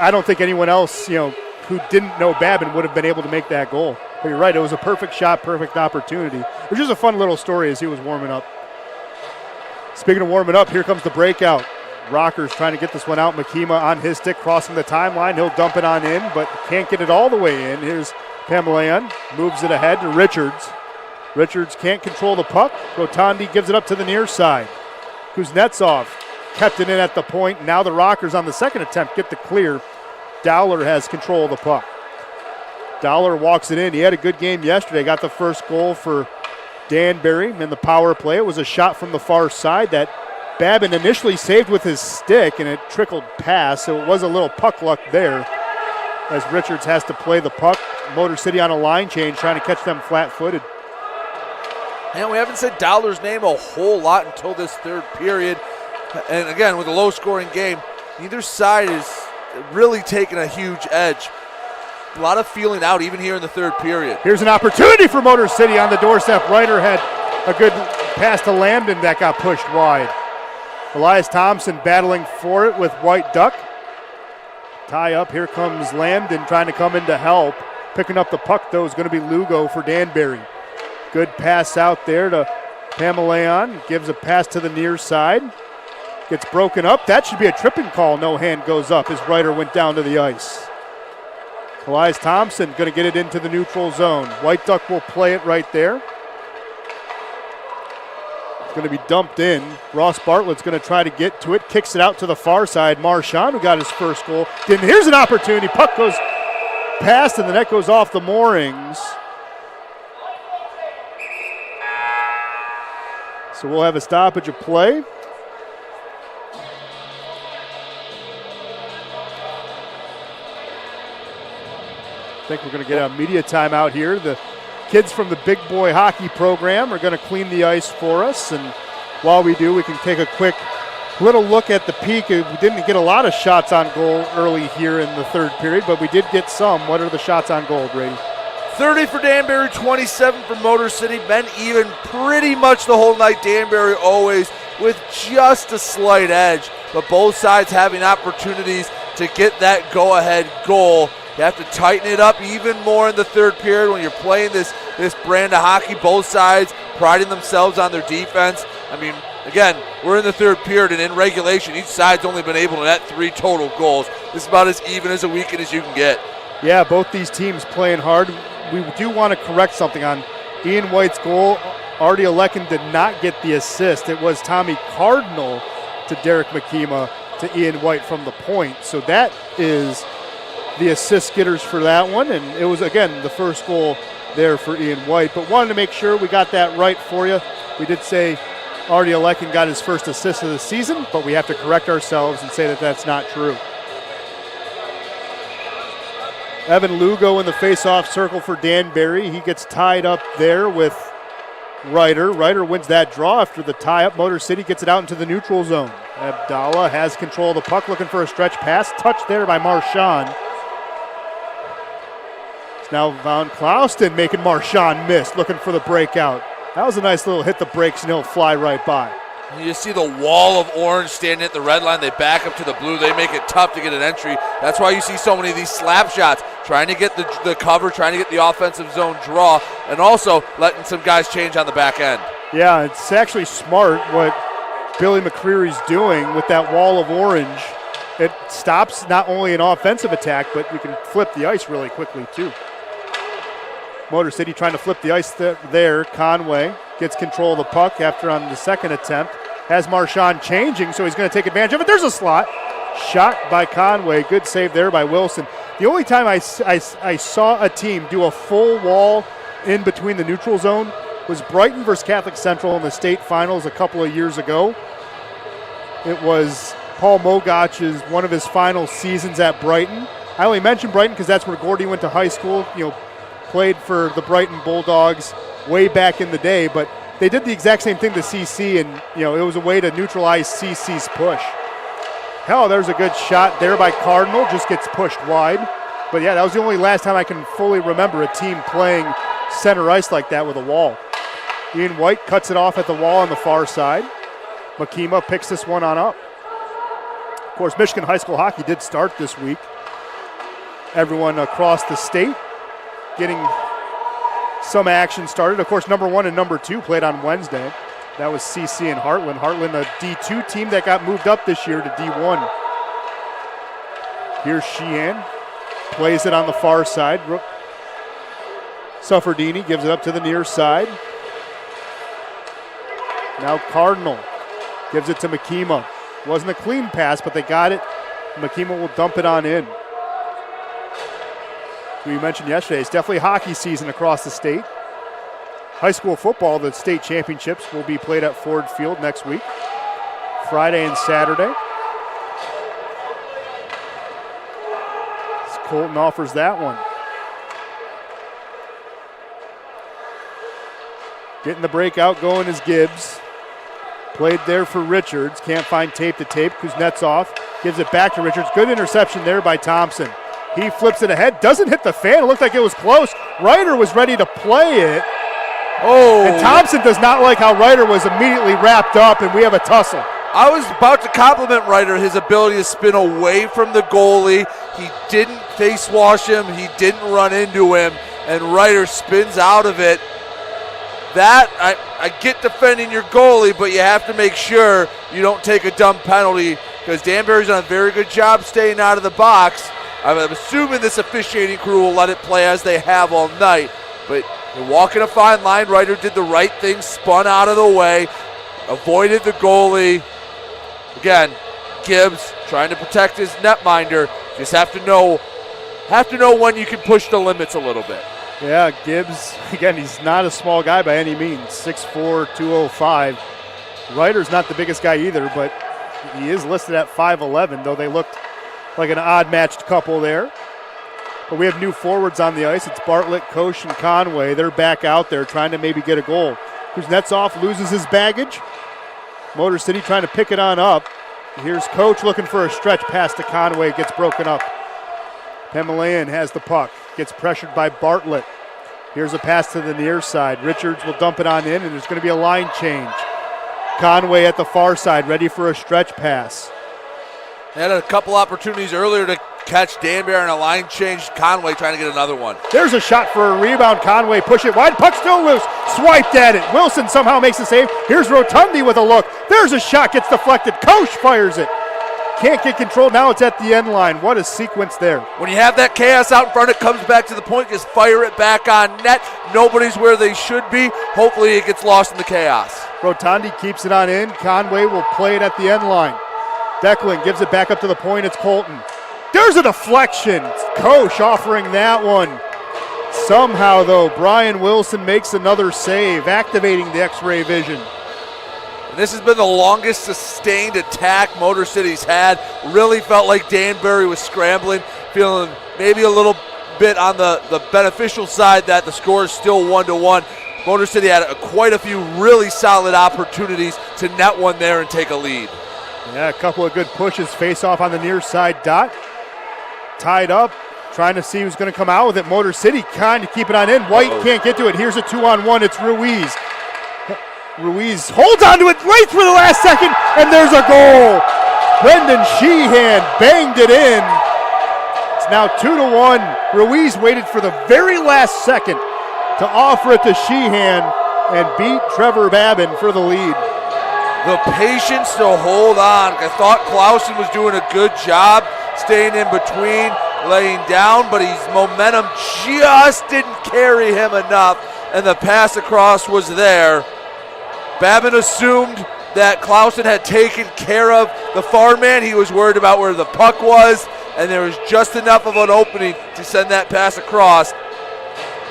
I don't think anyone else, who didn't know Babin would have been able to make that goal. But you're right, it was a perfect shot, perfect opportunity. It was just a fun little story as he was warming up. Speaking of warming up, here comes the breakout. Rockers trying to get this one out. Makima on his stick, crossing the timeline. He'll dump it on in, but can't get it all the way in. Here's Pamelayan, moves it ahead to Richards. Richards can't control the puck. Rotondi gives it up to the near side. Kuznetsov kept it in at the point. Now the Rockers on the second attempt get the clear. Dowler has control of the puck. Dowler walks it in. He had a good game yesterday. Got the first goal for Danbury in the power play. It was a shot from the far side that Babin initially saved with his stick, and it trickled past, so it was a little puck luck there as Richards has to play the puck. Motor City on a line change, trying to catch them flat-footed. And we haven't said Dowler's name a whole lot until this third period. And again, with a low-scoring game, neither side is really taking a huge edge. A lot of feeling out even here in the third period. Here's an opportunity for Motor City on the doorstep. Reiter had a good pass to Lambden that got pushed wide. Elias Thompson battling for it with White Duck. Tie up, here comes Lambden trying to come in to help. Picking up the puck, though, is going to be Lugo for Danbury. Good pass out there to Pamelayan. Gives a pass to the near side. Gets broken up. That should be a tripping call. No hand goes up as Reiter went down to the ice. Elias Thompson going to get it into the neutral zone. White Duck will play it right there. It's going to be dumped in. Ross Bartlett's going to try to get to it. Kicks it out to the far side. Marchand, who got his first goal. Here's an opportunity. Puck goes past and the net goes off the moorings. So we'll have a stoppage of play. think we're going to get a media timeout here. The kids from the Big Boy Hockey program are going to clean the ice for us, and while we do, we can take a quick little look at the peak. We didn't get a lot of shots on goal early here in the third period, but we did get some. What are the shots on goal, Brady? 30 for Danbury, 27 for Motor City. Been even pretty much the whole night. Danbury always with just a slight edge, but both sides having opportunities to get that go-ahead goal. You have to tighten it up even more in the third period when you're playing this brand of hockey. Both sides priding themselves on their defense. I mean, again, we're in the third period, and in regulation, each side's only been able to net 3 total goals. This is about as even as a weekend as you can get. Yeah, both these teams playing hard. We do want to correct something on Ian White's goal. Artie Alekin did not get the assist. It was Tommy Cardinal to Derek Makima to Ian White from the point. So that is the assist getters for that one. And it was, again, the first goal there for Ian White. But wanted to make sure we got that right for you. We did say Artie Alekin got his first assist of the season, but we have to correct ourselves and say that that's not true. Evan Lugo in the face-off circle for Danbury. He gets tied up there with Ryder. Ryder wins that draw after the tie-up. Motor City gets it out into the neutral zone. Abdallah has control of the puck, looking for a stretch pass. Touched there by Marchand. It's now Von Clouston making Marchand miss, looking for the breakout. That was a nice little hit the brakes and he'll fly right by. You see the wall of orange standing at the red line. They back up to the blue. They make it tough to get an entry. That's why you see so many of these slap shots, trying to get the cover, trying to get the offensive zone draw, and also letting some guys change on the back end. Yeah, it's actually smart what Billy McCreary's doing with that wall of orange. It stops not only an offensive attack, but you can flip the ice really quickly too. Motor City trying to flip the ice there. Conway gets control of the puck after on the second attempt. Has Marchand changing, so he's going to take advantage of it. There's a slot. Shot by Conway. Good save there by Wilson. The only time I saw a team do a full wall in between the neutral zone was Brighton versus Catholic Central in the state finals a couple of years ago. It was Paul Mogach's one of his final seasons at Brighton. I only mentioned Brighton because that's where Gordy went to high school. Played for the Brighton Bulldogs way back in the day, but they did the exact same thing to CC, and it was a way to neutralize CC's push. Hell, there's a good shot there by Cardinal, just gets pushed wide. But yeah, that was the only last time I can fully remember a team playing center ice like that with a wall. Ian White cuts it off at the wall on the far side. Makima picks this one on up. Of course, Michigan high school hockey did start this week. Everyone across the state getting some action started. Of course, number 1 and number 2 played on Wednesday. That was CC and Heartland. Heartland, a D2 team that got moved up this year to D1. Here's Sheehan. Plays it on the far side. Sufferdini gives it up to the near side. Now Cardinal gives it to Makima. Wasn't a clean pass, but they got it. Makima will dump it on in. We mentioned yesterday, it's definitely hockey season across the state. High school football, the state championships will be played at Ford Field next week, Friday and Saturday. Colton offers that one. Getting the breakout going is Gibbs. Played there for Richards. Can't find tape to tape. Kuznetsov gives it back to Richards. Good interception there by Thompson. He flips it ahead. Doesn't hit the fan. It looked like it was close. Ryder was ready to play it. Oh. And Thompson does not like how Ryder was immediately wrapped up, and we have a tussle. I was about to compliment Ryder, his ability to spin away from the goalie. He didn't face wash him. He didn't run into him, and Ryder spins out of it. That, I get defending your goalie, but you have to make sure you don't take a dumb penalty because Danbury's done a very good job staying out of the box. I'm assuming this officiating crew will let it play as they have all night, but you're walking a fine line. Ryder did the right thing, spun out of the way, avoided the goalie. Again, Gibbs trying to protect his netminder. Just have to know when you can push the limits a little bit. Yeah, Gibbs, again, he's not a small guy by any means, 6'4", 205. Ryder's not the biggest guy either, but he is listed at 5'11", though they looked like an odd-matched couple there. But we have new forwards on the ice. It's Bartlett, Koch, and Conway. They're back out there trying to maybe get a goal. Kuznetsov loses his baggage. Motor City trying to pick it on up. Here's Koch looking for a stretch pass to Conway. Gets broken up. Pemelayan has the puck. Gets pressured by Bartlett. Here's a pass to the near side. Richards will dump it on in, and there's going to be a line change. Conway at the far side, ready for a stretch pass. They had a couple opportunities earlier to catch Danbury on a line change. Conway trying to get another one. There's a shot for a rebound. Conway push it wide. Puck still loose. Swiped at it. Wilson somehow makes the save. Here's Rotundi with a look. There's a shot. Gets deflected. Koch fires it. Can't get control. Now it's at the end line. What a sequence there. When you have that chaos out in front, it comes back to the point. Just fire it back on net. Nobody's where they should be. Hopefully it gets lost in the chaos. Rotundi keeps it on in. Conway will play it at the end line. Declan gives it back up to the point. It's Colton. There's a deflection. Koch offering that one. Somehow, though, Brian Wilson makes another save, activating the X-ray vision. This has been the longest sustained attack Motor City's had. Really felt like Danbury was scrambling, feeling maybe a little bit on the beneficial side that the score is still 1-1. Motor City had quite a few really solid opportunities to net one there and take a lead. Yeah, a couple of good pushes. Face off on the near side dot. Tied up, trying to see who's going to come out with it. Motor City trying to keep it on in. White can't get to it. Here's a 2-on-1. It's Ruiz. Ruiz holds on to it right for the last second, and there's a goal. Brendan Sheehan banged it in. It's now 2-1. Ruiz waited for the very last second to offer it to Sheehan and beat Trevor Babin for the lead. The patience to hold on. I thought Clausen was doing a good job staying in between, laying down, but his momentum just didn't carry him enough, and the pass across was there. Babin assumed that Clausen had taken care of the far man. He was worried about where the puck was, and there was just enough of an opening to send that pass across.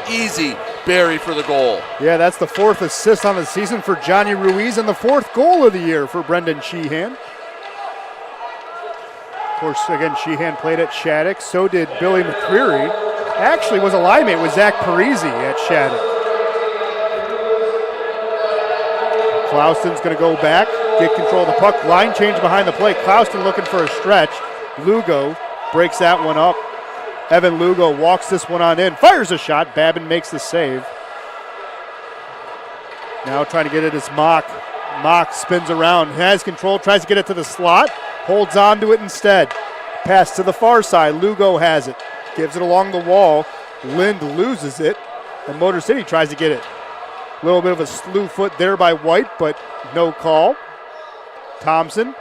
Easy Barry for the goal. Yeah, that's the fourth assist on the season for Johnny Ruiz and the fourth goal of the year for Brendan Sheehan. Of course, again, Sheehan played at Shattuck. So did Billy McCreary. Actually was a line mate with Zach Parisi at Shattuck. Clausen's going to go back, get control of the puck. Line change behind the play. Clausen looking for a stretch. Lugo breaks that one up. Evan Lugo walks this one on in, fires a shot. Babin makes the save. Now trying to get it is Mock. Mock spins around, has control, tries to get it to the slot, holds on to it instead. Pass to the far side. Lugo has it, gives it along the wall. Lind loses it, and Motor City tries to get it. A little bit of a slew foot there by White, but no call. Thompson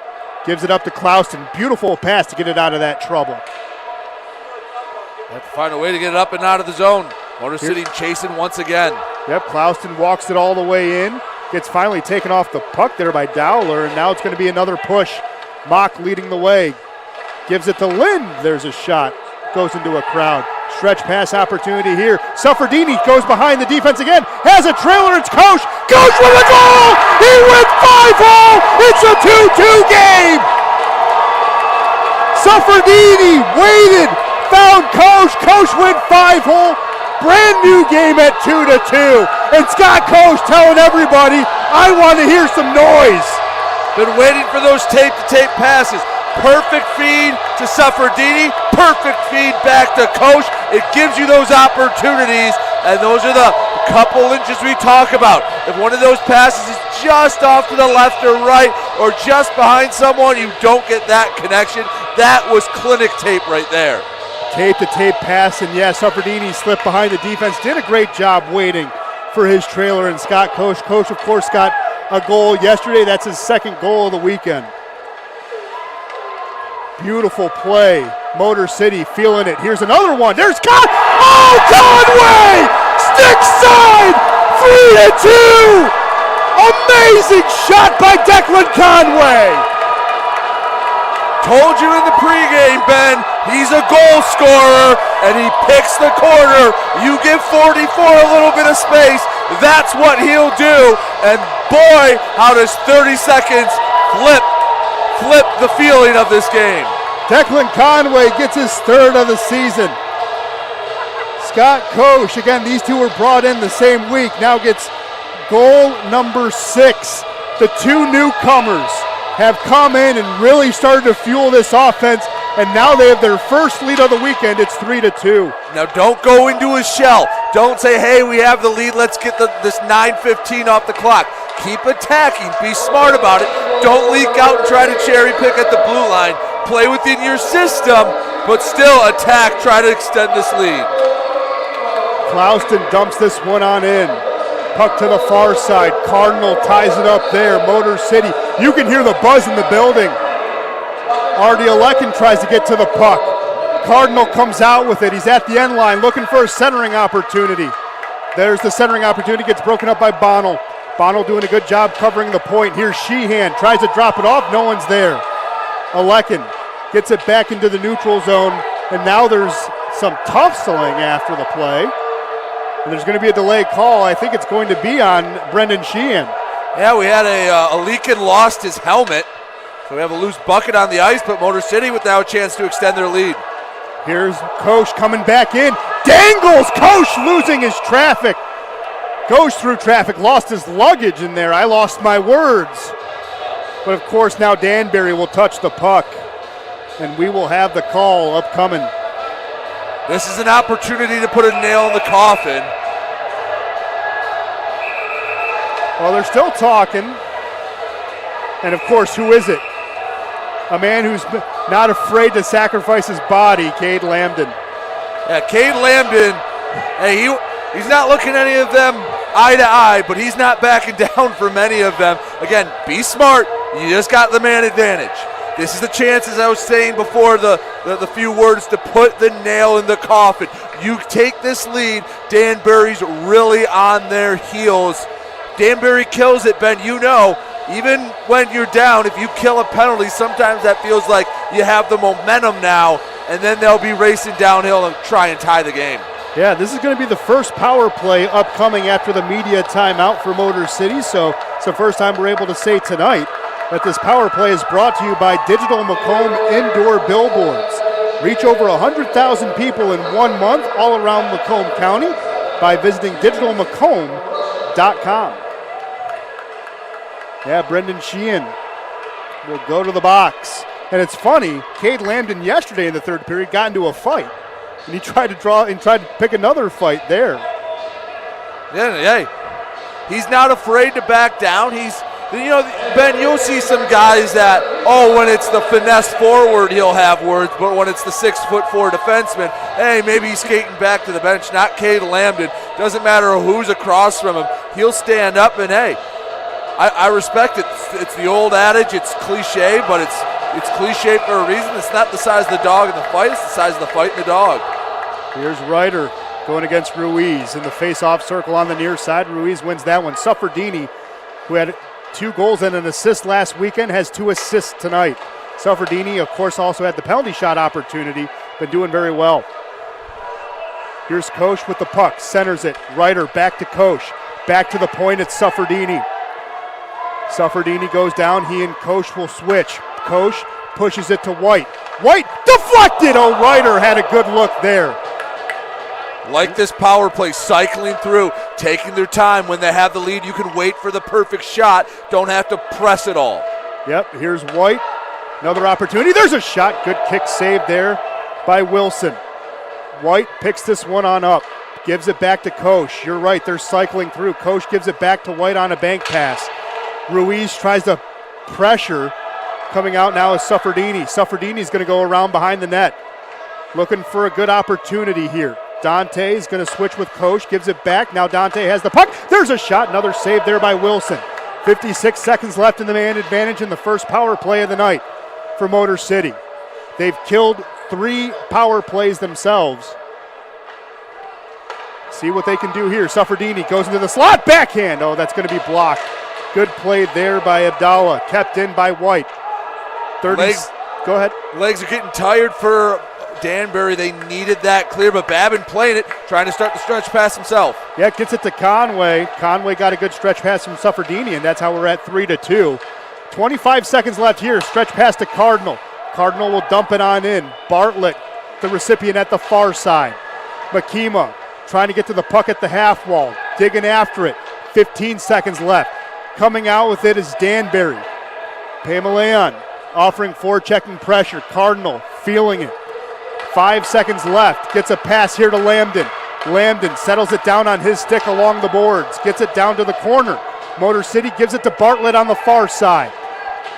gives it up to Clausen. Beautiful pass to get it out of that trouble. Have to find a way to get it up and out of the zone. Motor City chasing once again. Yep, Clausen walks it all the way in. Gets finally taken off the puck there by Dowler, and now it's going to be another push. Mock leading the way. Gives it to Lind. There's a shot. Goes into a crowd. Stretch pass opportunity here. Suffredini goes behind the defense again. Has a trailer. It's Koch. Koch with a goal. He went 5-0. It's a 2-2 game. Suffredini waited. Found Koch. Koch went 5-0. Brand new game at 2-2. And Scott Koch telling everybody, I want to hear some noise. Been waiting for those tape-to-tape passes. Perfect feed to Suffredini, perfect feed back to Koch. It gives you those opportunities, and those are the couple inches we talk about. If one of those passes is just off to the left or right, or just behind someone, you don't get that connection. That was clinic tape right there. Tape-to-tape pass, and yeah, Suffredini slipped behind the defense. Did a great job waiting for his trailer, and Scott Koch. Koch, of course, got a goal yesterday. That's his second goal of the weekend. Beautiful play. Motor City feeling it. Here's another one. There's Conway! Stick side! 3-2! Amazing shot by Declan Conway! Told you in the pregame, Ben, he's a goal scorer, and he picks the corner. You give 44 a little bit of space, that's what he'll do. And boy, how does 30 seconds flip the feeling of this game. Declan Conway gets his third of the season. Scott Koch, again, these two were brought in the same week, now gets goal number 6. The two newcomers have come in and really started to fuel this offense, and now they have their first lead of the weekend. It's 3-2. Now don't go into a shell. Don't say, hey, we have the lead, let's get this 9:15 off the clock. Keep attacking, be smart about it. Don't leak out and try to cherry pick at the blue line. Play within your system, but still attack, try to extend this lead. Clouston dumps this one on in. Puck to the far side. Cardinal ties it up there. Motor City. You can hear the buzz in the building. Artie Alekin tries to get to the puck. Cardinal comes out with it. He's at the end line looking for a centering opportunity. There's the centering opportunity. Gets broken up by Bonnell. Bonnell doing a good job covering the point. Here's Sheehan. Tries to drop it off. No one's there. Alekin gets it back into the neutral zone. And now there's some tussling after the play. And there's going to be a delay call. I think it's going to be on Brendan Sheehan. Yeah, we had a Alekin lost his helmet. So we have a loose bucket on the ice, but Motor City with now a chance to extend their lead. Here's Koch coming back in. Dangles! Koch losing his traffic. Goes through traffic, lost his luggage in there. I lost my words. But of course now Danbury will touch the puck. And we will have the call upcoming. This is an opportunity to put a nail in the coffin. Well, they're still talking. And of course, who is it? A man who's not afraid to sacrifice his body, Cade Lambden. Yeah, Cade Lambden, hey, he's not looking at any of them eye to eye, but he's not backing down for many of them. Again, be smart. You just got the man advantage. This is the chance, as I was saying before the few words, to put the nail in the coffin. You take this lead, Danbury's really on their heels. Danbury kills it, Ben, you know. Even when you're down, if you kill a penalty, sometimes that feels like you have the momentum now, and then they'll be racing downhill and try and tie the game. Yeah, this is going to be the first power play upcoming after the media timeout for Motor City, so it's the first time we're able to say tonight that this power play is brought to you by Digital Macomb Indoor Billboards. Reach over 100,000 people in 1 month all around Macomb County by visiting digitalmacomb.com. Yeah, Brendan Sheehan will go to the box. And it's funny, Cade Lambden yesterday in the third period got into a fight. And he tried to pick another fight there. Yeah, he's not afraid to back down. Ben, you'll see some guys that, when it's the finesse forward, he'll have words, but when it's the 6'4" defenseman, hey, maybe he's skating back to the bench. Not Cade Lambden. Doesn't matter who's across from him. He'll stand up and, hey, I respect it. It's the old adage. It's cliche, but it's cliche for a reason. It's not the size of the dog in the fight. It's the size of the fight in the dog. Here's Ryder going against Ruiz in the face-off circle on the near side. Ruiz wins that one. Suffredini, who had 2 goals and an assist last weekend, has 2 assists tonight. Suffredini, of course, also had the penalty shot opportunity, been doing very well. Here's Koch with the puck, centers it. Ryder back to Koch. Back to the point, it's Suffredini. Suffredini goes down, he and Koch will switch. Koch pushes it to White. White deflected! Oh, Ryder had a good look there. Like this power play, cycling through, taking their time. When they have the lead, you can wait for the perfect shot. Don't have to press it all. Yep, here's White. Another opportunity. There's a shot. Good kick save there by Wilson. White picks this one on up. Gives it back to Koch. You're right, they're cycling through. Koch gives it back to White on a bank pass. Ruiz tries to pressure. Coming out now is Suffredini. Suffredini's going to go around behind the net. Looking for a good opportunity here. Dante is going to switch with Koch, gives it back. Now Dante has the puck. There's a shot. Another save there by Wilson. 56 seconds left in the man advantage in the first power play of the night for Motor City. They've killed 3 power plays themselves. See what they can do here. Suffredini goes into the slot. Backhand. Oh, that's going to be blocked. Good play there by Abdallah. Kept in by White. 30. Go ahead. Legs are getting tired for Danbury. They needed that clear, but Babin playing it, trying to start the stretch pass himself. Yeah, gets it to Conway. Conway got a good stretch pass from Suffredini, and that's how we're at 3-2. 25 seconds left here. Stretch pass to Cardinal. Cardinal will dump it on in. Bartlett, the recipient at the far side. Makima trying to get to the puck at the half wall, digging after it. 15 seconds left. Coming out with it is Danbury. Pamelayan offering forechecking pressure. Cardinal feeling it. 5 seconds left. Gets a pass here to Lambden. Lambden settles it down on his stick along the boards. Gets it down to the corner. Motor City gives it to Bartlett on the far side.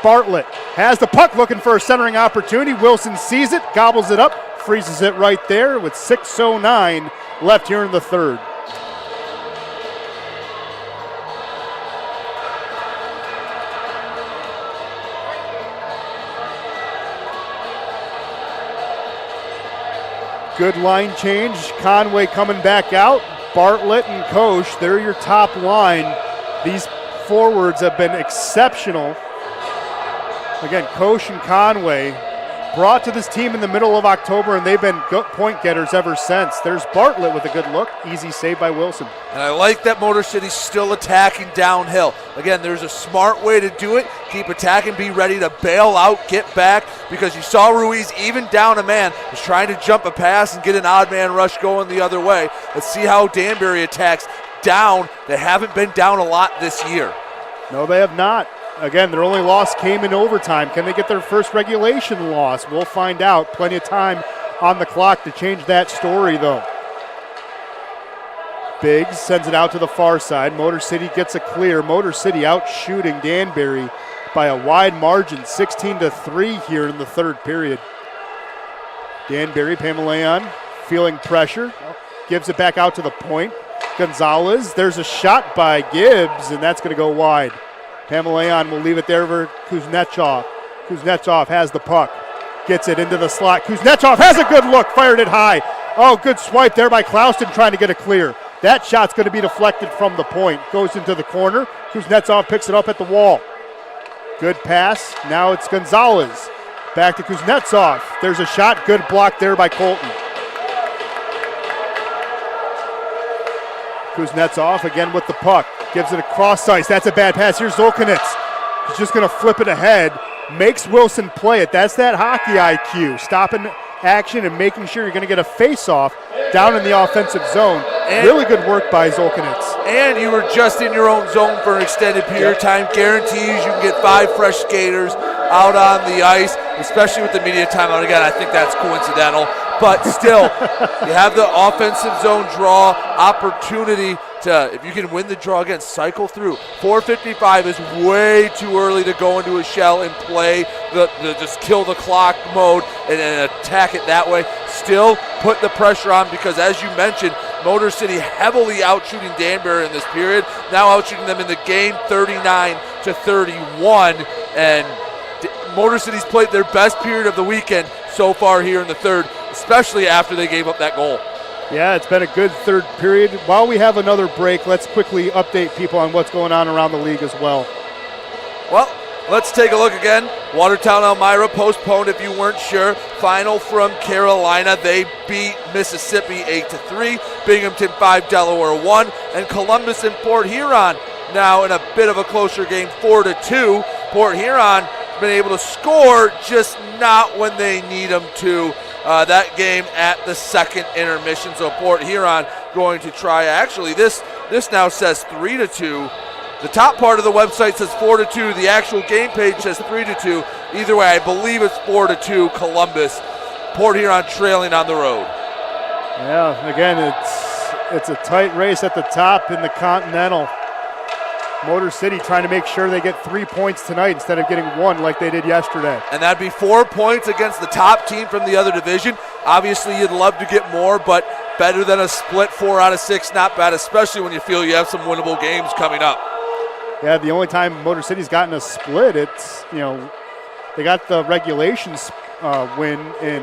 Bartlett has the puck looking for a centering opportunity. Wilson sees it, gobbles it up, freezes it right there with 6:09 left here in the third. Good line change. Conway coming back out. Bartlett and Koch, they're your top line. These forwards have been exceptional. Again, Koch and Conway brought to this team in the middle of October, and they've been point getters ever since. There's Bartlett with a good look. Easy save by Wilson. And I like that Motor City's still attacking downhill. Again, there's a smart way to do it. Keep attacking, be ready to bail out, get back, because you saw Ruiz, even down a man, was trying to jump a pass and get an odd man rush going the other way. Let's see how Danbury attacks down. They haven't been down a lot this year. No, they have not. Again, their only loss came in overtime. Can they get their first regulation loss? We'll find out. Plenty of time on the clock to change that story, though. Biggs sends it out to the far side. Motor City gets a clear. Motor City out shooting Danbury by a wide margin, 16-3 here in the third period. Danbury, Pamelayan feeling pressure. Gives it back out to the point. Gonzalez, there's a shot by Gibbs, and that's going to go wide. Pamelayan will leave it there for Kuznetsov. Kuznetsov has the puck. Gets it into the slot. Kuznetsov has a good look. Fired it high. Oh, good swipe there by Klauston trying to get it clear. That shot's going to be deflected from the point. Goes into the corner. Kuznetsov picks it up at the wall. Good pass. Now it's Gonzalez. Back to Kuznetsov. There's a shot. Good block there by Colton. Kuznetsov again with the puck. Gives it across ice. That's a bad pass. Here's Zolkanitz. He's just going to flip it ahead. Makes Wilson play it. That's that hockey IQ. Stopping action and making sure you're going to get a face-off down in the offensive zone. And really good work by Zolkanitz. And you were just in your own zone for an extended period of time. Guarantees you can get 5 fresh skaters out on the ice, especially with the media timeout. Again, I think that's coincidental. But still, you have the offensive zone draw opportunity to, if you can win the draw again, cycle through. 4:55 is way too early to go into a shell and play the just kill the clock mode and attack it that way. Still put the pressure on because, as you mentioned, Motor City heavily outshooting Danbury in this period. Now outshooting them in the game 39-31. And Motor City's played their best period of the weekend so far here in the third, especially after they gave up that goal. Yeah, it's been a good third period. While we have another break, let's quickly update people on what's going on around the league as well. Well, let's take a look again. Watertown Elmira postponed if you weren't sure. Final from Carolina. They beat Mississippi 8-3. Binghamton 5, Delaware 1. And Columbus and Port Huron now in a bit of a closer game, 4-2. Port Huron has been able to score, just not when they need them to. That game at the second intermission. So Port Huron going to try. Actually, this now says 3-2. The top part of the website says 4-2. The actual game page says 3-2. Either way, I believe it's 4-2 Columbus. Port Huron trailing on the road. Yeah, again, it's a tight race at the top in the Continental. Motor City trying to make sure they get 3 points tonight instead of getting 1 like they did yesterday. And that'd be 4 points against the top team from the other division. Obviously, you'd love to get more, but better than a split 4 out of 6, not bad, especially when you feel you have some winnable games coming up. Yeah, the only time Motor City's gotten a split, it's, they got the regulations win in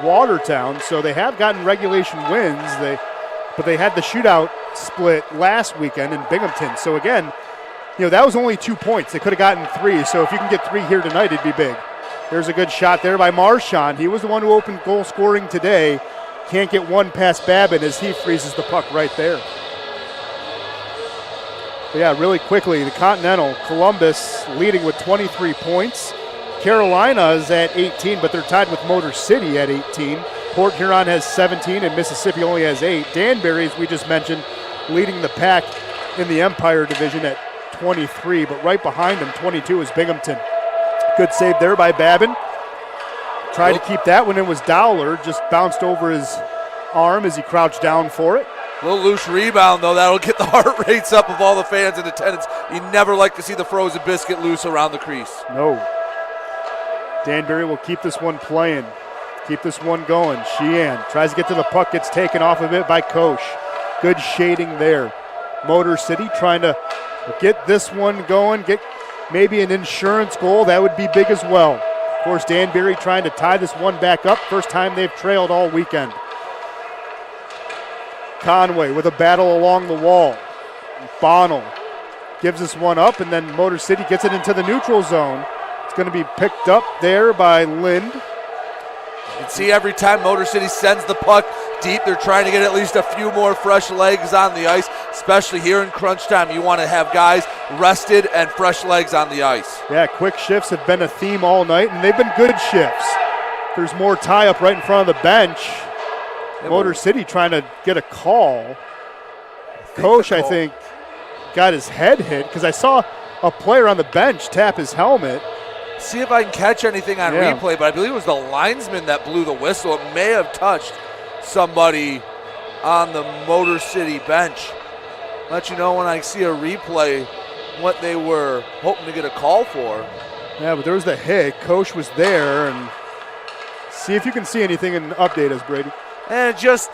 Watertown, so they have gotten regulation wins. But they had the shootout split last weekend in Binghamton. So again, that was only 2 points. They could have gotten 3. So if you can get 3 here tonight, it'd be big. There's a good shot there by Marchand. He was the one who opened goal scoring today. Can't get one past Babin as he freezes the puck right there. But yeah, really quickly, the Continental, Columbus leading with 23 points. Carolina is at 18, but they're tied with Motor City at 18. Port Huron has 17 and Mississippi only has 8. Danbury, as we just mentioned, leading the pack in the Empire Division at 23, but right behind them, 22, is Binghamton. Good save there by Babin. Tried to keep that one in was Dowler, just bounced over his arm as he crouched down for it. A little loose rebound, though. That'll get the heart rates up of all the fans in attendance. You never like to see the frozen biscuit loose around the crease. No. Danbury will keep this one playing, keep this one going. Sheehan tries to get to the puck, gets taken off of it by Koch. Good shading there. Motor City trying to get this one going, get maybe an insurance goal. That would be big as well. Of course, Danbury trying to tie this one back up. First time they've trailed all weekend. Conway with a battle along the wall. Bonnell gives this one up, and then Motor City gets it into the neutral zone. It's going to be picked up there by Lind. You can see every time Motor City sends the puck deep, they're trying to get at least a few more fresh legs on the ice, especially here in crunch time. You want to have guys rested and fresh legs on the ice. Yeah, quick shifts have been a theme all night, and they've been good shifts. There's more tie-up right in front of the bench. Motor City trying to get a call. Koch, I think, got his head hit because I saw a player on the bench tap his helmet. See if I can catch anything on replay, but I believe it was the linesman that blew the whistle. It may have touched somebody on the Motor City bench. Let you know when I see a replay what they were hoping to get a call for. Yeah, but there was the hit. Koch was there, and see if you can see anything and update us, Brady. And just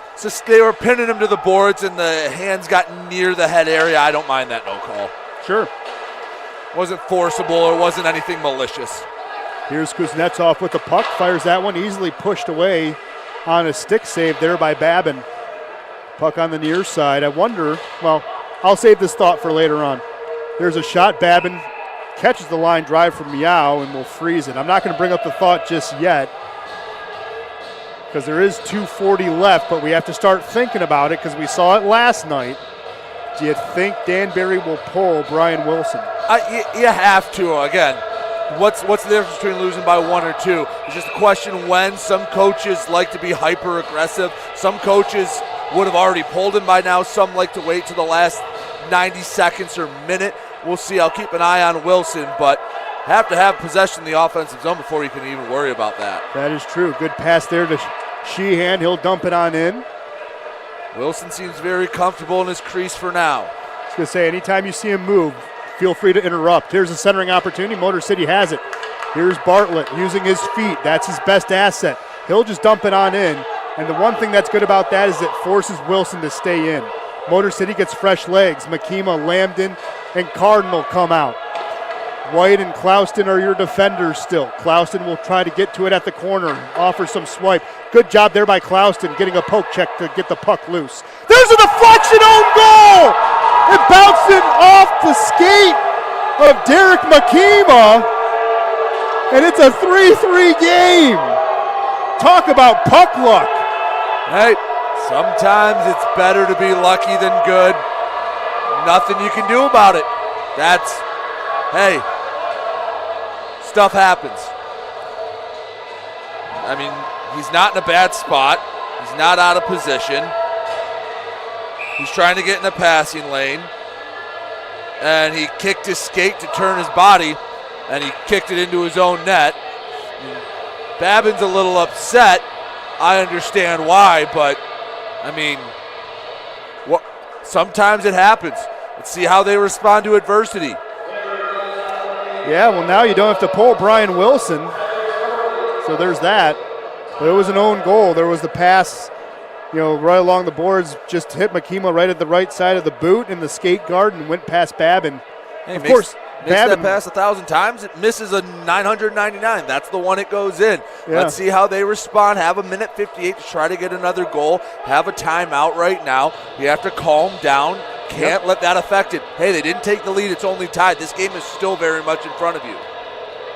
they were pinning him to the boards and the hands got near the head area. I don't mind that no call. Sure. Wasn't forcible or wasn't anything malicious. Here's Kuznetsov with the puck, fires that one, easily pushed away on a stick save there by Babin. Puck on the near side. I wonder, well, I'll save this thought for later on. There's a shot. Babin catches the line drive from Meow and will freeze it. I'm not going to bring up the thought just yet because there is 2:40 left, but we have to start thinking about it because we saw it last night. Do you think Danbury will pull Brian Wilson? You have to. Again, what's the difference between losing by 1 or 2? It's just a question when. Some coaches like to be hyper-aggressive. Some coaches would have already pulled him by now. Some like to wait to the last 90 seconds or minute. We'll see. I'll keep an eye on Wilson, but have to have possession in the offensive zone before you can even worry about that. That is true. Good pass there to Sheehan. He'll dump it on in. Wilson seems very comfortable in his crease for now. I was going to say, anytime you see him move, feel free to interrupt. Here's a centering opportunity. Motor City has it. Here's Bartlett using his feet. That's his best asset. He'll just dump it on in. And the one thing that's good about that is it forces Wilson to stay in. Motor City gets fresh legs. Makima, Lambden, and Cardinal come out. White and Clouston are your defenders still. Clouston will try to get to it at the corner, offer some swipe. Good job there by Clouston, getting a poke check to get the puck loose. There's a deflection, own goal! It bounced off the skate of Derek Makima, and it's a 3-3 game. Talk about puck luck. Hey, sometimes it's better to be lucky than good. Nothing you can do about it. Hey, stuff happens. I mean, he's not in a bad spot. He's not out of position. He's trying to get in the passing lane. And he kicked his skate to turn his body, and he kicked it into his own net. Babin's a little upset. I understand why, but, I mean, sometimes it happens. Let's see how they respond to adversity. Yeah, well, now you don't have to pull Brian Wilson. So there's that. But it was an own goal. There was the pass, right along the boards, just hit Makima right at the right side of the boot in the skate guard and went past Babin. Hey, of course, Babin that pass 1,000 times. It misses a 999. That's the one it goes in. Yeah. Let's see how they respond. Have a minute 58 to try to get another goal. Have a timeout right now. You have to calm down. Can't let that affect it. Hey, they didn't take the lead. It's only tied. This game is still very much in front of you.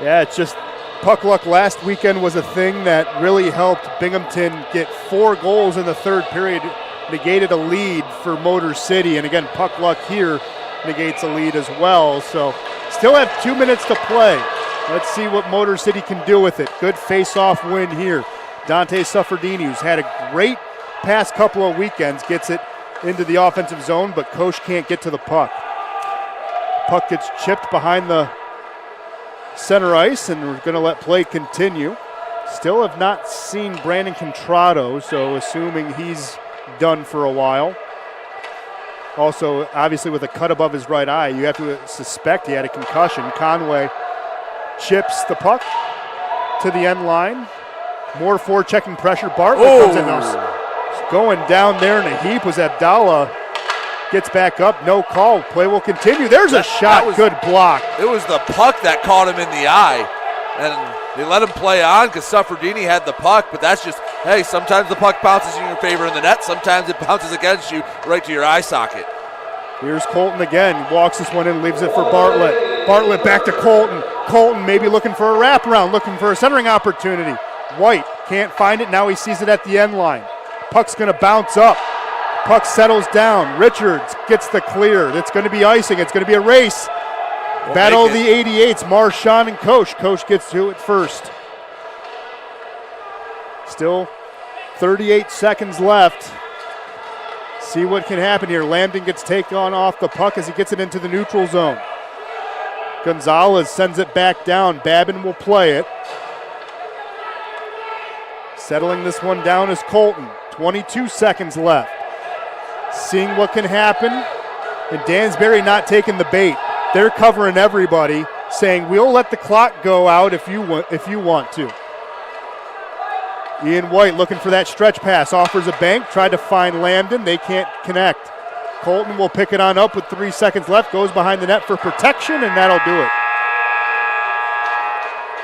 Yeah, it's just puck luck last weekend was a thing that really helped Binghamton get 4 goals in the third period, negated a lead for Motor City. And again, puck luck here negates a lead as well. So still have 2 minutes to play. Let's see what Motor City can do with it. Good face-off win here. Dante Suffredini, who's had a great past couple of weekends, gets it into the offensive zone, but Koch can't get to the puck. Puck gets chipped behind the center ice, and we're going to let play continue. Still have not seen Brandon Contrado, so assuming he's done for a while. Also, obviously with a cut above his right eye, you have to suspect he had a concussion. Conway chips the puck to the end line. More forechecking pressure. Bartlett comes in now. Going down there in a heap was Abdallah. Gets back up, no call. Play will continue. There's a shot, good block. It was the puck that caught him in the eye. And they let him play on because Suffredini had the puck, but that's just, hey, sometimes the puck bounces in your favor in the net, sometimes it bounces against you right to your eye socket. Here's Colton again, walks this one in, leaves it for Bartlett. Bartlett back to Colton. Colton maybe looking for a wraparound, looking for a centering opportunity. White can't find it, now he sees it at the end line. Puck's gonna bounce up. Puck settles down. Richards gets the clear. It's gonna be icing, it's gonna be a race. Battle of the 88s, Marchand and Koch. Koch gets to it first. Still 38 seconds left. See what can happen here. Lambton gets taken on off the puck as he gets it into the neutral zone. Gonzalez sends it back down. Babin will play it. Settling this one down is Colton. 22 seconds left. Seeing what can happen. And Danbury not taking the bait. They're covering everybody, saying we'll let the clock go out if you want to. Ian White looking for that stretch pass, offers a bank, tried to find Lambton, they can't connect. Colton will pick it on up with 3 seconds left, goes behind the net for protection, and that'll do it.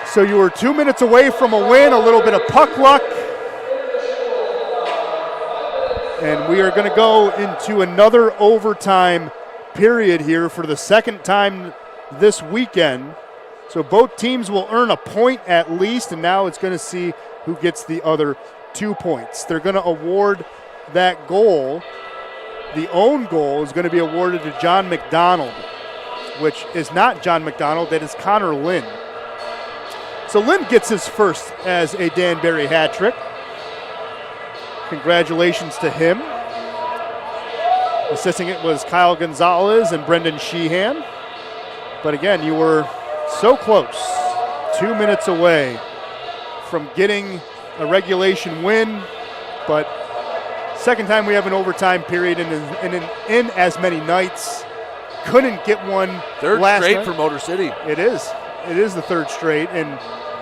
So you were 2 minutes away from a win, a little bit of puck luck. And we are going to go into another overtime period here for the second time this weekend. So both teams will earn a point at least, and now it's going to see who gets the other 2 points. They're going to award that goal. The own goal is going to be awarded to John McDonald, which is not John McDonald, that is Connor Lynn. So Lynn gets his first as a Danbury hat trick. Congratulations to him. Assisting it was Kyle Gonzalez and Brendan Sheehan. But again, you were so close, 2 minutes away from getting a regulation win, but second time we have an overtime period in as many nights. Couldn't get one third last straight night. for Motor City. It is the third straight, and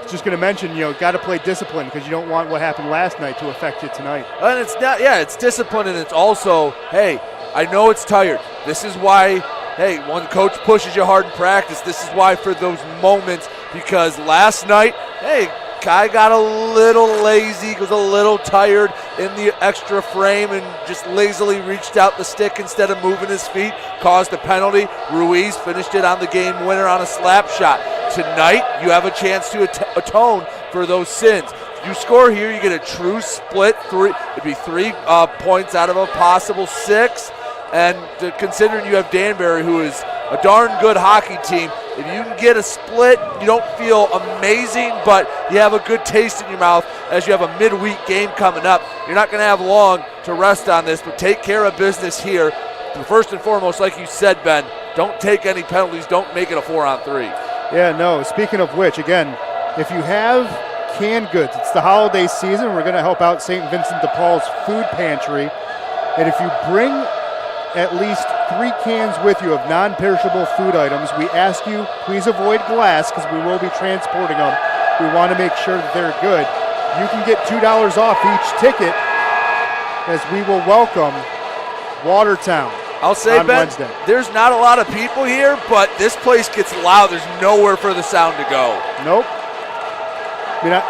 just going to mention, got to play discipline because you don't want what happened last night to affect you tonight. And it's not, it's discipline, and it's also, hey, I know it's tired. This is why, hey, when coach pushes you hard in practice, this is why for those moments, because last night, hey, Kai got a little lazy, was a little tired in the extra frame and just lazily reached out the stick instead of moving his feet, caused a penalty. Ruiz finished it on the game winner on a slap shot. Tonight, you have a chance to atone for those sins. If you score here, you get a true split. It'd be 3 points out of a possible 6. And considering you have Danbury, who is a darn good hockey team, if you can get a split, you don't feel amazing, but you have a good taste in your mouth as you have a midweek game coming up. You're not going to have long to rest on this, but take care of business here. First and foremost, like you said, Ben, don't take any penalties. Don't make it a 4-on-3. Yeah, no. Speaking of which, again, if you have canned goods, it's the holiday season. We're going to help out St. Vincent de Paul's food pantry. And if you bring at least 3 cans with you of non-perishable food items, we ask you please avoid glass because we will be transporting them. We want to make sure that they're good. You can get $2 off each ticket as we will welcome Watertown. I'll say, Ben, Wednesday. There's not a lot of people here, but this place gets loud. There's nowhere for the sound to go. Nope.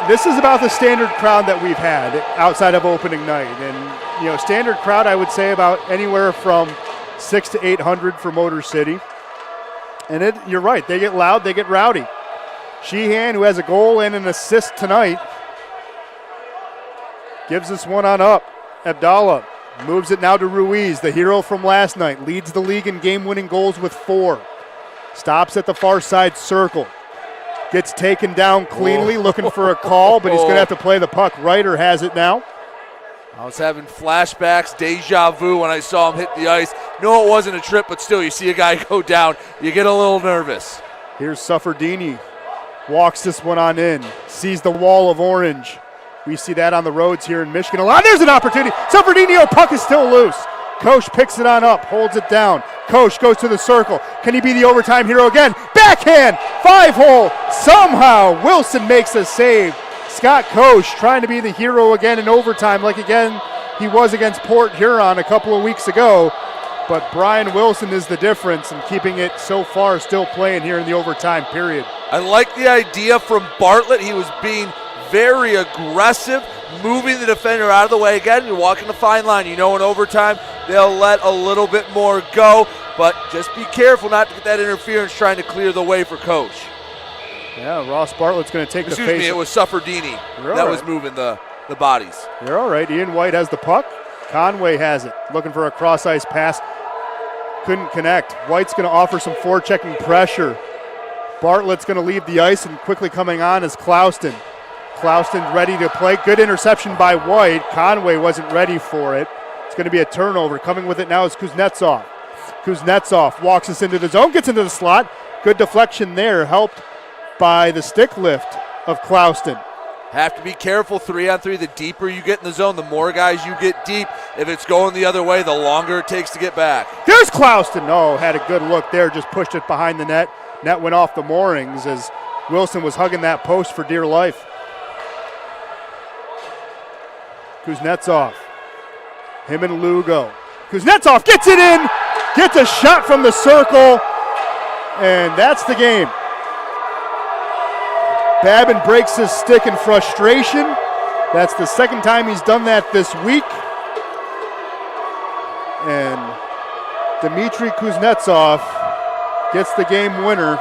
This is about the standard crowd that we've had outside of opening night. And, standard crowd, I would say about anywhere from 600 to 800 for Motor City. And you're right, they get loud, they get rowdy. Sheehan, who has a goal and an assist tonight, gives this one on up. Abdallah moves it now to Ruiz, the hero from last night, leads the league in game-winning goals with 4. Stops at the far side circle. Gets taken down cleanly, looking for a call, but he's going to have to play the puck. Ryder has it now. I was having flashbacks, deja vu when I saw him hit the ice. No, it wasn't a trip, but still, you see a guy go down, you get a little nervous. Here's Sufferdini. Walks this one on in. Sees the wall of orange. We see that on the roads here in Michigan a lot. There's an opportunity. Sufferdini, puck is still loose. Koch picks it on up, holds it down. Koch goes to the circle. Can he be the overtime hero again? Backhand, 5-hole. Somehow Wilson makes a save. Scott Koch trying to be the hero again in overtime, like again he was against Port Huron a couple of weeks ago. But Brian Wilson is the difference in keeping it so far still playing here in the overtime period. I like the idea from Bartlett. He was being very aggressive, moving the defender out of the way. Again, you're walking the fine line. You know in overtime they'll let a little bit more go, but just be careful not to get that interference trying to clear the way for Coach. Yeah, Ross Bartlett's going to take the face. Excuse me, it was Sufferdini that was moving the bodies. You're all right. Ian White has the puck. Conway has it, looking for a cross-ice pass. Couldn't connect. White's going to offer some forechecking pressure. Bartlett's going to leave the ice, and quickly coming on is Clouston. Clouston ready to play. Good interception by White. Conway wasn't ready for it. It's going to be a turnover. Coming with it now is Kuznetsov. Kuznetsov walks us into the zone, gets into the slot. Good deflection there, helped by the stick lift of Clouston. Have to be careful 3-on-3. The deeper you get in the zone, the more guys you get deep. If it's going the other way, the longer it takes to get back. There's Clouston. No, had a good look there, just pushed it behind the net. Net went off the moorings as Wilson was hugging that post for dear life. Kuznetsov. Him and Lugo. Kuznetsov gets it in, gets a shot from the circle, and that's the game. Babin breaks his stick in frustration. That's the second time he's done that this week. And Dmitry Kuznetsov gets the game winner.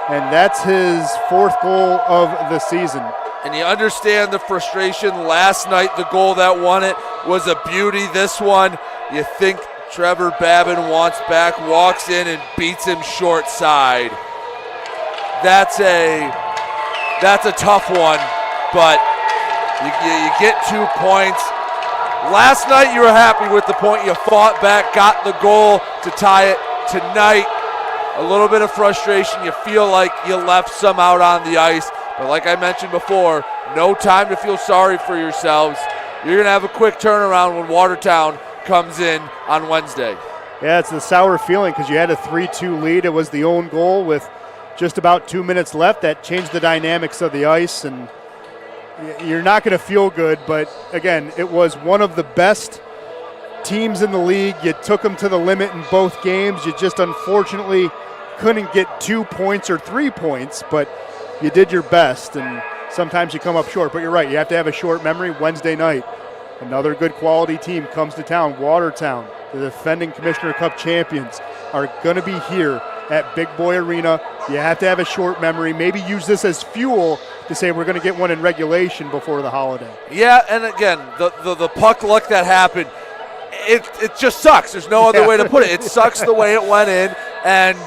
And that's his fourth goal of the season. And you understand the frustration. Last night, the goal that won it was a beauty. This one, you think Trevor Babin wants back, walks in and beats him short side. That's a tough one, but you get 2 points. Last night you were happy with the point. You fought back, got the goal to tie it. Tonight, a little bit of frustration. You feel like you left some out on the ice. But like I mentioned before, no time to feel sorry for yourselves. You're going to have a quick turnaround when Watertown comes in on Wednesday. Yeah, it's the sour feeling because you had a 3-2 lead. It was the own goal with just about 2 minutes left. That changed the dynamics of the ice, and you're not going to feel good. But, again, it was one of the best teams in the league. You took them to the limit in both games. You just unfortunately couldn't get 2 points or 3 points, but you did your best, and sometimes you come up short. But you're right, you have to have a short memory. Wednesday night, another good quality team comes to town. Watertown, the defending Commissioner Cup champions, are going to be here at Big Boy Arena. You have to have a short memory. Maybe use this as fuel to say we're going to get one in regulation before the holiday. Yeah, and again, the puck luck that happened, it just sucks. There's no other way to put it. It sucks the way it went in, and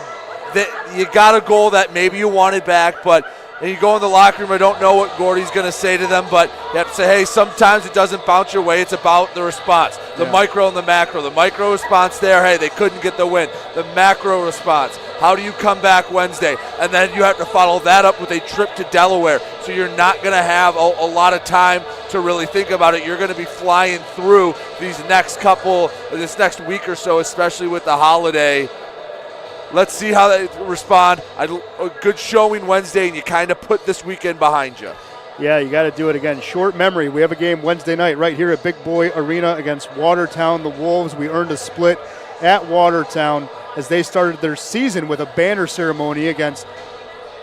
you got a goal that maybe you wanted back, but and you go in the locker room, I don't know what Gordy's going to say to them, but you have to say, hey, sometimes it doesn't bounce your way. It's about the response, the micro and the macro. The micro response there, hey, they couldn't get the win. The macro response, how do you come back Wednesday? And then you have to follow that up with a trip to Delaware. So you're not going to have a lot of time to really think about it. You're going to be flying through this next week or so, especially with the holiday. Let's see how they respond. A good showing Wednesday, and you kind of put this weekend behind you. Yeah, you got to do it again. Short memory. We have a game Wednesday night right here at Big Boy Arena against Watertown. The Wolves, we earned a split at Watertown as they started their season with a banner ceremony against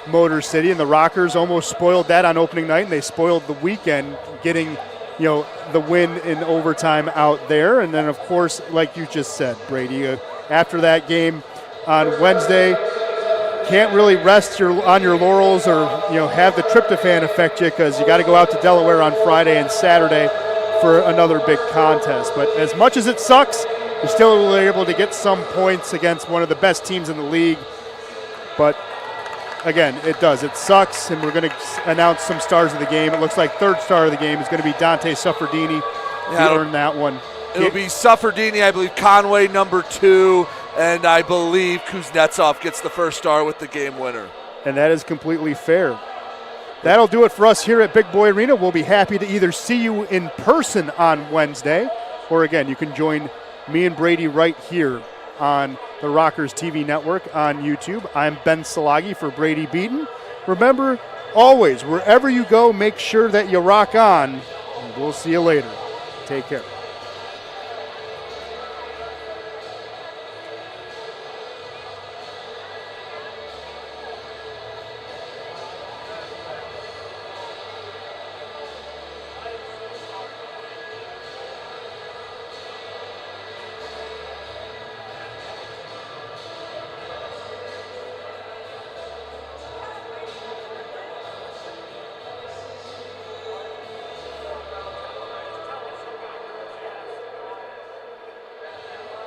Motor City, and the Rockers almost spoiled that on opening night, and they spoiled the weekend getting the win in overtime out there. And then, of course, like you just said, Brady, after that game on Wednesday, can't really rest on your laurels or have the tryptophan affect you because you got to go out to Delaware on Friday and Saturday for another big contest. But as much as it sucks, you're still able to get some points against one of the best teams in the league. But again, it does. It sucks, and we're going to announce some stars of the game. It looks like third star of the game is going to be Dante Suffredini. He earned that one. It'll be Suffredini, I believe Conway number 2, and I believe Kuznetsov gets the first star with the game winner. And that is completely fair. That'll do it for us here at Big Boy Arena. We'll be happy to either see you in person on Wednesday, or again, you can join me and Brady right here on the Rockers TV network on YouTube. I'm Ben Salagi for Brady Beaton. Remember, always, wherever you go, make sure that you rock on. And we'll see you later. Take care.